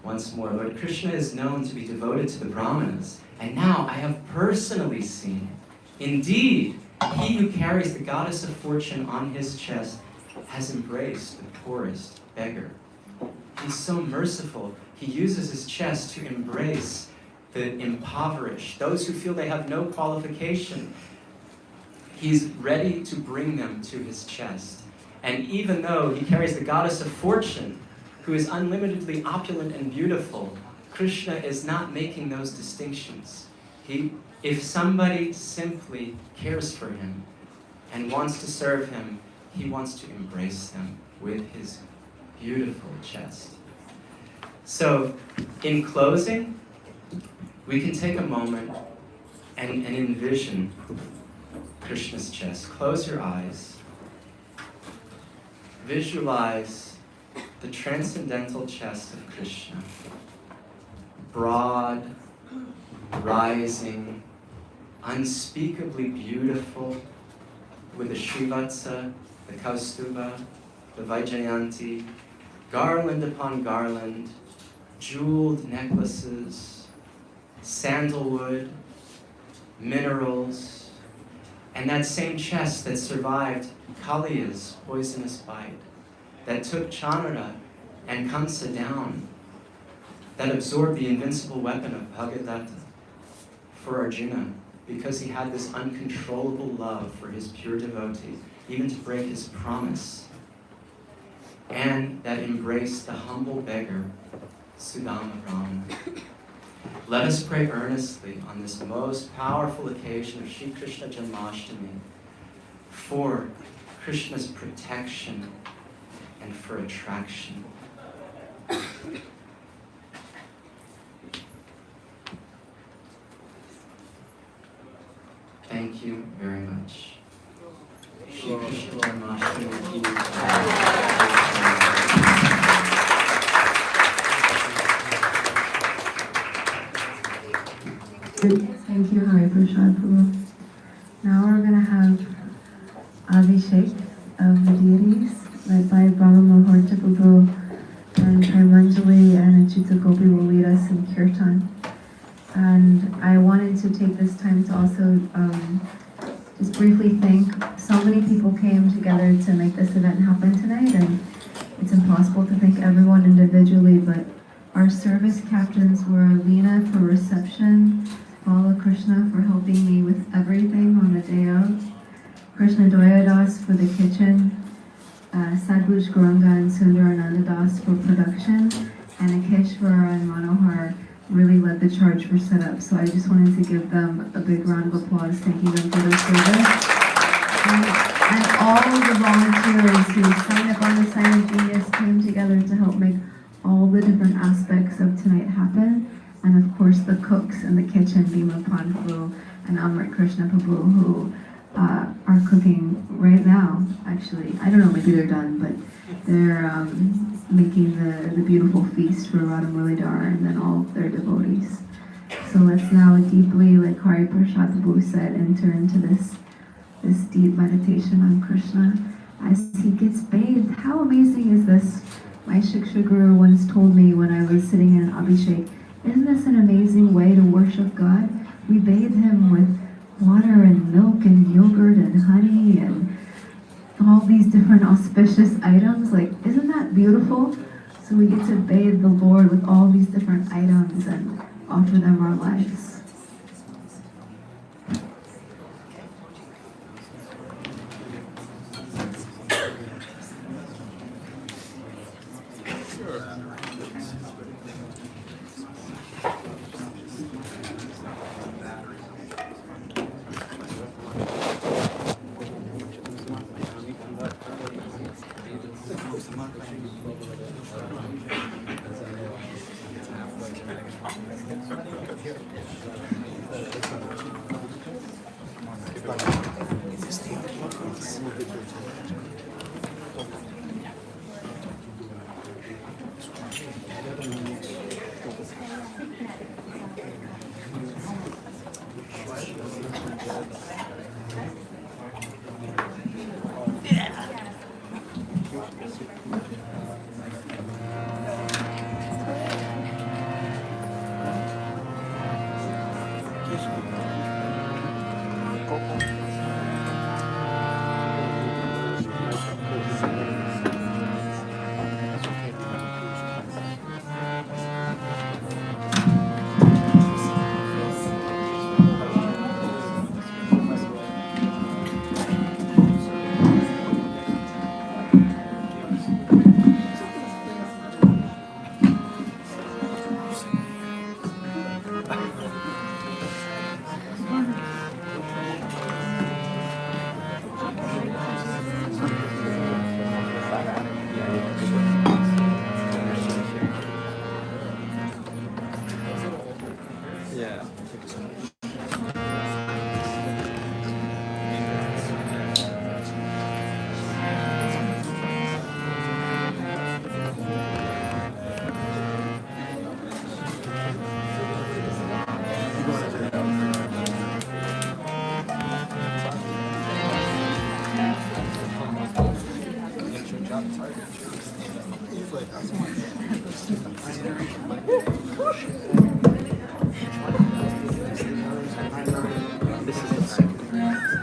Once more, Lord Krishna is known to be devoted to the Brahmanas, and now I have personally seen. Indeed, he who carries the goddess of fortune on his chest has embraced the poorest beggar. He's so merciful. He uses his chest to embrace the impoverished, those who feel they have no qualification. He's ready to bring them to his chest. And even though he carries the goddess of fortune, who is unlimitedly opulent and beautiful, Krishna is not making those distinctions. If somebody simply cares for him and wants to serve him, he wants to embrace them with his beautiful chest. So, in closing, we can take a moment and envision Krishna's chest. Close your eyes. Visualize the transcendental chest of Krishna. Broad, rising, unspeakably beautiful, with the Srivatsa, the Kaustuba, the Vaijayanti, garland upon garland, jeweled necklaces, sandalwood, minerals, And that same chest that survived Kaliya's poisonous bite, that took Chandrana and Kamsa down, that absorbed the invincible weapon of Bhagavatta for Arjuna, because he had this uncontrollable love for his pure devotee, even to break his promise, and that embraced the humble beggar, Sudama Brahmana. Let us pray earnestly on this most powerful occasion of Sri Krishna Janmastami for Krishna's protection and for attraction. Thank you very much. Shri Krishna Janmastami ki Thank you, Hari Prasad Prabhu. Now we're going to have Abhishek of the deities, led by Brahma Muhurta Prabhu, and Manjali and Achyuta Gopi will lead us in kirtan. And I wanted to take this time to also just briefly thank, so many people came together to make this event happen tonight, and it's impossible to thank everyone individually, but our service captains were Alina for reception, Bala Krishna for helping me with everything on the day of, Krishna Doyadas for the kitchen, Sadhuj Guranga and Sundar Anandadas for production, and Akeshwara and Manohar really led the charge for setup. So I just wanted to give them a big round of applause, thanking them for their service. And all of the volunteers who signed up on the Sign of Genius came together to help make all the different aspects of tonight happen. And of course the cooks in the kitchen, Bhima Prabhu and Amrit Krishna Prabhu, who are cooking right now, actually. I don't know, maybe they're done, but they're making the beautiful feast for Radha Muridhar and then all their devotees. So let's now deeply, like Hari Prasad Prabhu said, enter into this deep meditation on Krishna as he gets bathed. How amazing is this? My Shiksha Guru once told me when I was sitting in Abhishek, isn't this an amazing way to worship God? We bathe him with water and milk and yogurt and honey and all these different auspicious items. Like, isn't that beautiful? So we get to bathe the Lord with all these different items and offer them our lives.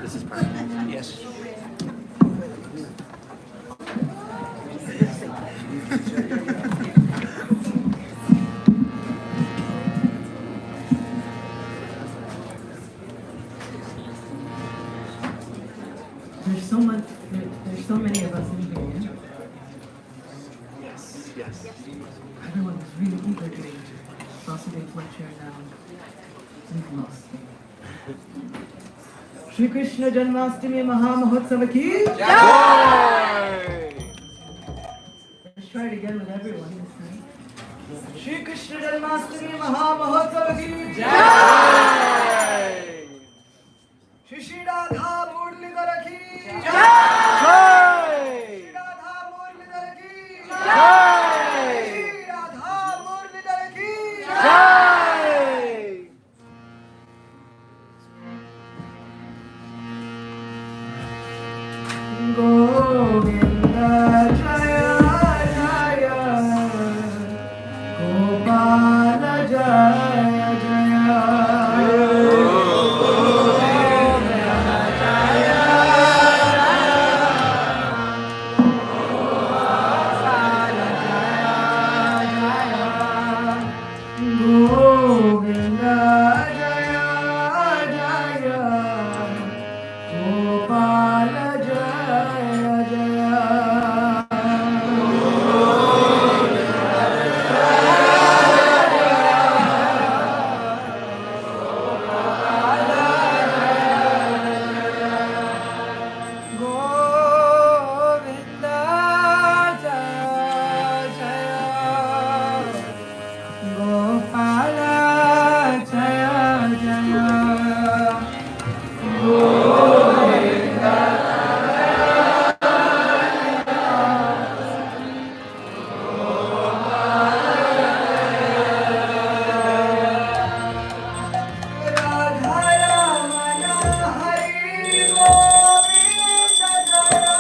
This is There's so much. There's so many of us in here. Yes, yes. Everyone was really eager to Vasudev lecture now. We've lost him. Shri Krishna Janmastami Mahamahotsava ki Jai! Let's try it again with everyone this time. Shri Krishna Janmastami Mahamahotsava ki Jai! Shri Shri Radha Murlidhara ki Jai! Shri Radha Murlidhara ki Jai! Shri Radha Murlidhara ki Jai! Govinda Jaya Jaya Gopala Jaya Jaya Govinda Jaya Jaya Gopala Jaya Jaya Govinda Jaya Jaya Gopala Jaya Jaya Govinda Radha Ramana Hari Govinda Jaya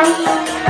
Hare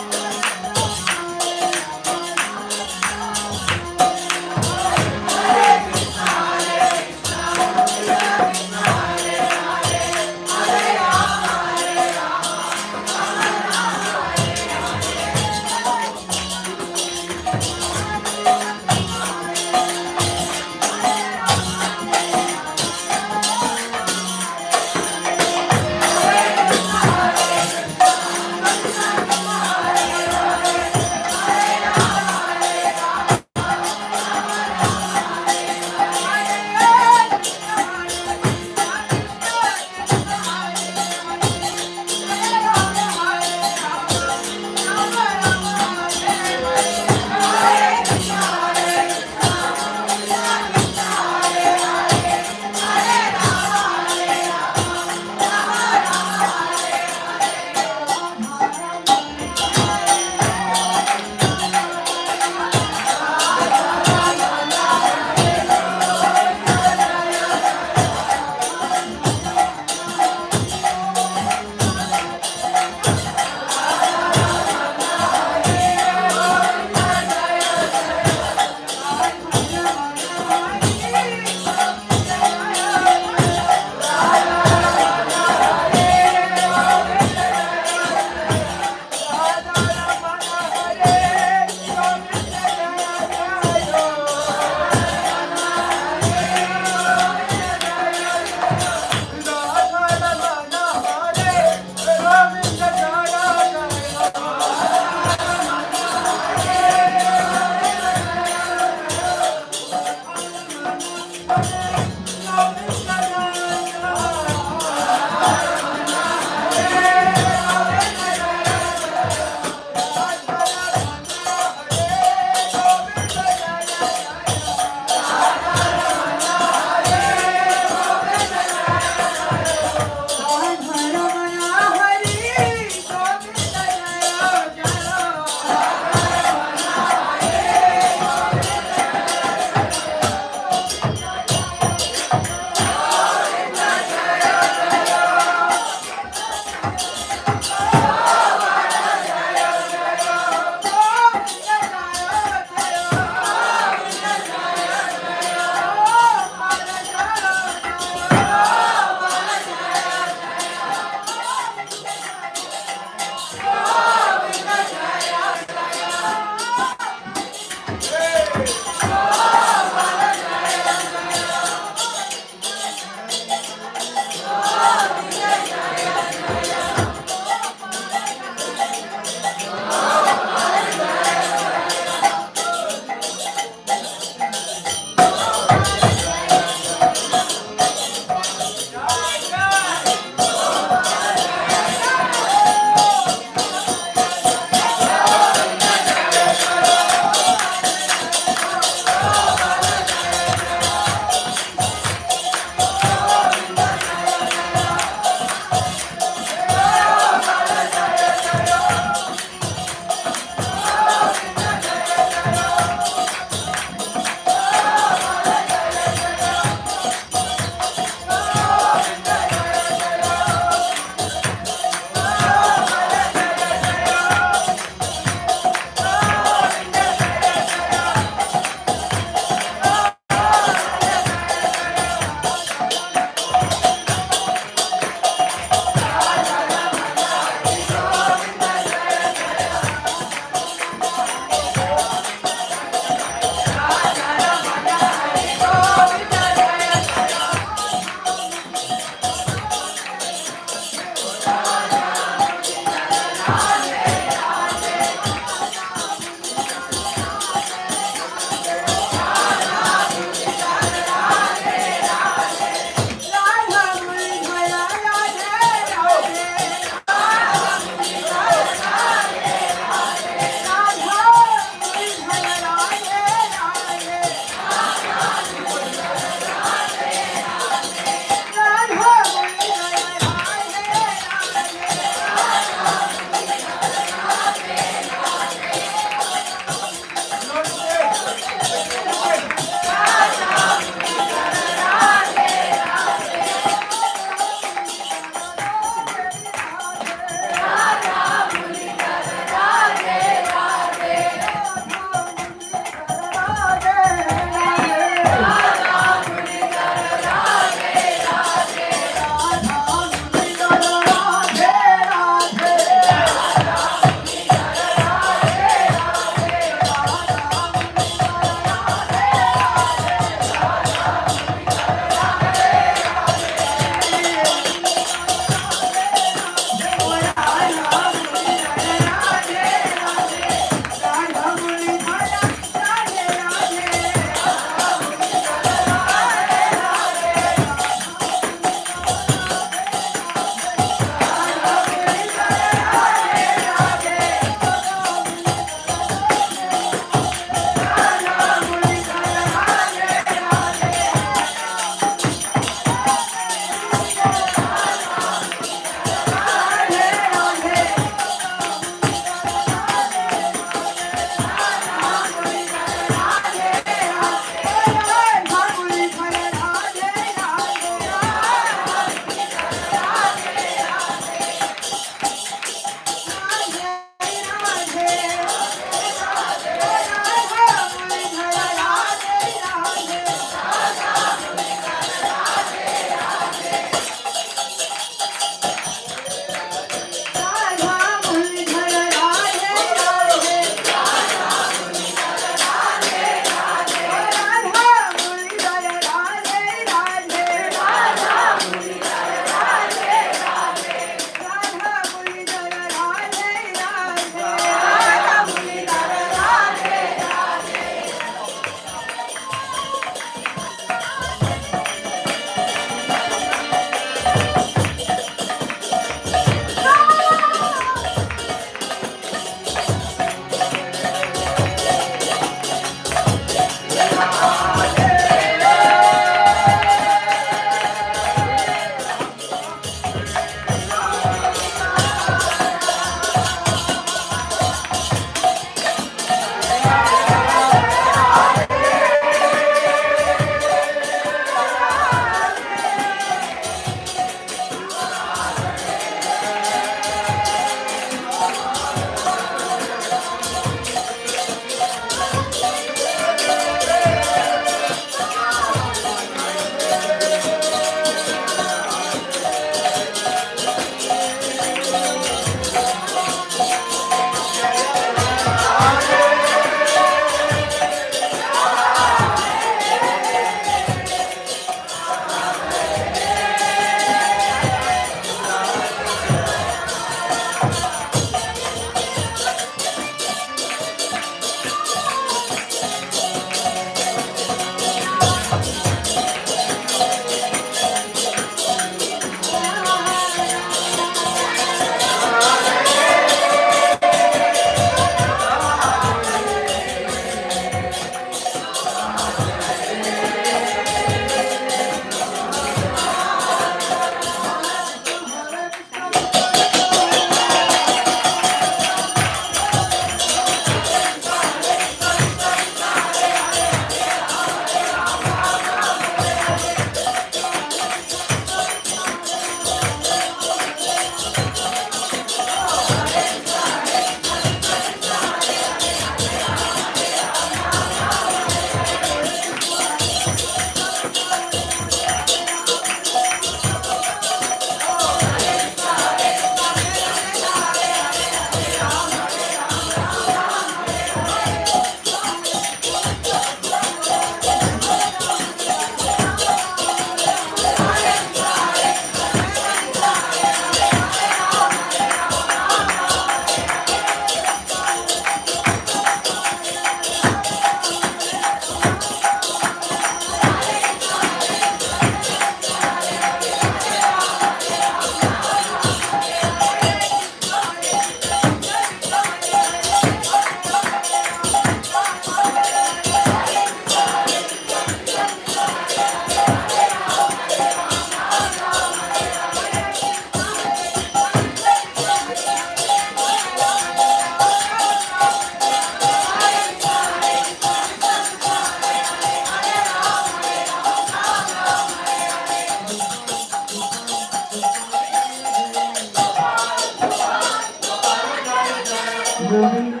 Govinda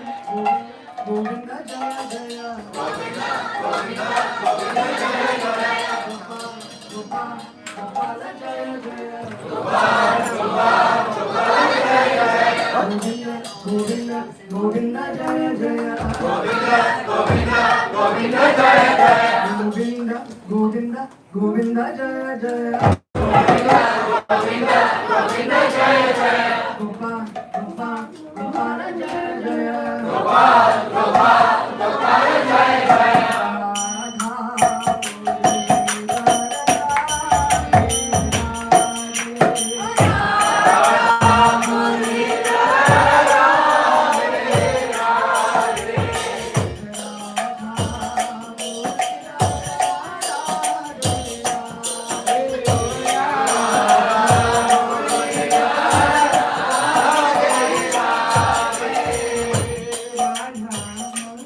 Jaya Jaya Govinda Gopal Jaya Jaya Govinda Jaya Jaya Govinda Jaya Jaya Gopal Jaya Jaya Radha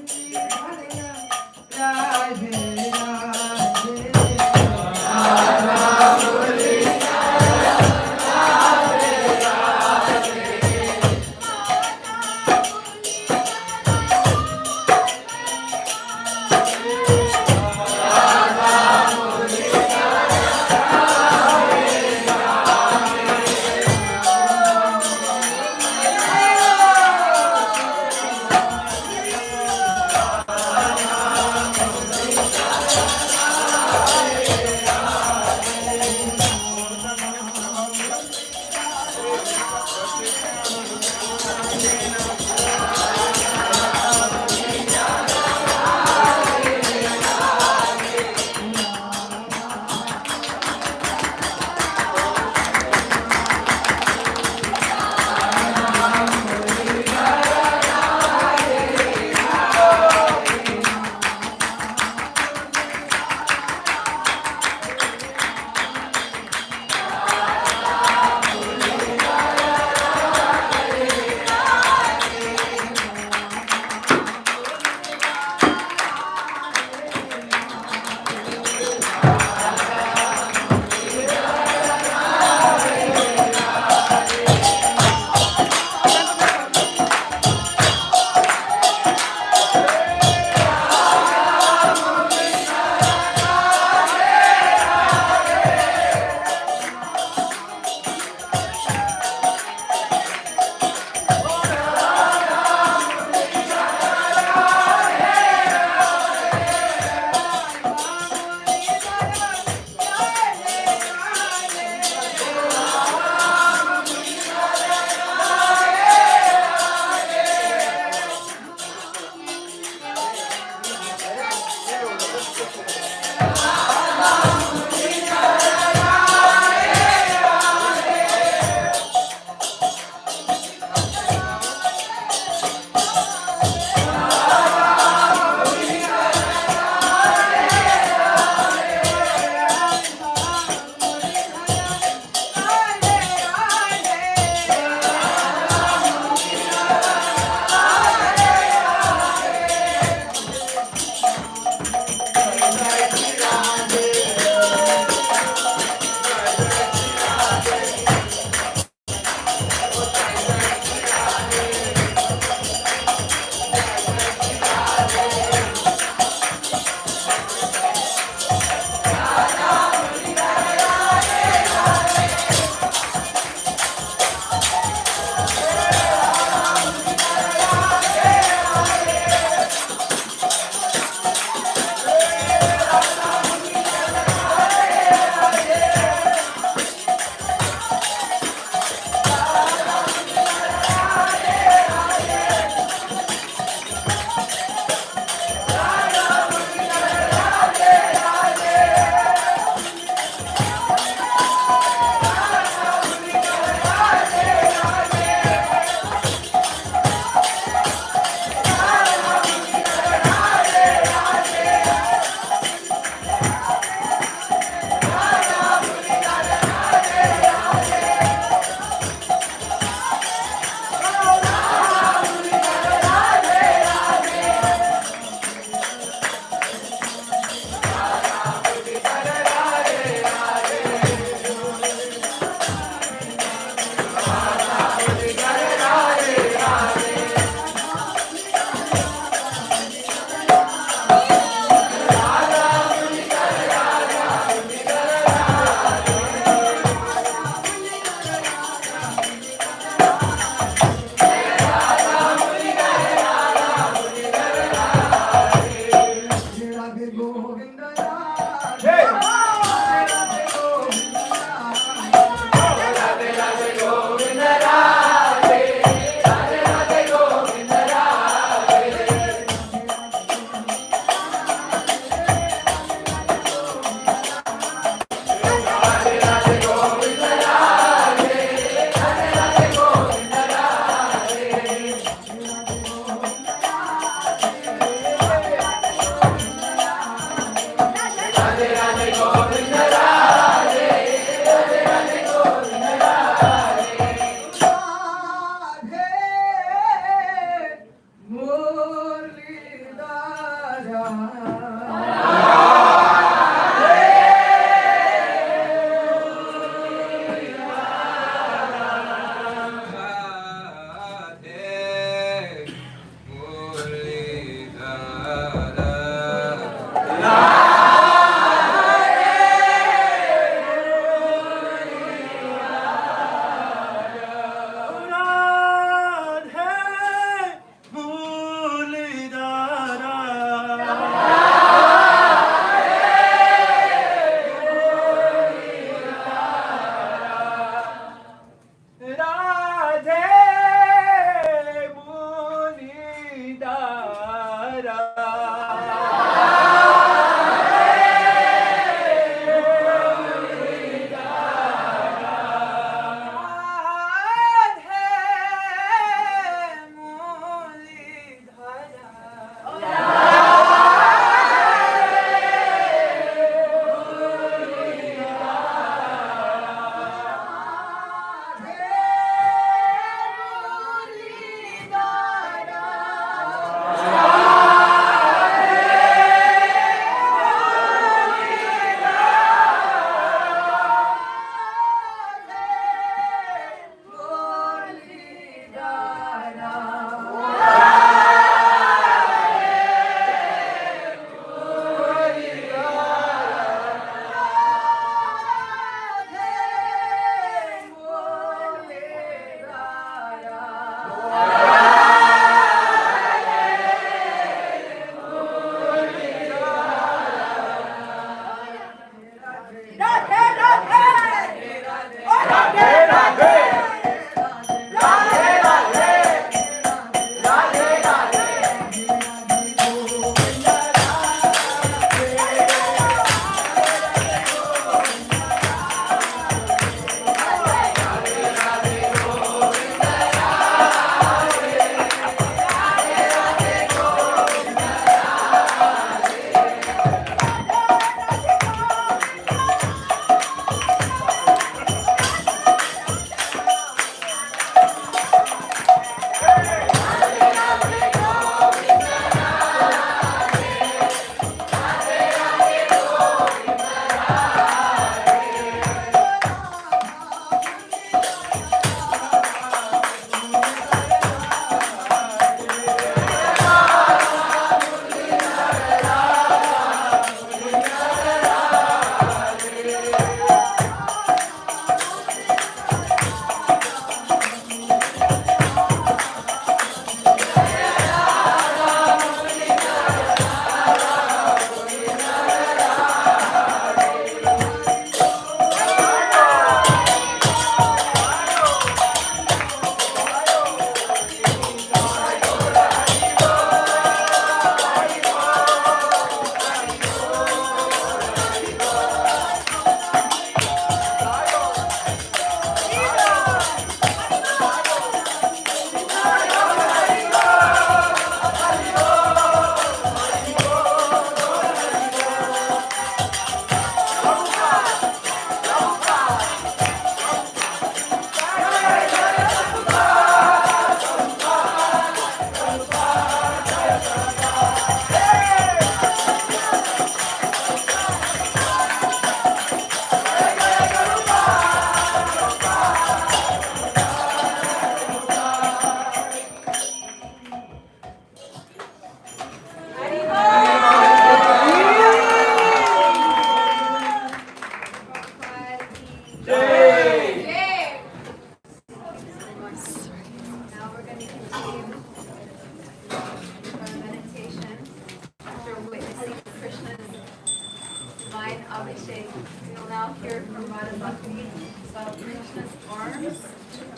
Abhishek. We will now hear from Radha Bhakti about Krishna's arms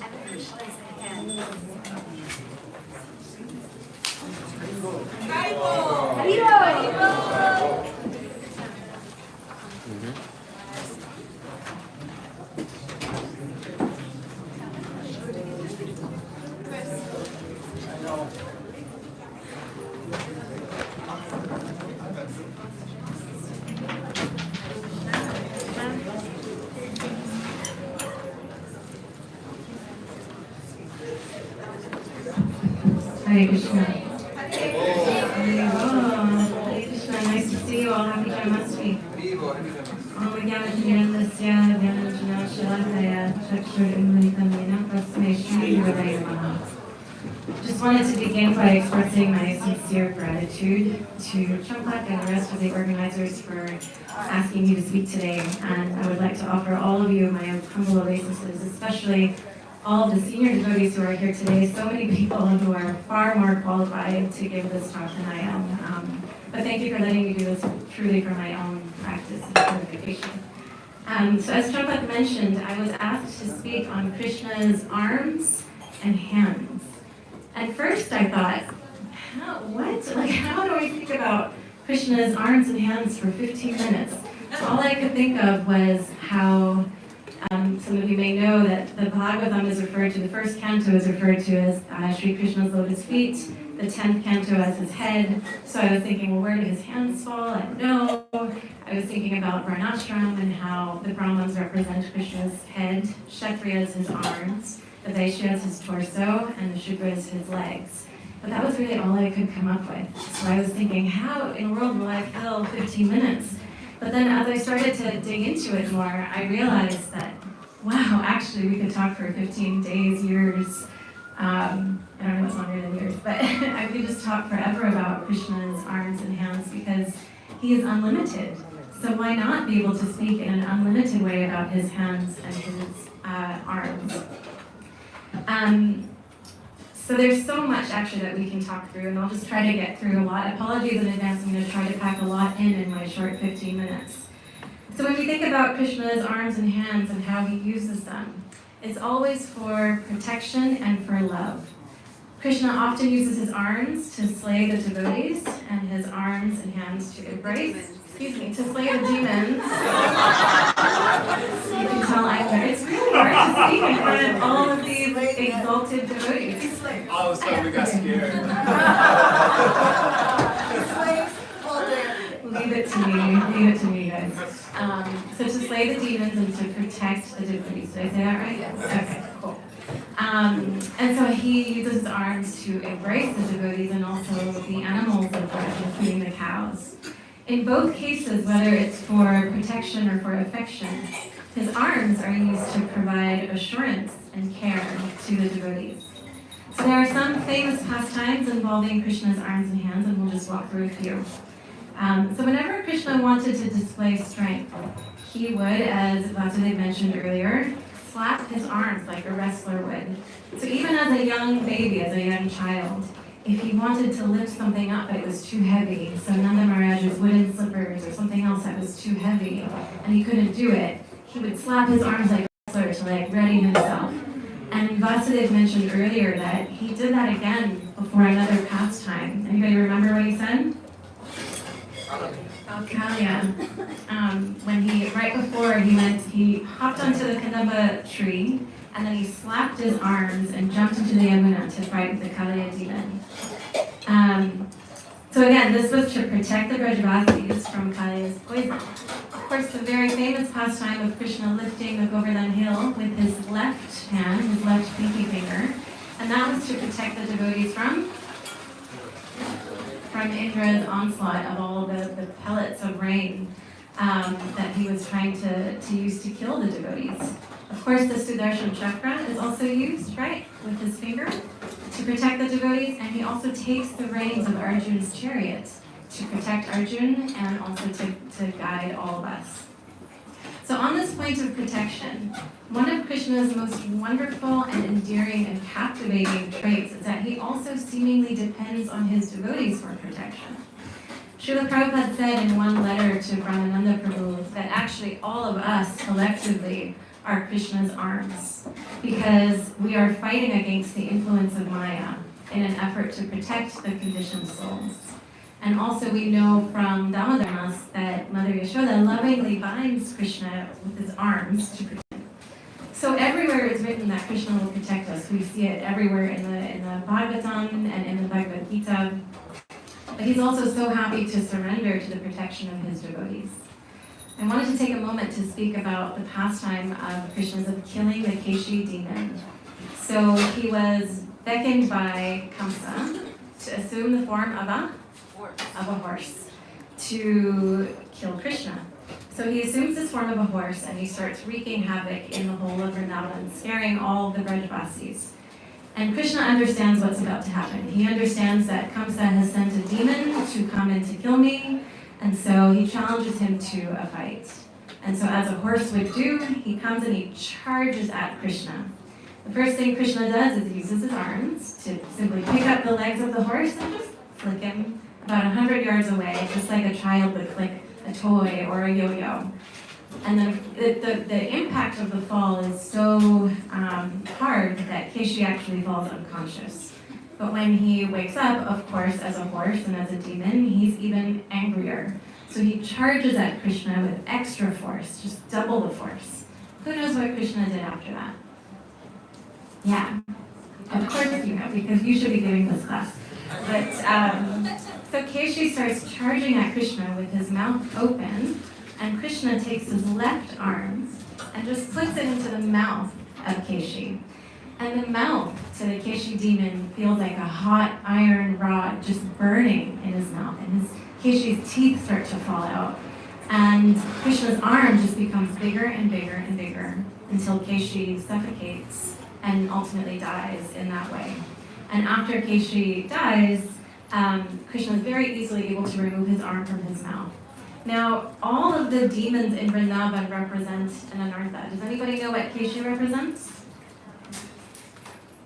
and Krishna's hands. Haribo! Haribo! Hare Krishna. Hare Krishna. Nice to see you all. Happy Janmastami. Om Jnana-Jnanasya Jnana-Jnana-Shalakaya Chakshur-Unmilitam Yena Tasmai Shri-Gurave Namaha. Just wanted to begin by expressing my sincere gratitude to Champak and the rest of the organizers for asking me to speak today. And I would like to offer all of you my humble obeisances, especially all of the senior devotees who are here today. So many people who are far more qualified to give this talk than I am. But thank you for letting me do this truly for my own practice and purification. So as Champak mentioned, I was asked to speak on Krishna's arms and hands. At first I thought, how do I think about Krishna's arms and hands for 15 minutes? All I could think of was how some of you may know that the Bhagavatam is referred to, the first canto is referred to as Sri Krishna's lotus feet, the 10th canto as his head. So I was thinking, well, where do his hands fall? I don't know. I was thinking about Varnashram and how the Brahmins represent Krishna's head, Kshatriyas his arms, the Vaishyas his torso, and the Shudras his legs. But that was really all I could come up with. So I was thinking, how in the world will I fill 15 minutes? But then as I started to dig into it more, I realized that, wow, actually we could talk for 15 days, years, I don't know what's longer than years, but I could just talk forever about Krishna's arms and hands because he is unlimited. So why not be able to speak in an unlimited way about his hands and his arms? So there's so much actually that we can talk through, and I'll just try to get through a lot. Apologies in advance, I'm going to try to pack a lot in my short 15 minutes. So when we think about Krishna's arms and hands and how he uses them, it's always for protection and for love. Krishna often uses his arms to slay the devotees and his arms and hands to embrace, to slay the demons. You can tell it's really hard to speak in front of all of these exalted devotees. All of a sudden we got scared. Leave it to me, guys. So to slay the demons and to protect the devotees. Did I say that right? Yes. Okay, cool. And so he uses his arms to embrace the devotees and also the animals of Braj, including the cows. In both cases, whether it's for protection or for affection, his arms are used to provide assurance and care to the devotees. So there are some famous pastimes involving Krishna's arms and hands, and we'll just walk through a few. So whenever Krishna wanted to display strength, he would, as Vasudev mentioned earlier, slap his arms like a wrestler would. So even as a young baby, as a young child, if he wanted to lift something up but it was too heavy, so Nanda Maharaj's wooden slippers or something else that was too heavy, and he couldn't do it, he would slap his arms like a wrestler to ready himself. And Vasudev mentioned earlier that he did that again before another pastime. Anybody remember what he said? Kalya. Right before he hopped onto the Kadamba tree, and then he slapped his arms and jumped into the Yamuna to fight the Kalya demon. So again, this was to protect the Brajavasis from Kalya's poison. Of course, the very famous pastime of Krishna lifting the Govardhan hill with his left hand, his left pinky finger, and that was to protect the devotees from Indra's onslaught of all the pellets of rain that he was trying to use to kill the devotees. Of course, the Sudarshan Chakra is also used, right, with his finger to protect the devotees, and he also takes the reins of Arjuna's chariot to protect Arjuna and also to guide all of us. So on this point of protection, one of Krishna's most wonderful and endearing and captivating traits is that he also seemingly depends on his devotees for protection. Srila Prabhupada said in one letter to Brahmananda Prabhu that actually all of us collectively are Krishna's arms, because we are fighting against the influence of Maya in an effort to protect the conditioned souls. And also we know from Damodaras that Mother Yashoda lovingly binds Krishna with his arms to protect. So everywhere it's written that Krishna will protect us. We see it everywhere in the Bhagavatam and in the Bhagavad Gita. But he's also so happy to surrender to the protection of his devotees. I wanted to take a moment to speak about the pastime of Krishna's of killing the Keshi demon. So he was beckoned by Kamsa to assume the form of a horse to kill Krishna. So he assumes this form of a horse and he starts wreaking havoc in the whole of Vrindavan, scaring all the Brajvasis. And Krishna understands what's about to happen. He understands that Kamsa has sent a demon to come and to kill me, and so he challenges him to a fight. And so as a horse would do, he comes and he charges at Krishna. The first thing Krishna does is he uses his arms to simply pick up the legs of the horse and just flick him about 100 yards away, just like a child would flick a toy or a yo-yo. And then the impact of the fall is so hard that Keshi actually falls unconscious. But when he wakes up, of course, as a horse and as a demon, he's even angrier. So he charges at Krishna with extra force, just double the force. Who knows what Krishna did after that? Yeah, of course you know, because you should be giving this class. But so Keshi starts charging at Krishna with his mouth open, and Krishna takes his left arm and just puts it into the mouth of Keshi. And the mouth to the Keshi demon feels like a hot iron rod just burning in his mouth, and Keshi's teeth start to fall out. And Krishna's arm just becomes bigger and bigger and bigger until Keshi suffocates and ultimately dies in that way. And after Keshi dies, Krishna is very easily able to remove his arm from his mouth. Now, all of the demons in Vrindavan represent an anartha. Does anybody know what Keshi represents?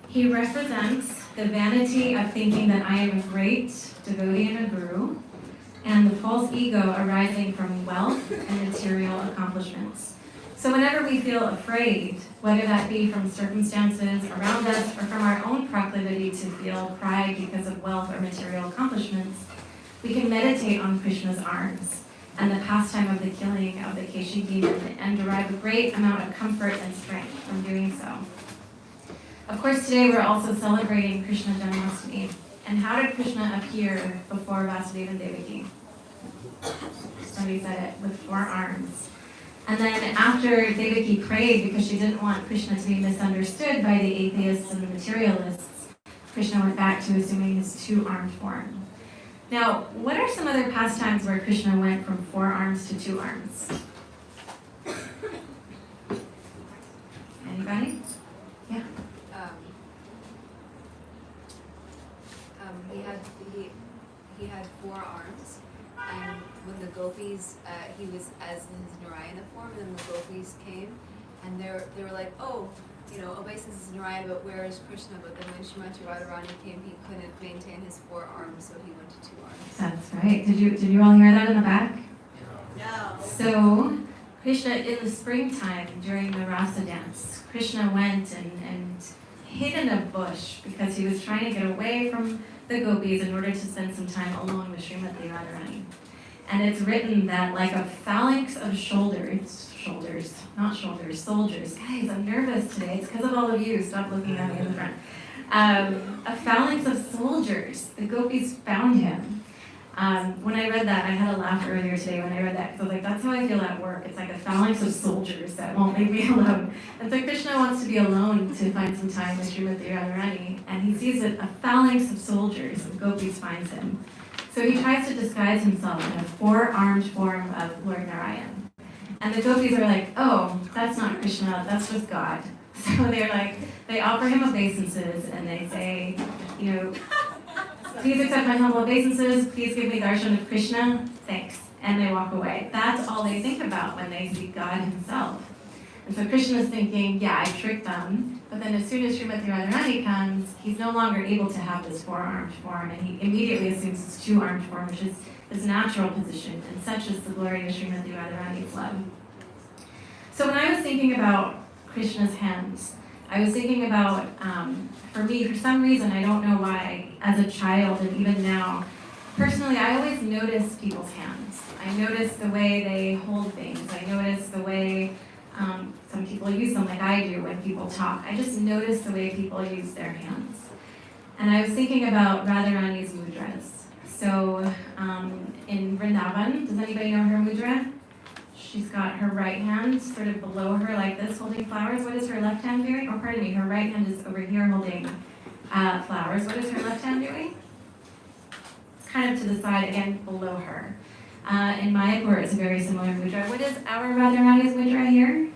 He represents the vanity of thinking that I am a great devotee and a guru, and the false ego arising from wealth and material accomplishments. So whenever we feel afraid, whether that be from circumstances around us or from our own proclivity to feel pride because of wealth or material accomplishments, we can meditate on Krishna's arms and the pastime of the killing of the Keshi demon and derive a great amount of comfort and strength from doing so. Of course, today we're also celebrating Krishna Janmastami. And how did Krishna appear before Vasudeva and Devaki? Somebody said it, with 4 arms. And then after Devaki prayed because she didn't want Krishna to be misunderstood by the atheists and the materialists, Krishna went back to assuming his 2-armed form. Now, what are some other pastimes where Krishna went from 4 arms to 2 arms? Anybody? Yeah. He had 4 arms, and when the gopis, he was as in his Narayana form, and then the gopis came, and they were like, oh, obeisance is Narayana, but where is Krishna? But then when Srimati Radharani came, he couldn't maintain his 4 arms, so he went to 2 arms. That's right. Did you all hear that in the back? No. So, Krishna, in the springtime, during the Rasa dance, Krishna went and hid in a bush because he was trying to get away from the gopis in order to spend some time alone with Srimati Radharani. And it's written that like a phalanx of soldiers. Guys, I'm nervous today. It's because of all of you. Stop looking at me in the front. A phalanx of soldiers. The gopis found him. When I read that, I had a laugh earlier today when I read that, because I was like, that's how I feel at work. It's like a phalanx of soldiers that won't leave me alone. And so Krishna wants to be alone to find some time with Srimati Radharani, and he sees a phalanx of soldiers, and gopis finds him. So he tries to disguise himself in a 4-armed form of Lord Narayan. And the gopis are like, oh, that's not Krishna, that's just God. So they're like, they offer him obeisances, and they say, please accept my humble obeisances, please give me darshan of Krishna, thanks. And they walk away. That's all they think about when they see God himself. And so Krishna's thinking, yeah, I tricked them. But then as soon as Srimati Radharani comes, he's no longer able to have this four-armed form, and he immediately assumes this two-armed form, which is his natural position, and such is the glory of Srimati Radharani's love. So when I was thinking about Krishna's hands, I was thinking about, for me, for some reason, I don't know why, as a child and even now, personally, I always notice people's hands. I notice the way they hold things. I notice the way some people use them like I do when people talk. I just notice the way people use their hands. And I was thinking about Radharani's mudras. So in Vrindavan, does anybody know her mudra? She's got her right hand sort of below her like this, holding flowers. What is her left hand doing? Oh, pardon me, her right hand is over here holding flowers. What is her left hand doing? It's kind of to the side, again, below her. In Mayapur, it's a very similar mudra. What is our Radharani's mudra here?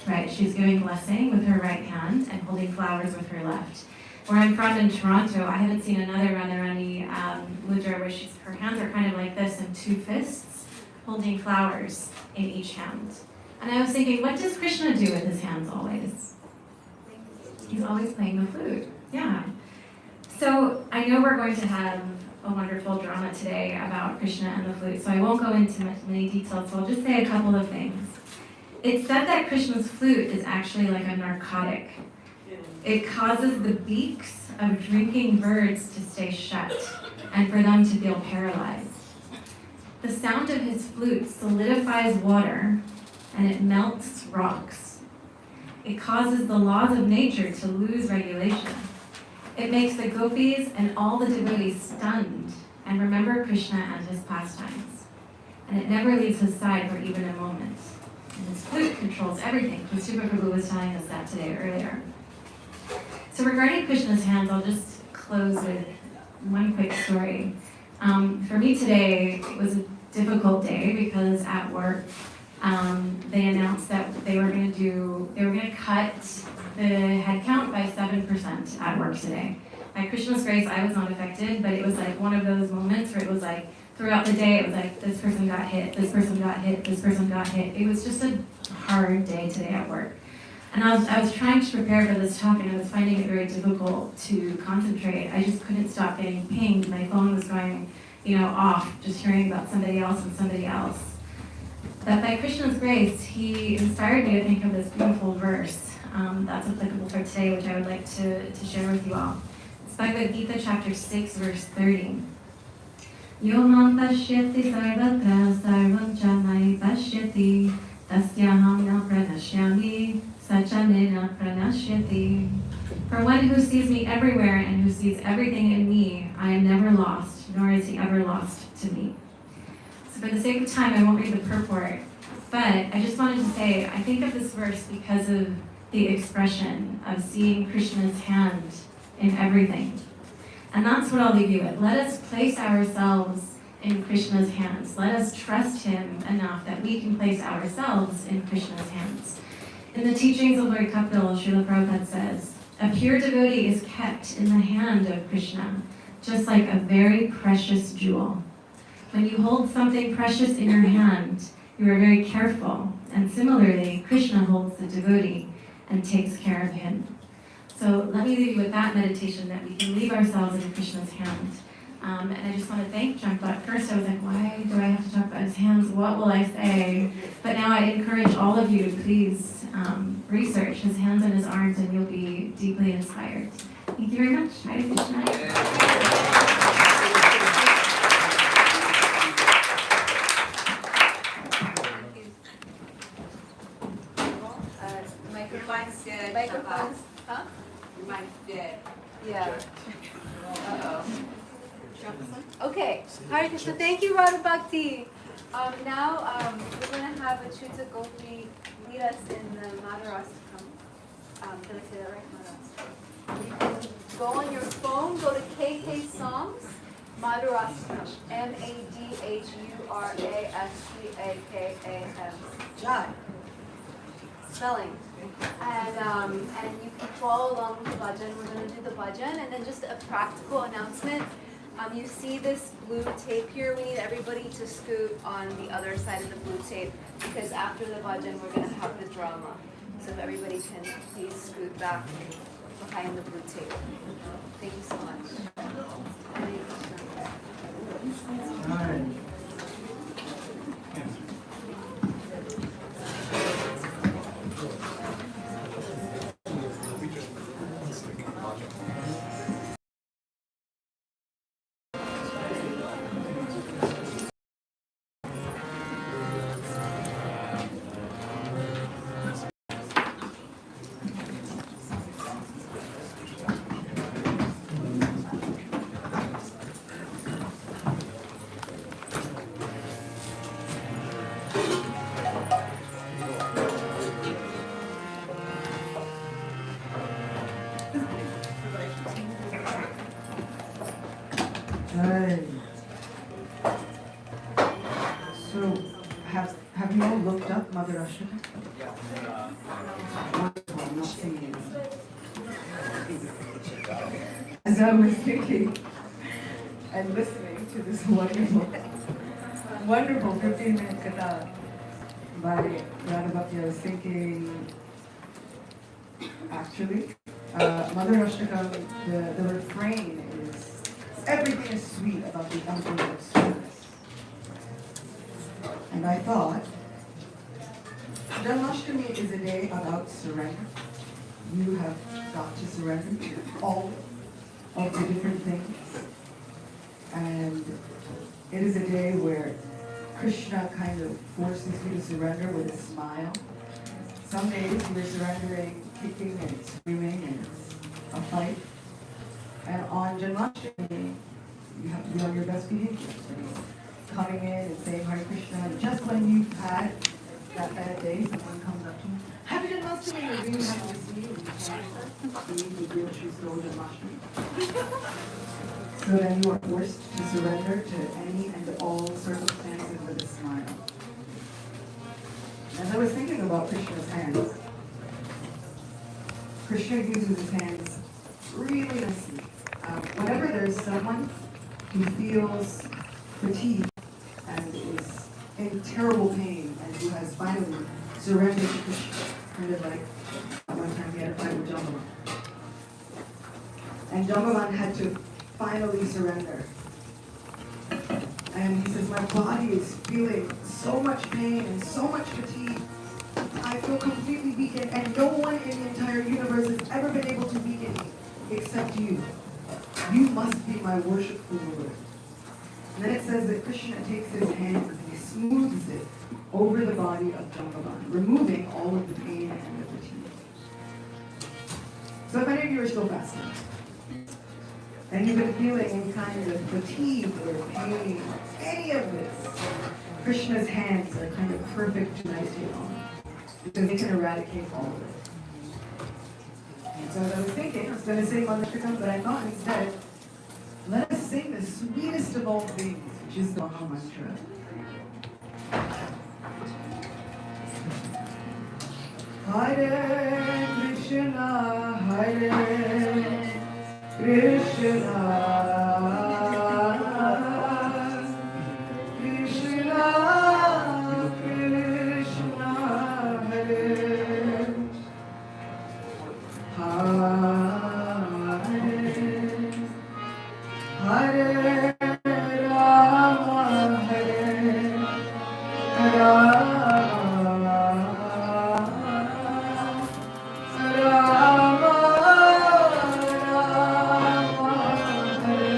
Right, she's giving blessing with her right hand and holding flowers with her left. Where I'm from in Toronto, I haven't seen another Radharani mudra where her hands are kind of like this in two fists, holding flowers in each hand. And I was thinking, what does Krishna do with his hands always? He's always playing the flute. Yeah. So I know we're going to have a wonderful drama today about Krishna and the flute, so I won't go into many details, so I'll just say a couple of things. It's said that Krishna's flute is actually like a narcotic. It causes the beaks of drinking birds to stay shut and for them to feel paralyzed. The sound of his flute solidifies water and it melts rocks. It causes the laws of nature to lose regulation. It makes the gopis and all the devotees stunned and remember Krishna and his pastimes. And it never leaves his side for even a moment. And his flute controls everything. Krishna Prabhu was telling us that today earlier. So regarding Krishna's hands, I'll just close with one quick story. For me today, it was a difficult day because at work, they announced that they were going to cut the head count by 7% at work today. By Krishna's grace, I was not affected, but it was like one of those moments where it was like, throughout the day, it was like, this person got hit, this person got hit, this person got hit. It was just a hard day today at work. And I was trying to prepare for this talk, and I was finding it very difficult to concentrate. I just couldn't stop getting pinged. My phone was going, off, just hearing about somebody else and somebody else. But by Krishna's grace, he inspired me to think of this beautiful verse that's applicable for today, which I would like to share with you all. It's Bhagavad Gita, chapter 6, verse 30. Yo mam pashyati sarvatra sarvam janai pashyati tasyaham na pranashyami sachanena pranashyati. For one who sees me everywhere and who sees everything in me, I am never lost, nor is he ever lost to me. So for the sake of time, I won't read the purport, but I just wanted to say, I think of this verse because of the expression of seeing Krishna's hand in everything. And that's what I'll leave you with. Let us place ourselves in Krishna's hands. Let us trust him enough that we can place ourselves in Krishna's hands. In the teachings of Lord Kapil, Srila Prabhupada says, a pure devotee is kept in the hand of Krishna, just like a very precious jewel. When you hold something precious in your hand, you are very careful. And similarly, Krishna holds the devotee and takes care of him. So let me leave you with that meditation, that we can leave ourselves in Krishna's hand. And I just want to thank Junk. At first I was like, why do I have to talk about his hands? What will I say? But now I encourage all of you to please research his hands and his arms, and you'll be deeply inspired. Thank you very much. Hare Krishna. Microphone's dead. Microphone's, huh? Your mic's dead. Yeah. Uh-oh. Okay. Hare Krishna. Thank you, Radha Bhakti. Now we're going to have Achyuta Gopi lead us in the Madhurastakam. Did I say that right? Madhurastakam. You can go on your phone, go to KK Songs, Madhurastakam. Madhurastakam. Jai. Spelling. And you can follow along with the bhajan. We're going to do the bhajan, and then just a practical announcement. You see this blue tape here. We need everybody to scoot on the other side of the blue tape, because after the bhajan we're going to have the drama. So if everybody can please scoot back behind the blue tape. Thank you so much. Alright. Right. So, have you all looked up Mother Ashika? Wonderful, I'm not saying it. As I was thinking and listening to this wonderful 15-minute katha by Radha Bhakti, I was thinking, actually, Mother Ashika, the refrain is, everything is sweet about the emperor of sweetness. And I thought, Janmashtami is a day about surrender. You have got to surrender to all of the different things. And it is a day where Krishna kind of forces you to surrender with a smile. Some days you're surrendering, kicking and screaming, and it's a fight. And on Janmashtami, you have to be on your best behavior. Coming in and saying Hare Krishna, and just when you've had that bad day, someone comes up to you, Happy Janmashtami, you're really happy to see you. You can't believe the real true soul of Janmashtami. So then you are forced to surrender to any and all circumstances with a smile. As I was thinking about Krishna's hands, Krishna uses his hands really nicely. Whenever there's someone who feels fatigued and is in terrible pain and who has finally surrendered to Krishna, kind of like at one time he had a fight with Jambavan. And Jambavan had to finally surrender. And he says, my body is feeling so much pain and so much fatigue. I feel completely weakened, and no one in the entire universe has ever been able to weaken me except you. You must be my worshipful Lord. And then it says that Krishna takes his hands and he smooths it over the body of Jambavan, removing all of the pain and the fatigue. So if any of you are still fasting, and you've been feeling any kind of fatigue or pain, any of this, Krishna's hands are kind of perfect to meditate on, because they can eradicate all of it. And so as I was thinking, I was going to sing Mother Krishna, but I thought instead, let us sing the sweetest of all things, which is the Maha Mantra. Hare Krishna, Hare Krishna, Krishna, Krishna, Hare Hare Rama, Hare Rama, Rama Rama, Hare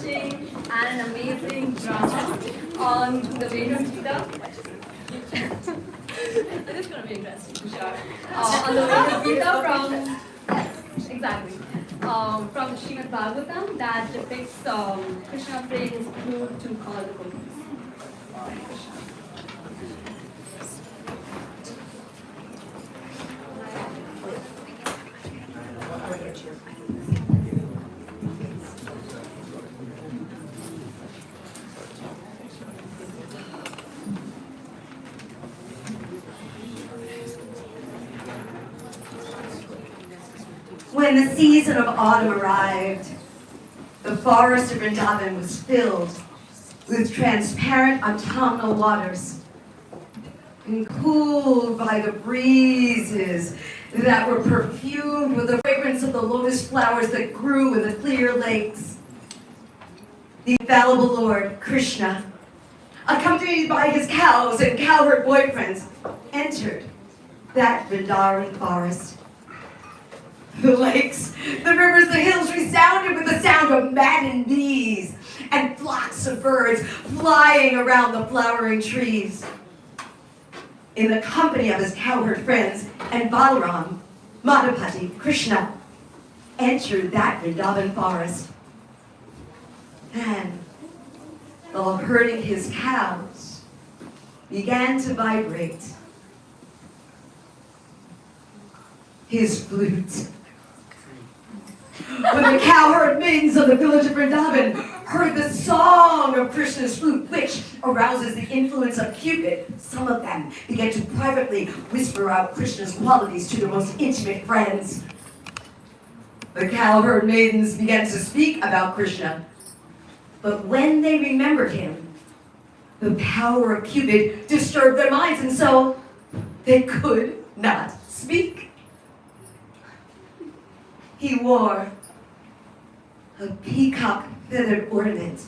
refreshing and an amazing drama on the Venus Gita. It is going to be interesting for sure. On the Venus Gita from, yes, exactly. From the Srimad Bhagavatam that depicts Krishna playing his flute to call the gopis. When the season of autumn arrived, the forest of Vrindavan was filled with transparent autumnal waters and cooled by the breezes that were perfumed with the fragrance of the lotus flowers that grew in the clear lakes. The infallible Lord Krishna, accompanied by his cows and cowherd boyfriends, entered that Vrindavan forest. The lakes, the rivers, the hills resounded with the sound of maddened bees and flocks of birds flying around the flowering trees. In the company of his cowherd friends and Balaram, Madhupati, Krishna entered that Vrindavan forest. And while herding his cows, began to vibrate his flute. When the cowherd maidens of the village of Vrindavan heard the song of Krishna's flute, which arouses the influence of Cupid, some of them began to privately whisper out Krishna's qualities to their most intimate friends. The cowherd maidens began to speak about Krishna, but when they remembered him, the power of Cupid disturbed their minds, and so they could not speak. He wore a peacock feathered ornament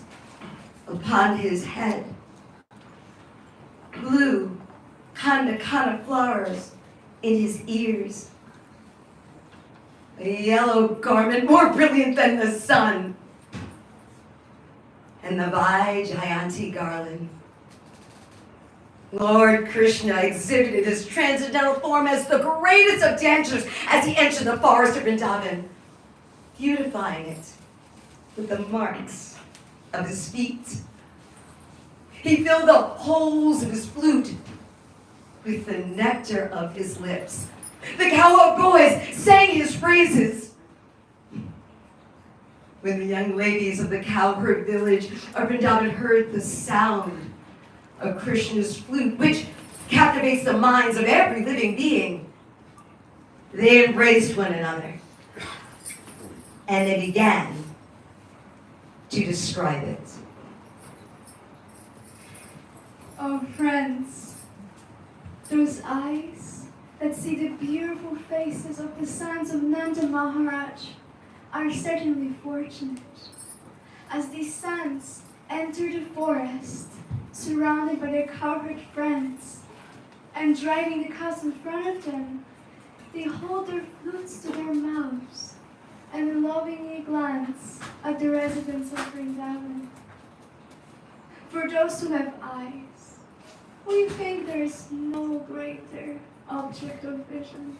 upon his head, blue kanda flowers in his ears, a yellow garment more brilliant than the sun, and the Vaijayanti garland. Lord Krishna exhibited his transcendental form as the greatest of dancers as he entered the forest of Vrindavan, beautifying it with the marks of his feet. He filled the holes of his flute with the nectar of his lips. The cowherd boys sang his praises. When the young ladies of the cowherd village of Vrindavan heard the sound of Krishna's flute, which captivates the minds of every living being, they embraced one another and they began to describe it. Oh, friends, those eyes that see the beautiful faces of the sons of Nanda Maharaj are certainly fortunate. As these sons enter the forest, surrounded by their cowherd friends, and driving the cows in front of them, they hold their flutes to their mouths and lovingly glance at the residents of Vrindavan. For those who have eyes, we think there is no greater object of vision.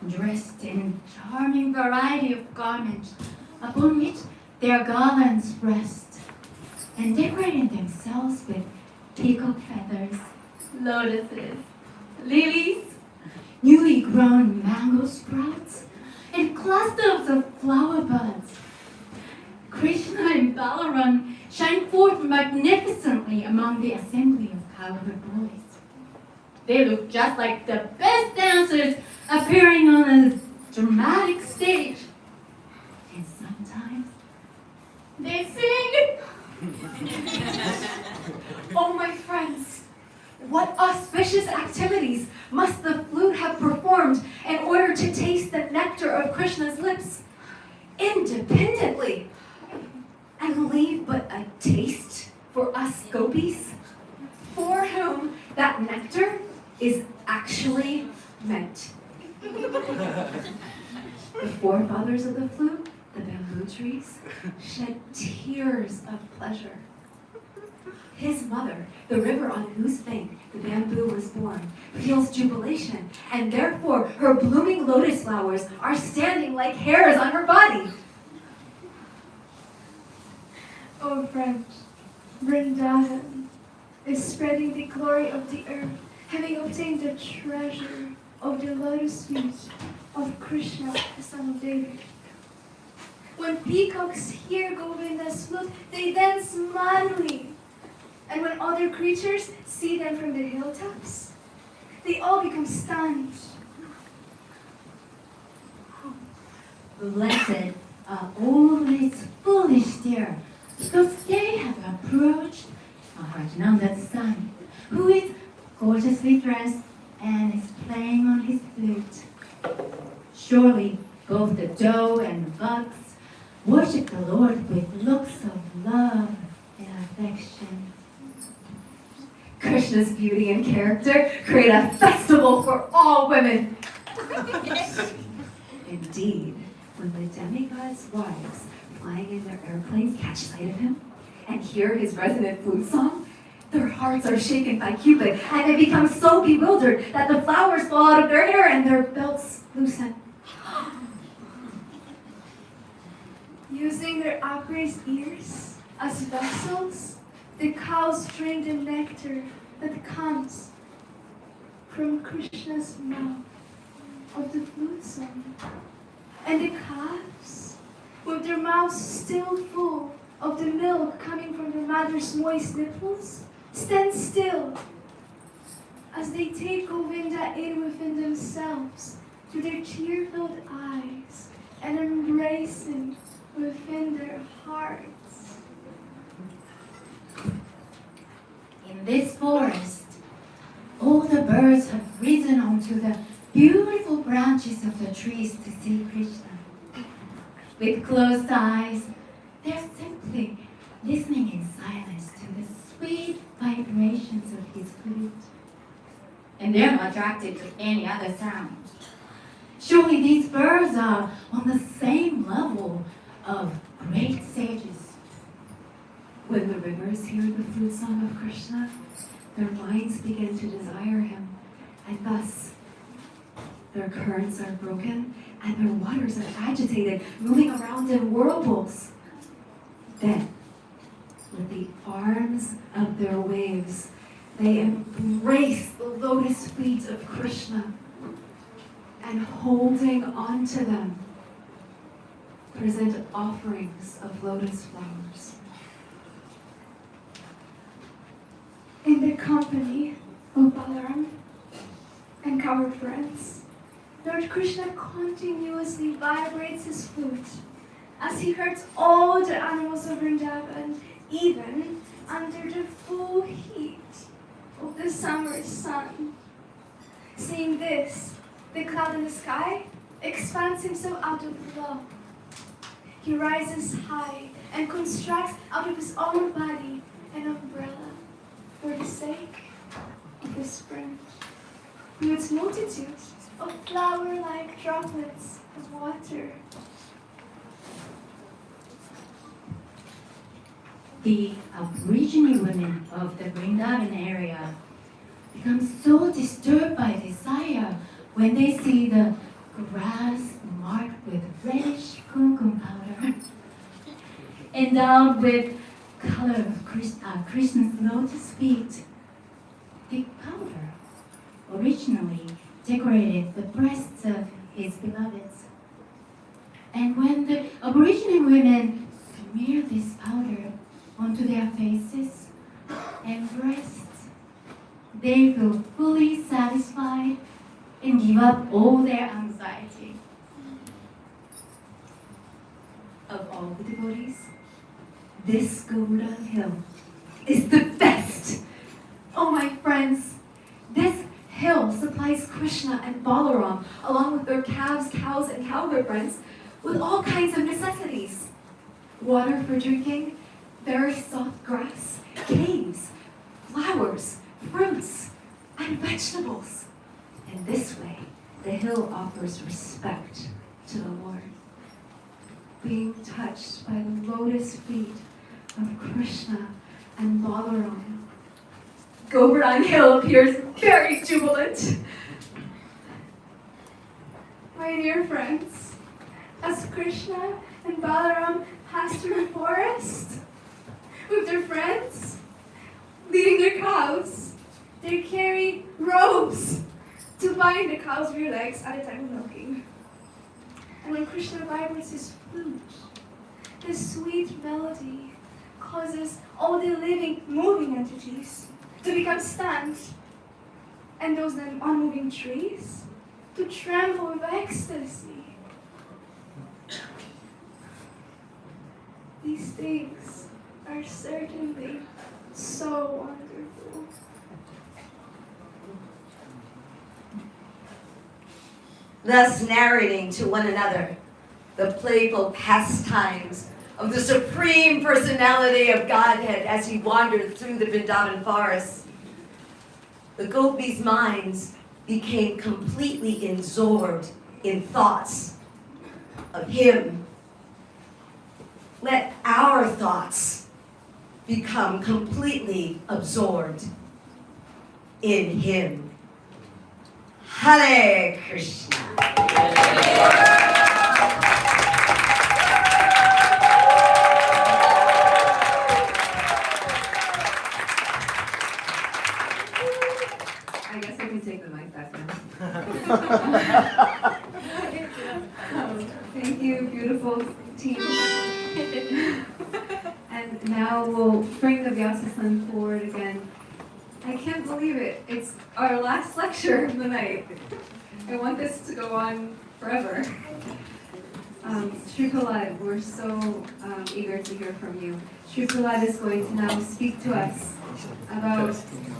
Dressed in charming variety of garments, upon which their garlands rest, and decorating themselves with peacock feathers, lotuses, lilies, newly grown mango sprouts, and clusters of flower buds. Krishna and Balaram shine forth magnificently among the assembly of cowherd boys. They look just like the best dancers appearing on a dramatic stage. And sometimes they sing. Oh, my friends, what auspicious activities must the flute have performed in order to taste the nectar of Krishna's lips independently and leave but a taste for us gopis, for whom that nectar is actually meant. The forefathers of the flute, the trees shed tears of pleasure. His mother, the river on whose bank the bamboo was born, feels jubilation, and therefore her blooming lotus flowers are standing like hairs on her body. Oh friends, Vrindavan is spreading the glory of the earth, having obtained the treasure of the lotus feet of Krishna, the son of David. When peacocks hear Govinda's flute, they dance madly. And when other creatures see them from the hilltops, they all become stunned. Blessed are all these foolish deer, because they have approached Maharaj Nanda's son, who is gorgeously dressed and is playing on his flute. Surely both the doe and the bucks worship the Lord with looks of love and affection. Krishna's beauty and character create a festival for all women. Indeed, when the demigod's wives flying in their airplanes catch sight of him and hear his resonant flute song, their hearts are shaken by Cupid, and they become so bewildered that the flowers fall out of their hair and their belts loosen. Using their upraised ears as vessels, the cows drink the nectar that comes from Krishna's mouth of the flute song. And the calves, with their mouths still full of the milk coming from their mother's moist nipples, stand still as they take Govinda in within themselves to their tear-filled eyes and embrace him within their hearts. In this forest, all the birds have risen onto the beautiful branches of the trees to see Krishna. With closed eyes, they're simply listening in silence to the sweet vibrations of his flute. And they're not attracted to any other sound. Surely these birds are on the same level of great sages. When the rivers hear the flute song of Krishna, their minds begin to desire him, and thus their currents are broken and their waters are agitated, moving around in whirlpools. Then, with the arms of their waves, they embrace the lotus feet of Krishna, and holding on to them, present offerings of lotus flowers. In the company of Balaram and our friends, Lord Krishna continuously vibrates his flute as he hurts all the animals of Vrindavan, even under the full heat of the summer sun. Seeing this, the cloud in the sky expands himself out of love. He rises high and constructs out of his own body an umbrella for the sake of the spring, with its multitudes of flower-like droplets of water. The Aborigine women of the Vrindavan area become so disturbed by desire when they see the grass marked with reddish kumkum powder, endowed with color of Krishna's lotus feet. The powder originally decorated the breasts of his beloveds. And when the Aborigine women smear this powder onto their faces and breasts, they feel fully satisfied and give up all their anxiety. Of all the devotees, this Govardhan hill is the best. Oh, my friends, this hill supplies Krishna and Balaram, along with their calves, cows, and cowherd friends, with all kinds of necessities. Water for drinking, very soft grass, caves, flowers, fruits, and vegetables. In this way, the hill offers respect to the Lord. being touched by the lotus feet of Krishna and Balaram. Govardhan Hill appears very jubilant. My dear friends, as Krishna and Balaram pass through the forest with their friends, leading their cows, they carry ropes to bind the cow's rear legs at the time of milking. And when Krishna vibrates his flute, the sweet melody causes all the living, moving entities to become stunned, and those unmoving trees to tremble with ecstasy. These things are certainly so wonderful. Thus narrating to one another the playful pastimes of the Supreme Personality of Godhead as he wandered through the Vrindavan forest, the gopis' minds became completely absorbed in thoughts of him. Let our thoughts become completely absorbed in him. Hare Krishna. I guess I can take the mic back now. Thank you, beautiful team. And now we'll bring the Vyasa-san forward again. I can't believe it. It's our last lecture of the night. I want this to go on forever. Shri Prahlad, we're so eager to hear from you. Shri Prahlad is going to now speak to us about,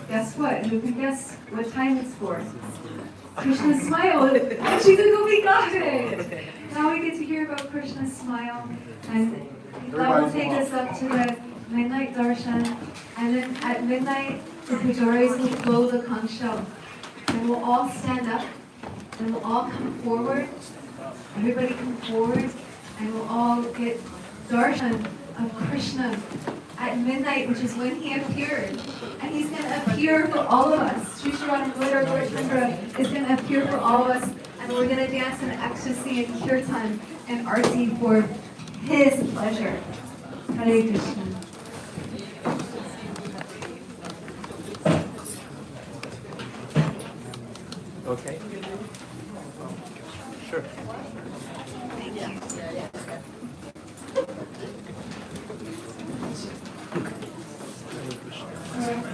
guess what? Who can guess what time it's for? Krishna's smile. She's a gopi goddess. Now we get to hear about Krishna's smile, and that will take us up to the midnight darshan, and then at midnight the pujaris will blow the conch shell, and we'll all stand up, and we'll all come forward. Everybody come forward, and we'll all get darshan of Krishna at midnight, which is when he appeared. And he's going to appear for all of us. Sri Sri Lord Krishna is going to appear for all of us, and we're going to dance in ecstasy and kirtan and arti for his pleasure. Hare Krishna. Okay. Sure. Thank you.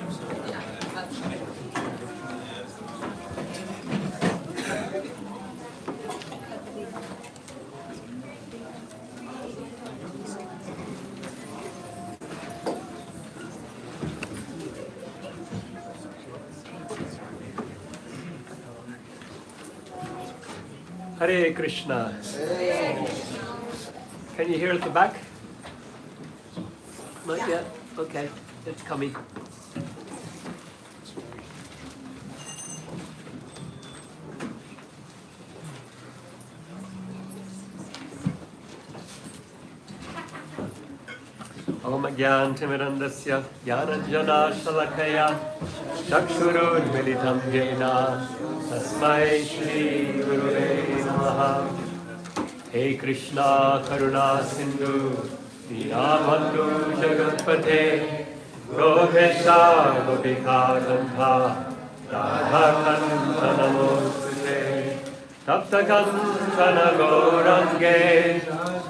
Hare Krishna. Can you hear at the back? Not yet? Okay, it's coming. Om Gyantimirandasya Gyananjana Shalakaya Chakshurunmilitam Yena Tasmai Shri Gurave Namaha. Hey Krishna Karuna Sindhu Dinabandhu Jagatpate Gopesha Gopika Gandha Radha Namostute Tapta Kanchana Gaurange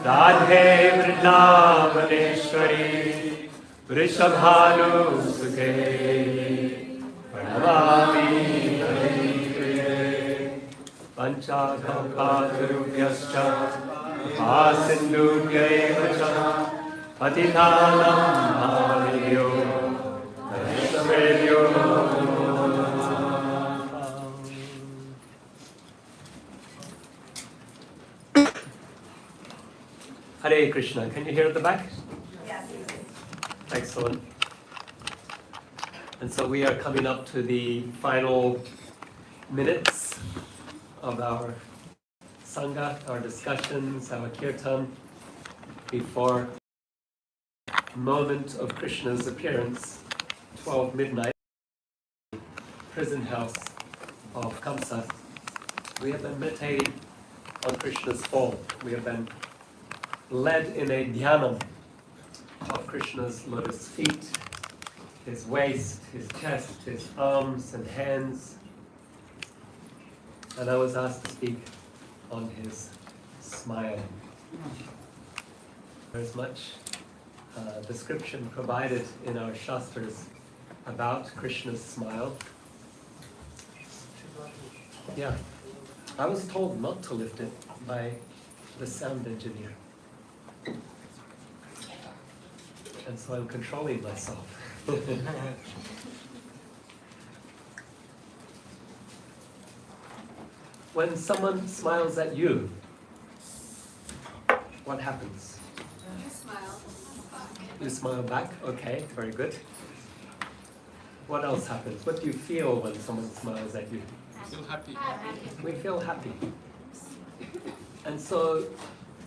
Radhe Vrindavaneshwari Vrishabhanu Sukhe Pranamami Haripriye Panchakalpatarubhyascha Asindubhya evacha Patitanam Bhavibhyo Vaishnavebhyo Hare Krishna. Can you hear at the back? Yes. Excellent. And so we are coming up to the final minutes of our Sangha, our discussions, our kirtan. before moment of Krishna's appearance, 12 midnight, prison house of Kamsa, we have been meditating on Krishna's fall. We have been led in a dhyanam of Krishna's lotus feet, his waist, his chest, his arms and hands. And I was asked to speak on his smile. There's much description provided in our Shastras about Krishna's smile. Yeah, I was told not to lift it by the sound engineer. And so I'm controlling myself. When someone smiles at you, what happens? You smile. You smile back? Okay, very good. What else happens? What do you feel when someone smiles at you? Feel happy. We feel happy. And so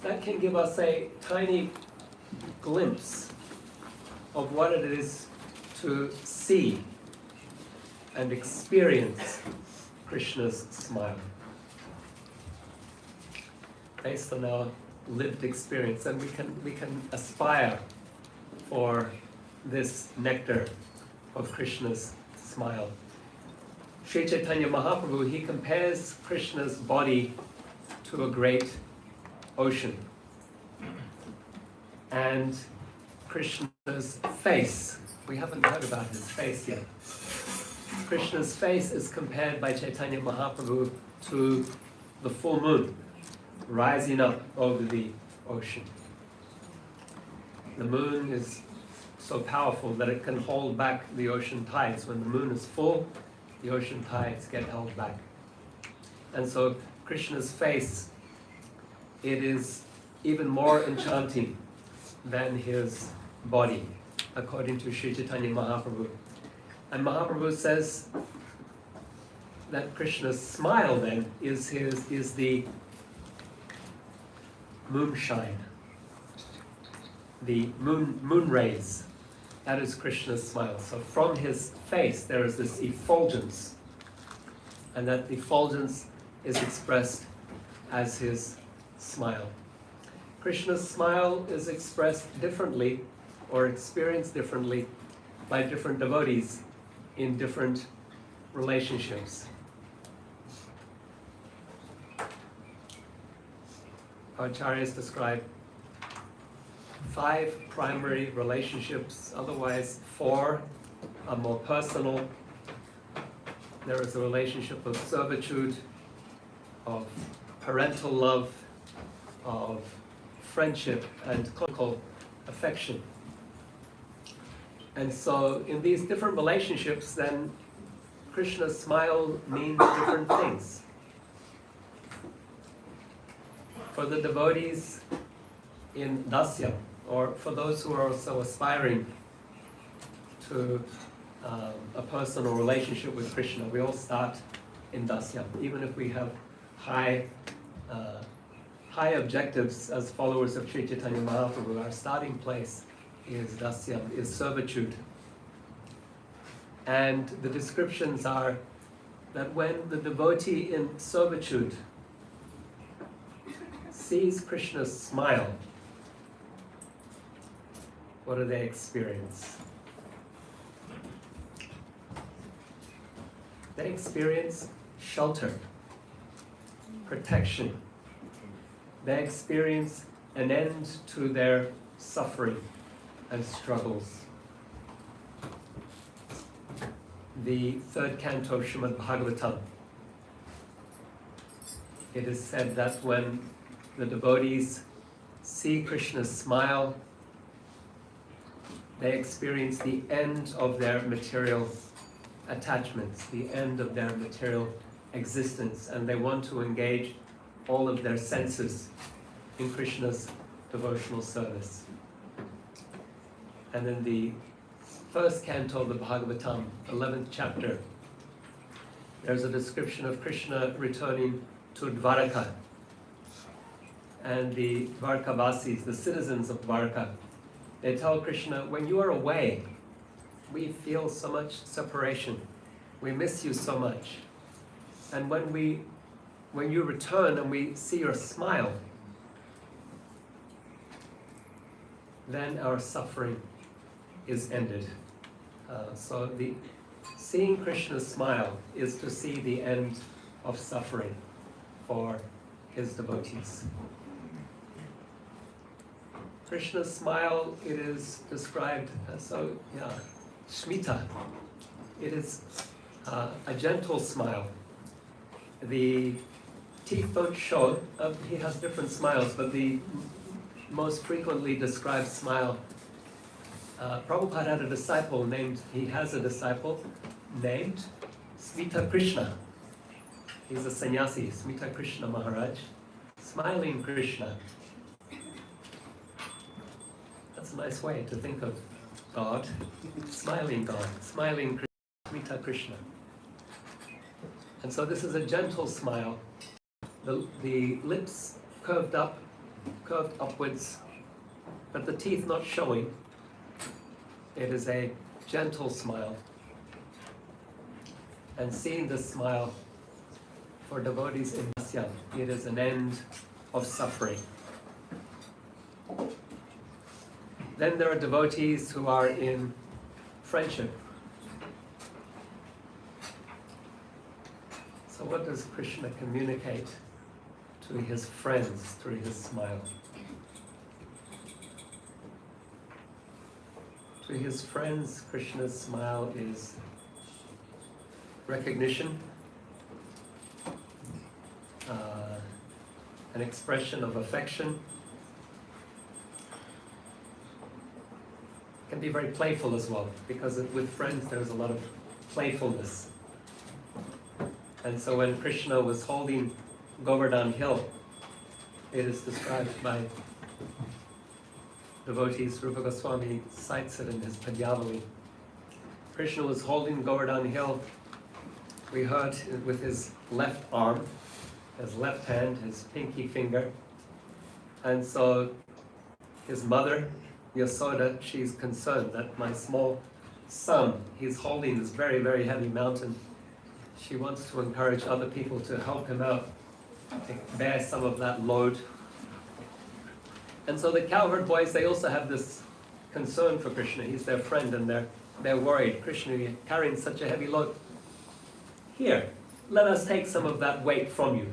that can give us a tiny glimpse of what it is to see and experience Krishna's smile based on our lived experience, and we can aspire for this nectar of Krishna's smile. Sri Chaitanya Mahaprabhu, he compares Krishna's body to a great ocean, and Krishna's face, we haven't heard about his face yet. Krishna's face is compared by Chaitanya Mahaprabhu to the full moon rising up over the ocean. The moon is so powerful that it can hold back the ocean tides. When the moon is full, the ocean tides get held back. And so Krishna's face, it is even more enchanting than his body, according to Sri Chaitanya Mahaprabhu. And Mahaprabhu says that Krishna's smile then is the moonshine, the moon rays. That is Krishna's smile. So from his face there is this effulgence, and that effulgence is expressed as his smile. Krishna's smile is expressed differently or experienced differently by different devotees in different relationships. Acharyas describe 5 primary relationships, otherwise 4 are more personal. There is a relationship of servitude, of parental love, of friendship, and clinical affection. And so in these different relationships, then Krishna's smile means different things. For the devotees in Dasya, or for those who are also aspiring to a personal relationship with Krishna, we all start in Dasya. Even if we have high objectives as followers of Sri Chaitanya Mahaprabhu, our starting place is Dasya, is servitude. And the descriptions are that when the devotee in servitude sees Krishna's smile, what do they experience? They experience shelter, protection. They experience an end to their suffering and struggles. The 3rd canto of Srimad Bhagavatam, it is said that when the devotees see Krishna's smile, they experience the end of their material attachments, the end of their material existence, and they want to engage all of their senses in Krishna's devotional service. And in the 1st canto of the Bhagavatam, 11th chapter, there's a description of Krishna returning to Dwaraka. and the Dwarkavasis, the citizens of Dwarka, they tell Krishna, when you are away, we feel so much separation. We miss you so much. And when you return and we see your smile, then our suffering is ended. So seeing Krishna's smile is to see the end of suffering for his devotees. Krishna's smile, it is described as Smita. It is a gentle smile. The teeth don't show. He has different smiles, but the most frequently described smile. Prabhupada had a disciple named Smita Krishna. He's a sannyasi, Smita Krishna Maharaj, smiling Krishna. That's a nice way to think of God, smiling Krishna, Smita Krishna. And so this is a gentle smile. The lips curved upwards, but the teeth not showing. It is a gentle smile. And seeing this smile for devotees in Dasya, it is an end of suffering. Then there are devotees who are in friendship. So what does Krishna communicate to his friends through his smile? To his friends, Krishna's smile is recognition, an expression of affection. It can be very playful as well, because with friends there's a lot of playfulness. And so when Krishna was holding Govardhan Hill, it is described by devotees, Rupa Goswami cites it in his Padyavali. Krishna was holding Govardhan Hill. We heard with his left arm, his left hand, his pinky finger. And so his mother, Yasoda, she's concerned that my small son, he's holding this very, very heavy mountain. She wants to encourage other people to help him out, to bear some of that load. And so the cowherd boys, they also have this concern for Krishna. He's their friend, and they're worried. Krishna, you're carrying such a heavy load. Here, let us take some of that weight from you.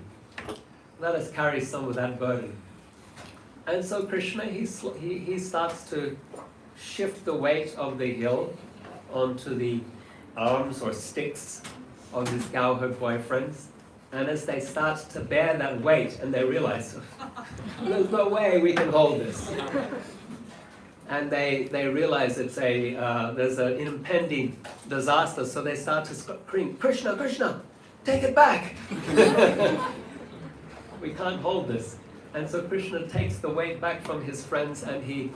Let us carry some of that burden. And so Krishna, he starts to shift the weight of the hill onto the arms or sticks of his cowherd boyfriends. And as they start to bear that weight, and they realize, there's no way we can hold this. And they realize there's an impending disaster, so they start to scream, Krishna, Krishna, take it back. We can't hold this. And so Krishna takes the weight back from his friends and he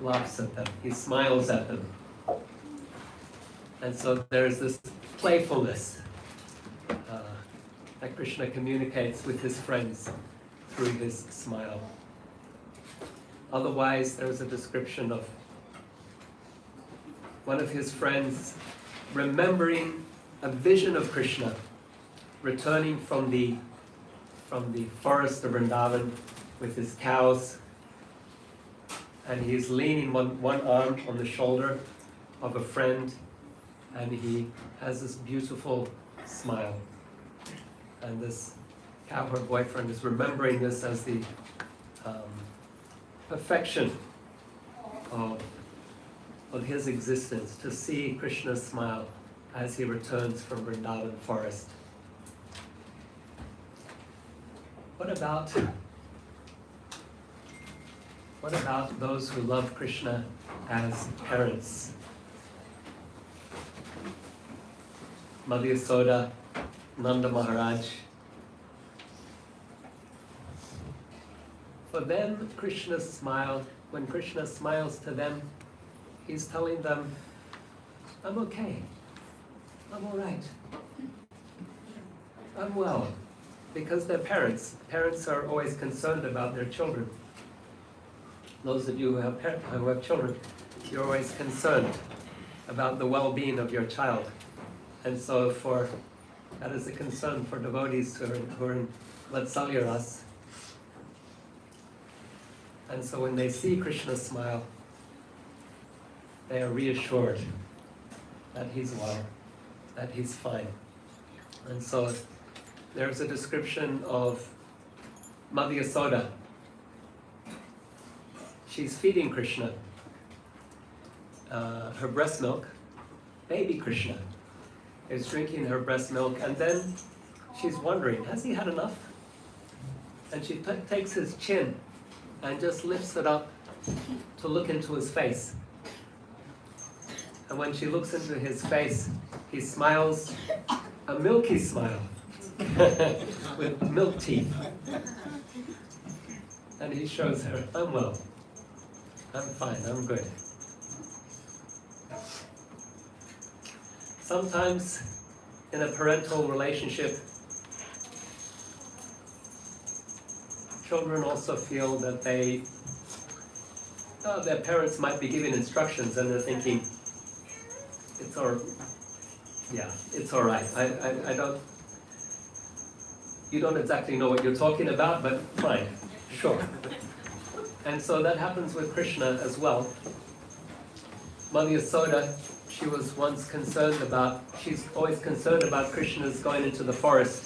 laughs at them, he smiles at them. And so there's this playfulness that Krishna communicates with his friends through his smile. Otherwise, there's a description of one of his friends remembering a vision of Krishna returning from the forest of Vrindavan with his cows, and he's leaning one arm on the shoulder of a friend, and he has this beautiful smile. And this cowherd boyfriend is remembering this as the perfection of his existence, to see Krishna's smile as he returns from Vrindavan forest. What about those who love Krishna as parents? Mother Yasoda, Nanda Maharaj. For them, Krishna's smile, when Krishna smiles to them, he's telling them, I'm okay, I'm all right, I'm well. Because they're parents. Parents are always concerned about their children. Those of you who have children, you're always concerned about the well-being of your child. And so that is a concern for devotees who are in Vatsalya. And so when they see Krishna smile, they are reassured that he's well, that he's fine. And so there's a description of Mother Yasoda. She's feeding Krishna her breast milk. Baby Krishna is drinking her breast milk, and then she's wondering, has he had enough? And she takes his chin and just lifts it up to look into his face. And when she looks into his face, he smiles a milky smile with milk teeth. And he shows her, I'm well, I'm fine, I'm good. Sometimes in a parental relationship, children also feel that their parents might be giving instructions and they're thinking, it's all right. You don't exactly know what you're talking about, but fine, sure. And so that happens with Krishna as well. Mother Yasoda, she's always concerned about Krishna's going into the forest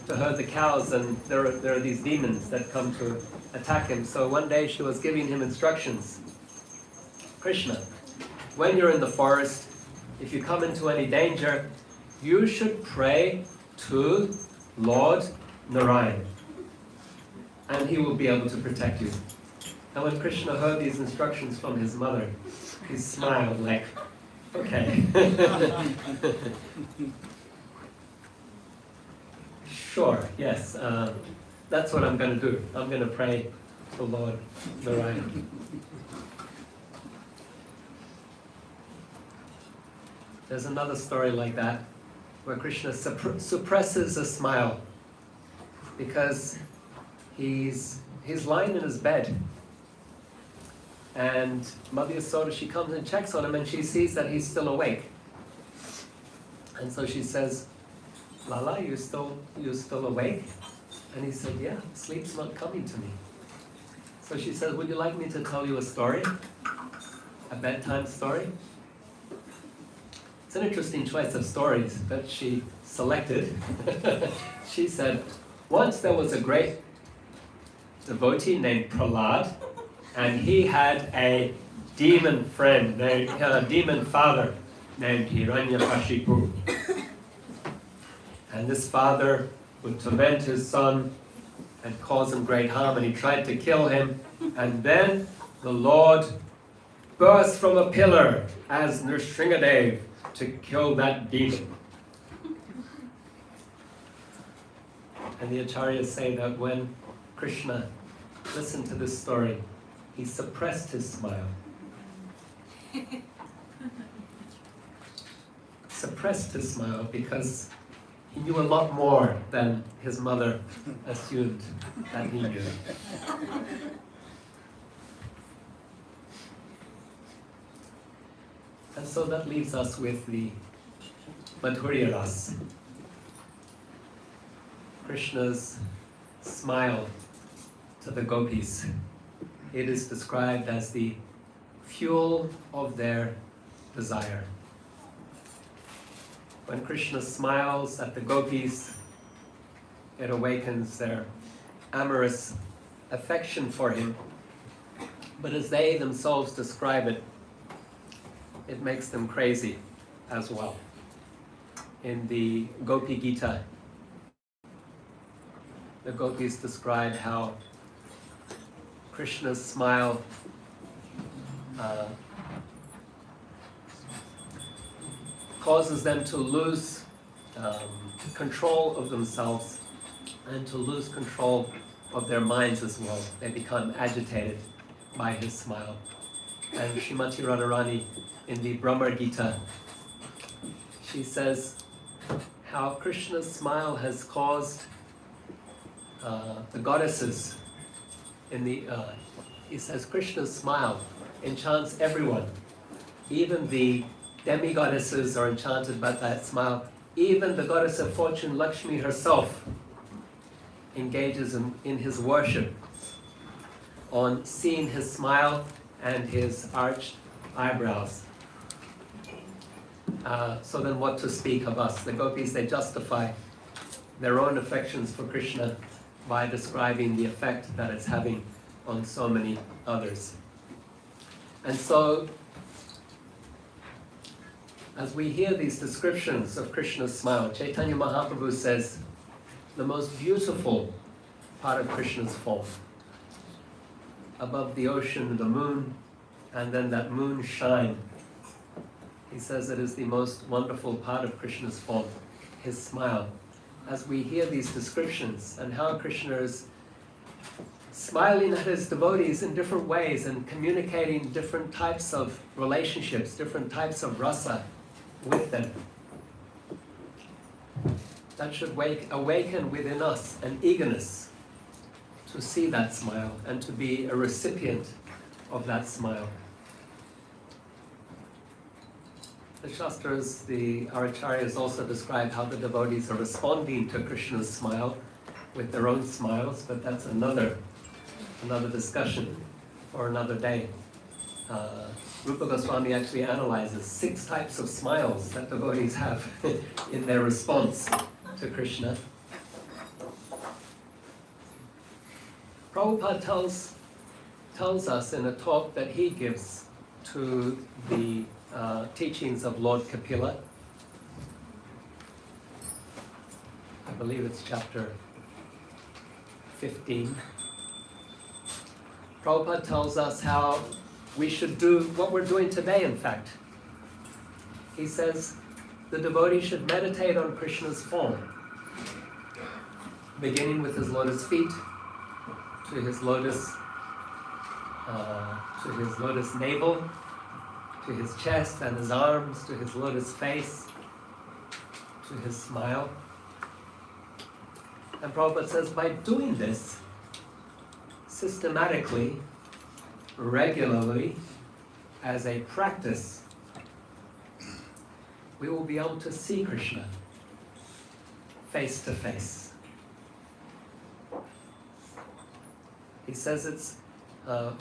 to herd the cows, and there are these demons that come to attack him. So one day she was giving him instructions. Krishna, when you're in the forest, if you come into any danger, you should pray to Lord Narayan, and he will be able to protect you. And when Krishna heard these instructions from his mother, he smiled like, okay. Sure, yes, that's what I'm going to do. I'm going to pray to Lord Narayan. There's another story like that, where Krishna suppresses a smile because he's lying in his bed. And Mother Yasoda, she comes and checks on him, and she sees that he's still awake. And so she says, Lala, you're still awake? And he said, yeah, sleep's not coming to me. So she says, would you like me to tell you a story? A bedtime story? It's an interesting choice of stories that she selected. She said, once there was a great devotee named Prahlad, and he had a demon friend, a demon father named Hiranyakashipu. And this father would torment his son and cause him great harm, and he tried to kill him. And then the Lord burst from a pillar as Nrsingadev to kill that demon. And the acharyas say that when Krishna listened to this story, he suppressed his smile. Suppressed his smile because he knew a lot more than his mother assumed that he knew. And so that leaves us with the Madhurya Ras. Krishna's smile to the gopis. It is described as the fuel of their desire. When Krishna smiles at the gopis, it awakens their amorous affection for him. But as they themselves describe it, it makes them crazy as well. In the Gopi Gita, the gopis describe how Krishna's smile causes them to lose control of themselves and to lose control of their minds as well. They become agitated by his smile. And Srimati Radharani in the Brahma Gita, she says how Krishna's smile has caused the goddesses in the, he says Krishna's smile enchants everyone. Even the demigoddesses are enchanted by that smile. Even the goddess of fortune, Lakshmi herself, engages in his worship on seeing his smile and his arched eyebrows. So then what to speak of us? The gopis, they justify their own affections for Krishna by describing the effect that it's having on so many others. And so, as we hear these descriptions of Krishna's smile, Chaitanya Mahaprabhu says, the most beautiful part of Krishna's form, above the ocean, the moon, and then that moon shine. He says it is the most wonderful part of Krishna's form, his smile. As we hear these descriptions and how Krishna is smiling at his devotees in different ways and communicating different types of relationships, different types of rasa with them, that should awaken within us an eagerness to see that smile and to be a recipient of that smile. The Shastras, our acharyas also describe how the devotees are responding to Krishna's smile with their own smiles, but that's another discussion for another day. Rupa Goswami actually analyzes 6 types of smiles that devotees have in their response to Krishna. Prabhupada tells us in a talk that he gives to the teachings of Lord Kapila. I believe it's chapter 15. Prabhupada tells us how we should do what we're doing today, in fact. He says the devotee should meditate on Krishna's form, beginning with his lotus feet, to his lotus navel, to his chest and his arms, to his lotus face, to his smile. And Prabhupada says by doing this systematically, regularly, as a practice, we will be able to see Krishna face to face. He says it's,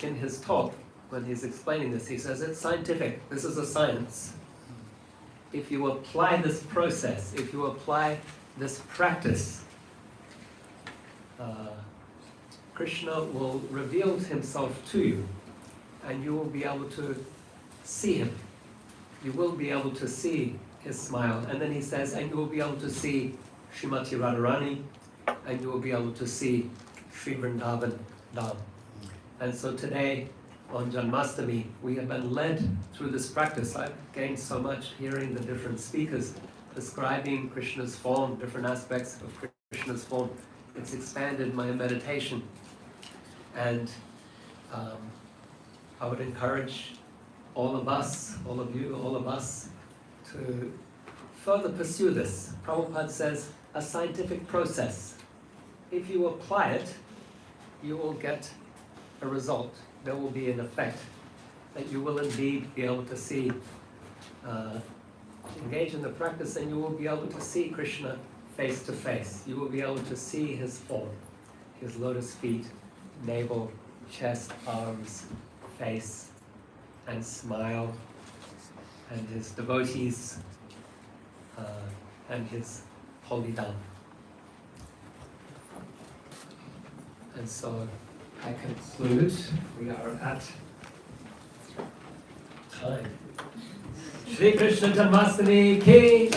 in his talk, when he's explaining this, he says it's scientific. This is a science. If you apply this process, if you apply this practice, Krishna will reveal himself to you, and you will be able to see him. You will be able to see his smile. And then he says, and you will be able to see Srimati Radharani, and you will be able to see Sri Vrindavan Dham. And so today, on Janmastami, we have been led through this practice. I've gained so much hearing the different speakers describing Krishna's form, different aspects of Krishna's form. It's expanded my meditation. And I would encourage all of us, all of you, all of us, to further pursue this. Prabhupada says, a scientific process. If you apply it, you will get a result. There will be an effect that you will indeed be able to see. Engage in the practice and you will be able to see Krishna face to face. You will be able to see his form, his lotus feet, navel, chest, arms, face, and smile, and his devotees, and his holy dham. And so I conclude, we are at time. Shri Krishna Janmastami ki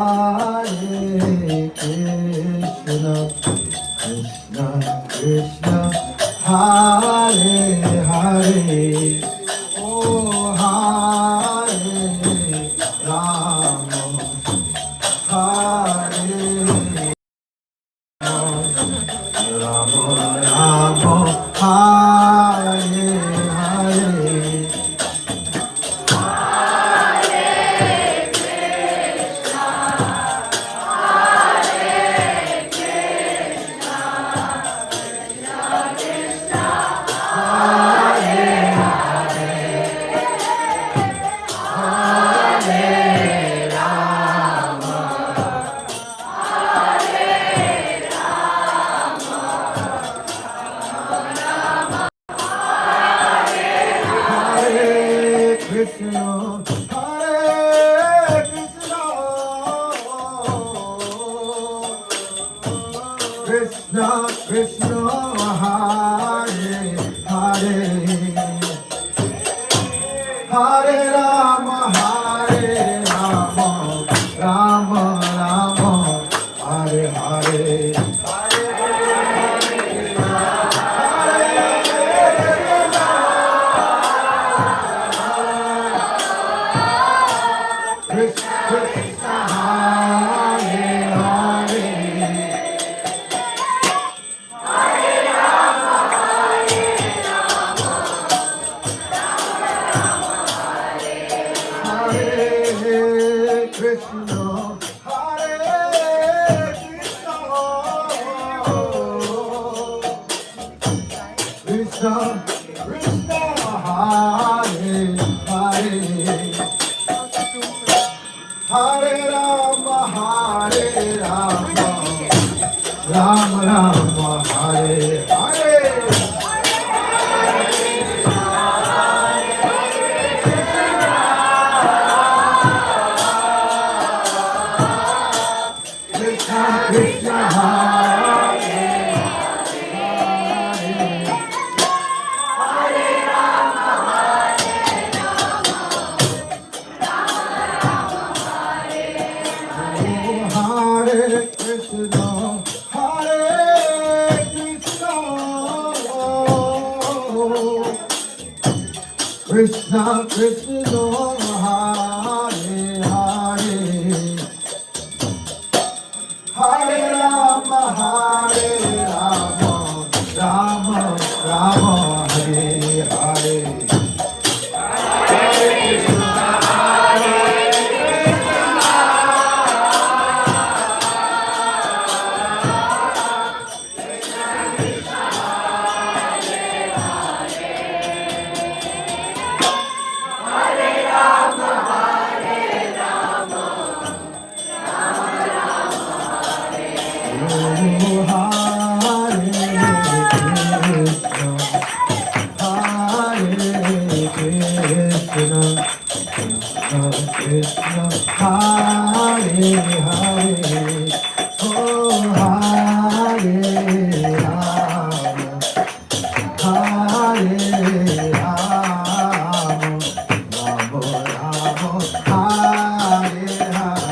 Hare Krishna, Krishna Krishna, Hare Hare, oh Hare Rama, Hare Rama Rama, Hare Hare. Krishna Krishna, Hare Hare, Hare Rama, Rama Rama, Hare Hare. Krishna, Krishna, Hare Hare, Hare Rama, Rama Rama, Hare Hare. Krishna, Krishna, Hare Hare Krishna, Hare Krishna, Krishna Krishna, Hare Hare, Hare Rama, Rama Rama, Hare Hare. Krishna, Hare Hare, oh Hare Rama, Hare Rama, Rama Rama, Hare Hare.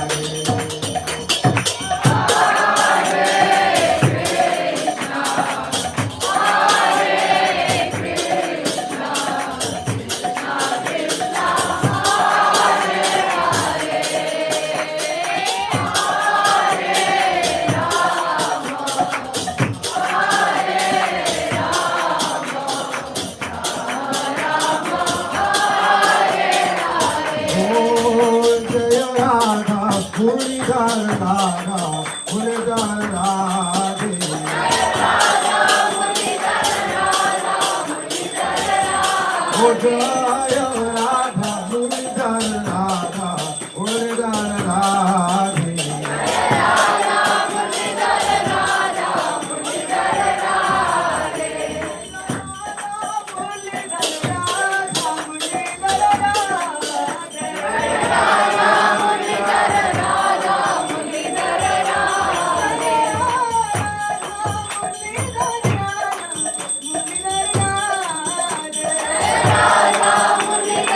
Hare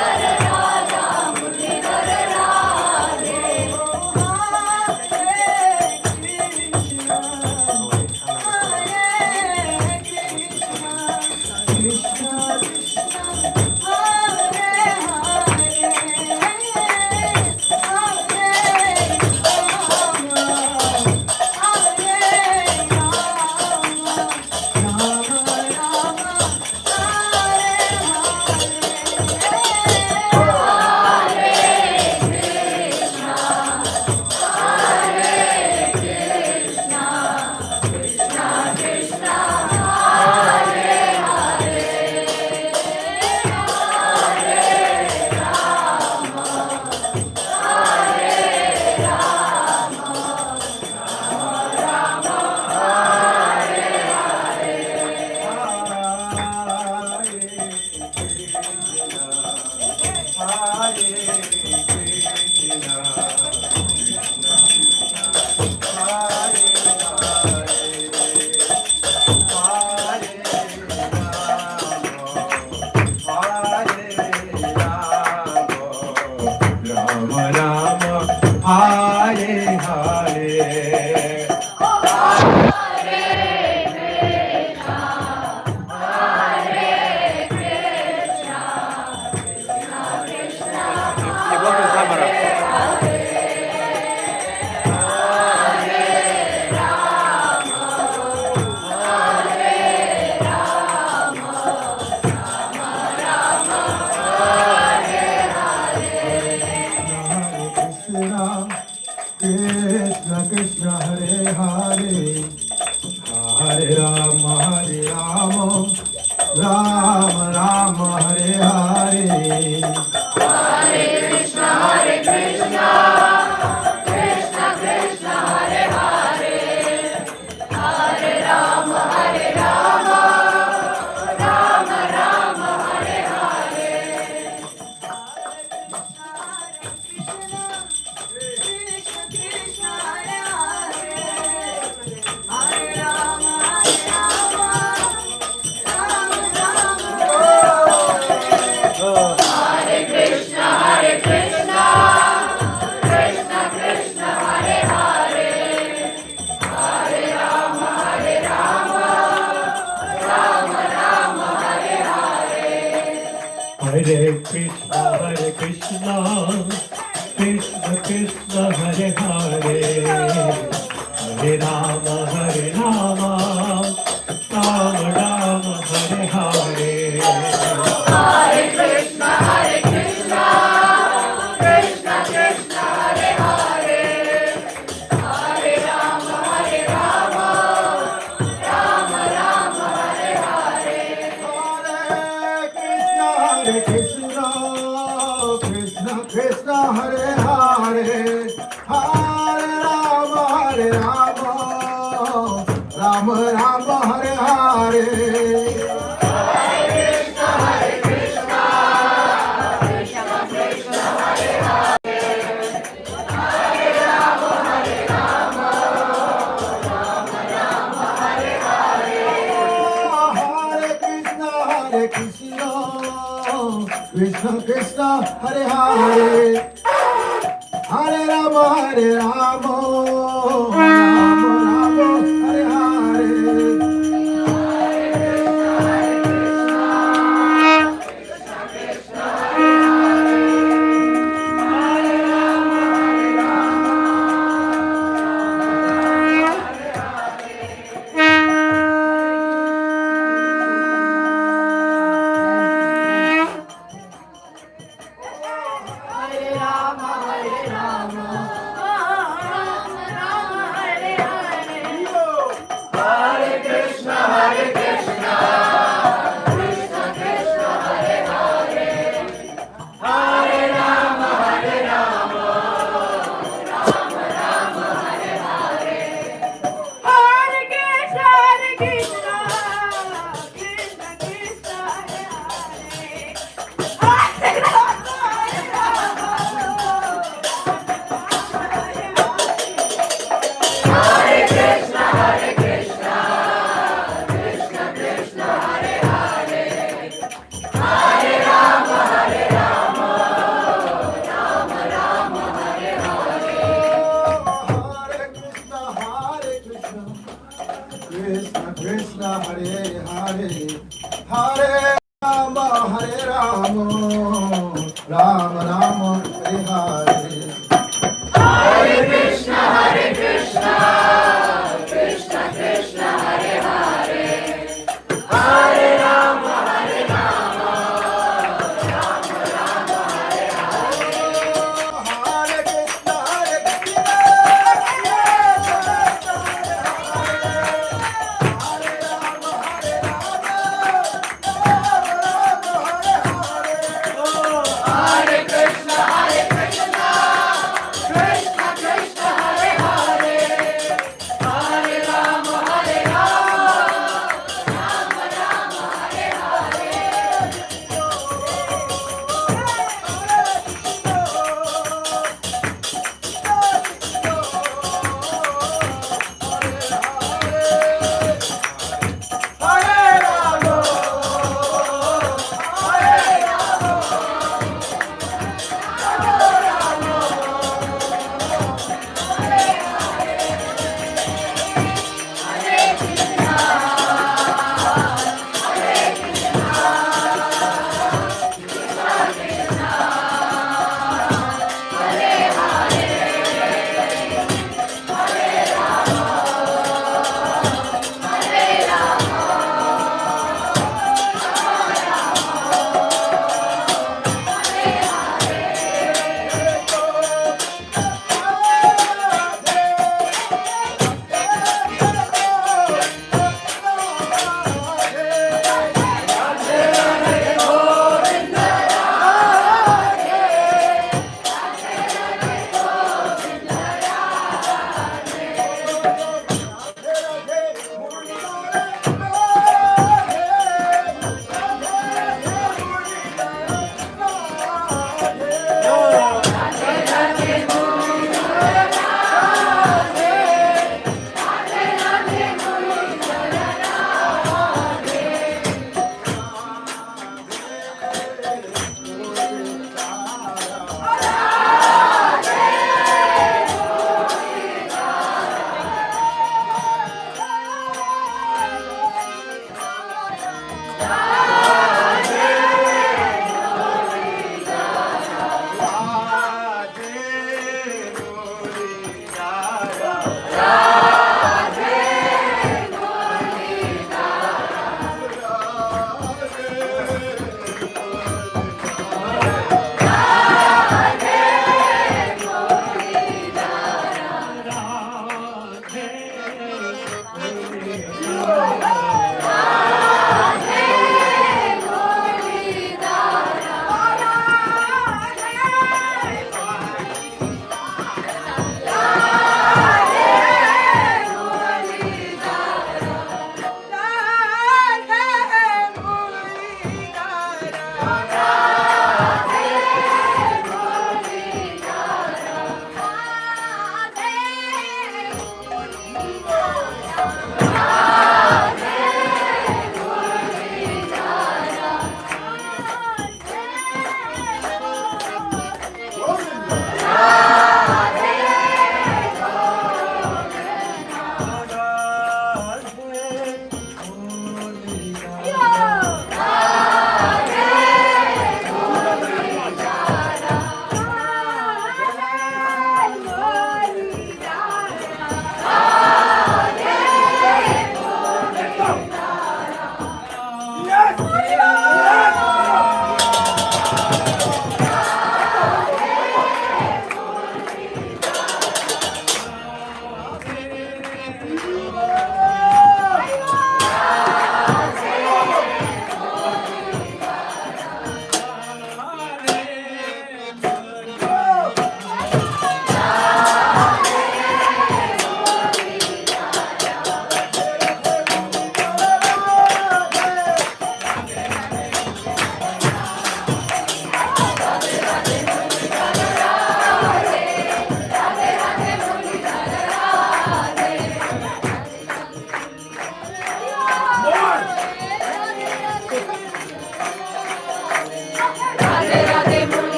Krishna Krishna Hare Hare Hare Rama Rama Rama Hare Hare Hare Krishna Krishna Krishna Hare Hare Hare Rama Rama Rama Hare Hare Hare Krishna Krishna Krishna Hare Hare Hare Rama Rama Rama Hare Hare Hare Krishna Krishna Krishna Hare Hare Hare Rama Rama Rama Hare Hare Hare Krishna Krishna Krishna Hare Hare Hare Rama Rama Rama Hare Hare Hare Krishna Krishna Krishna Hare Hare Hare Rama Rama Rama Hare Hare Krishna Krishna Hare Hare Hare Rama Rama Rama Hare Hare Hare Rama Rama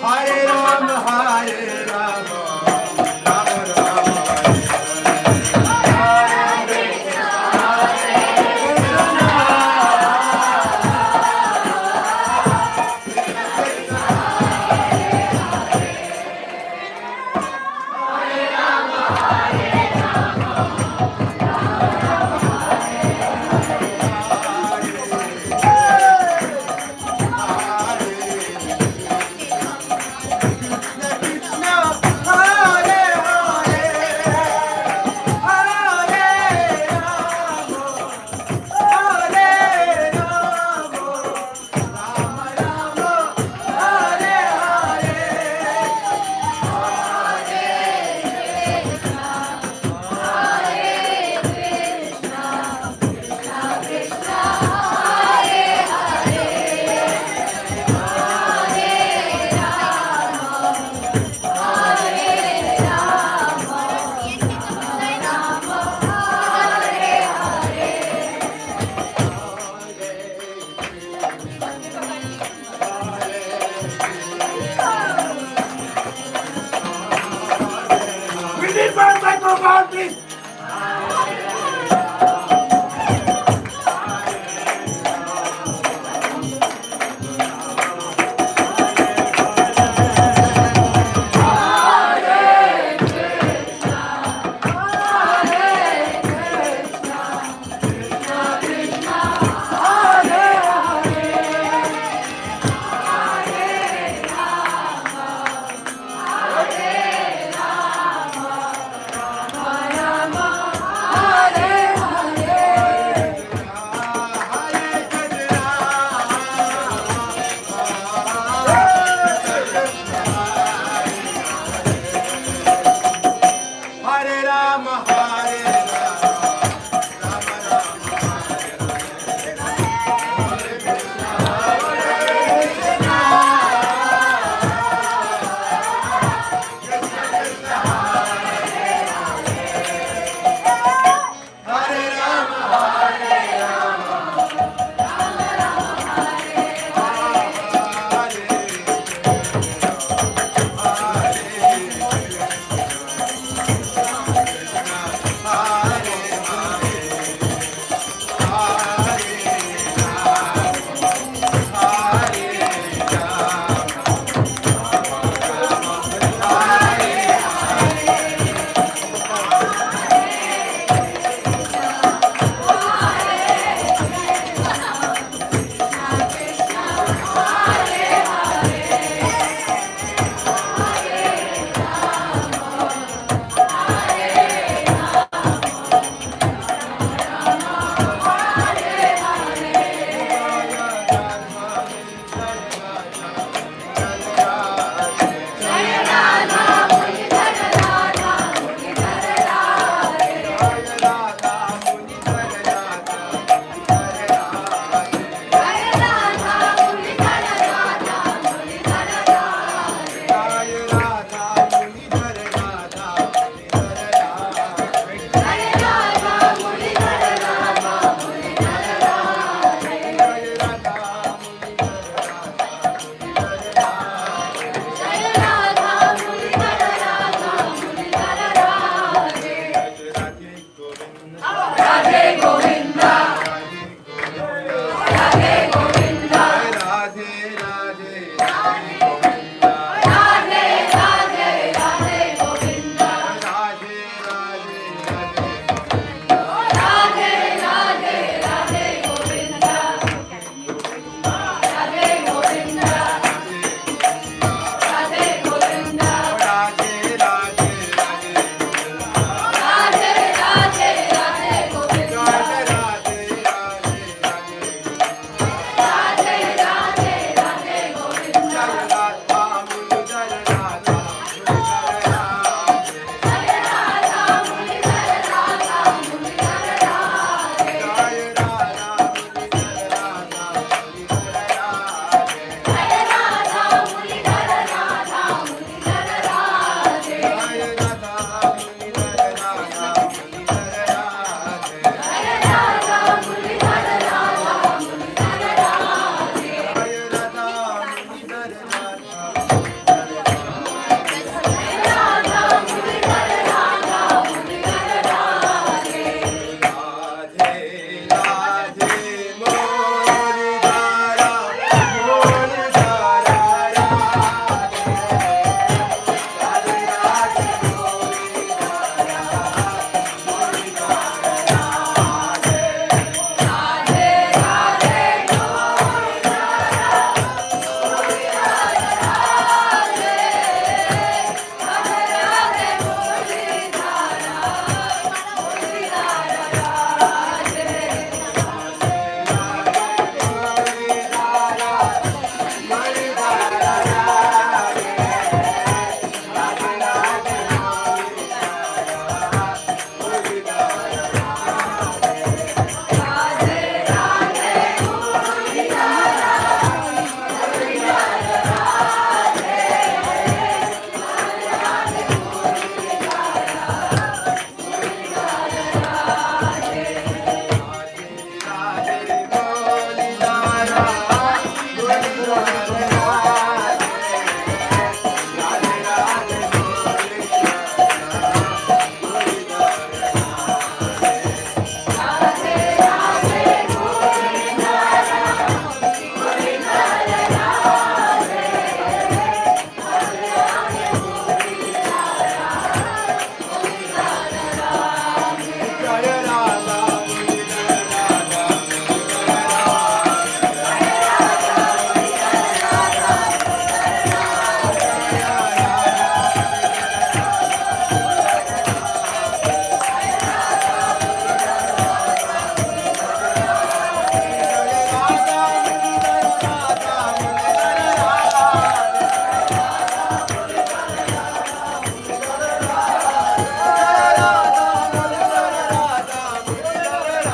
Hare Rama, Hare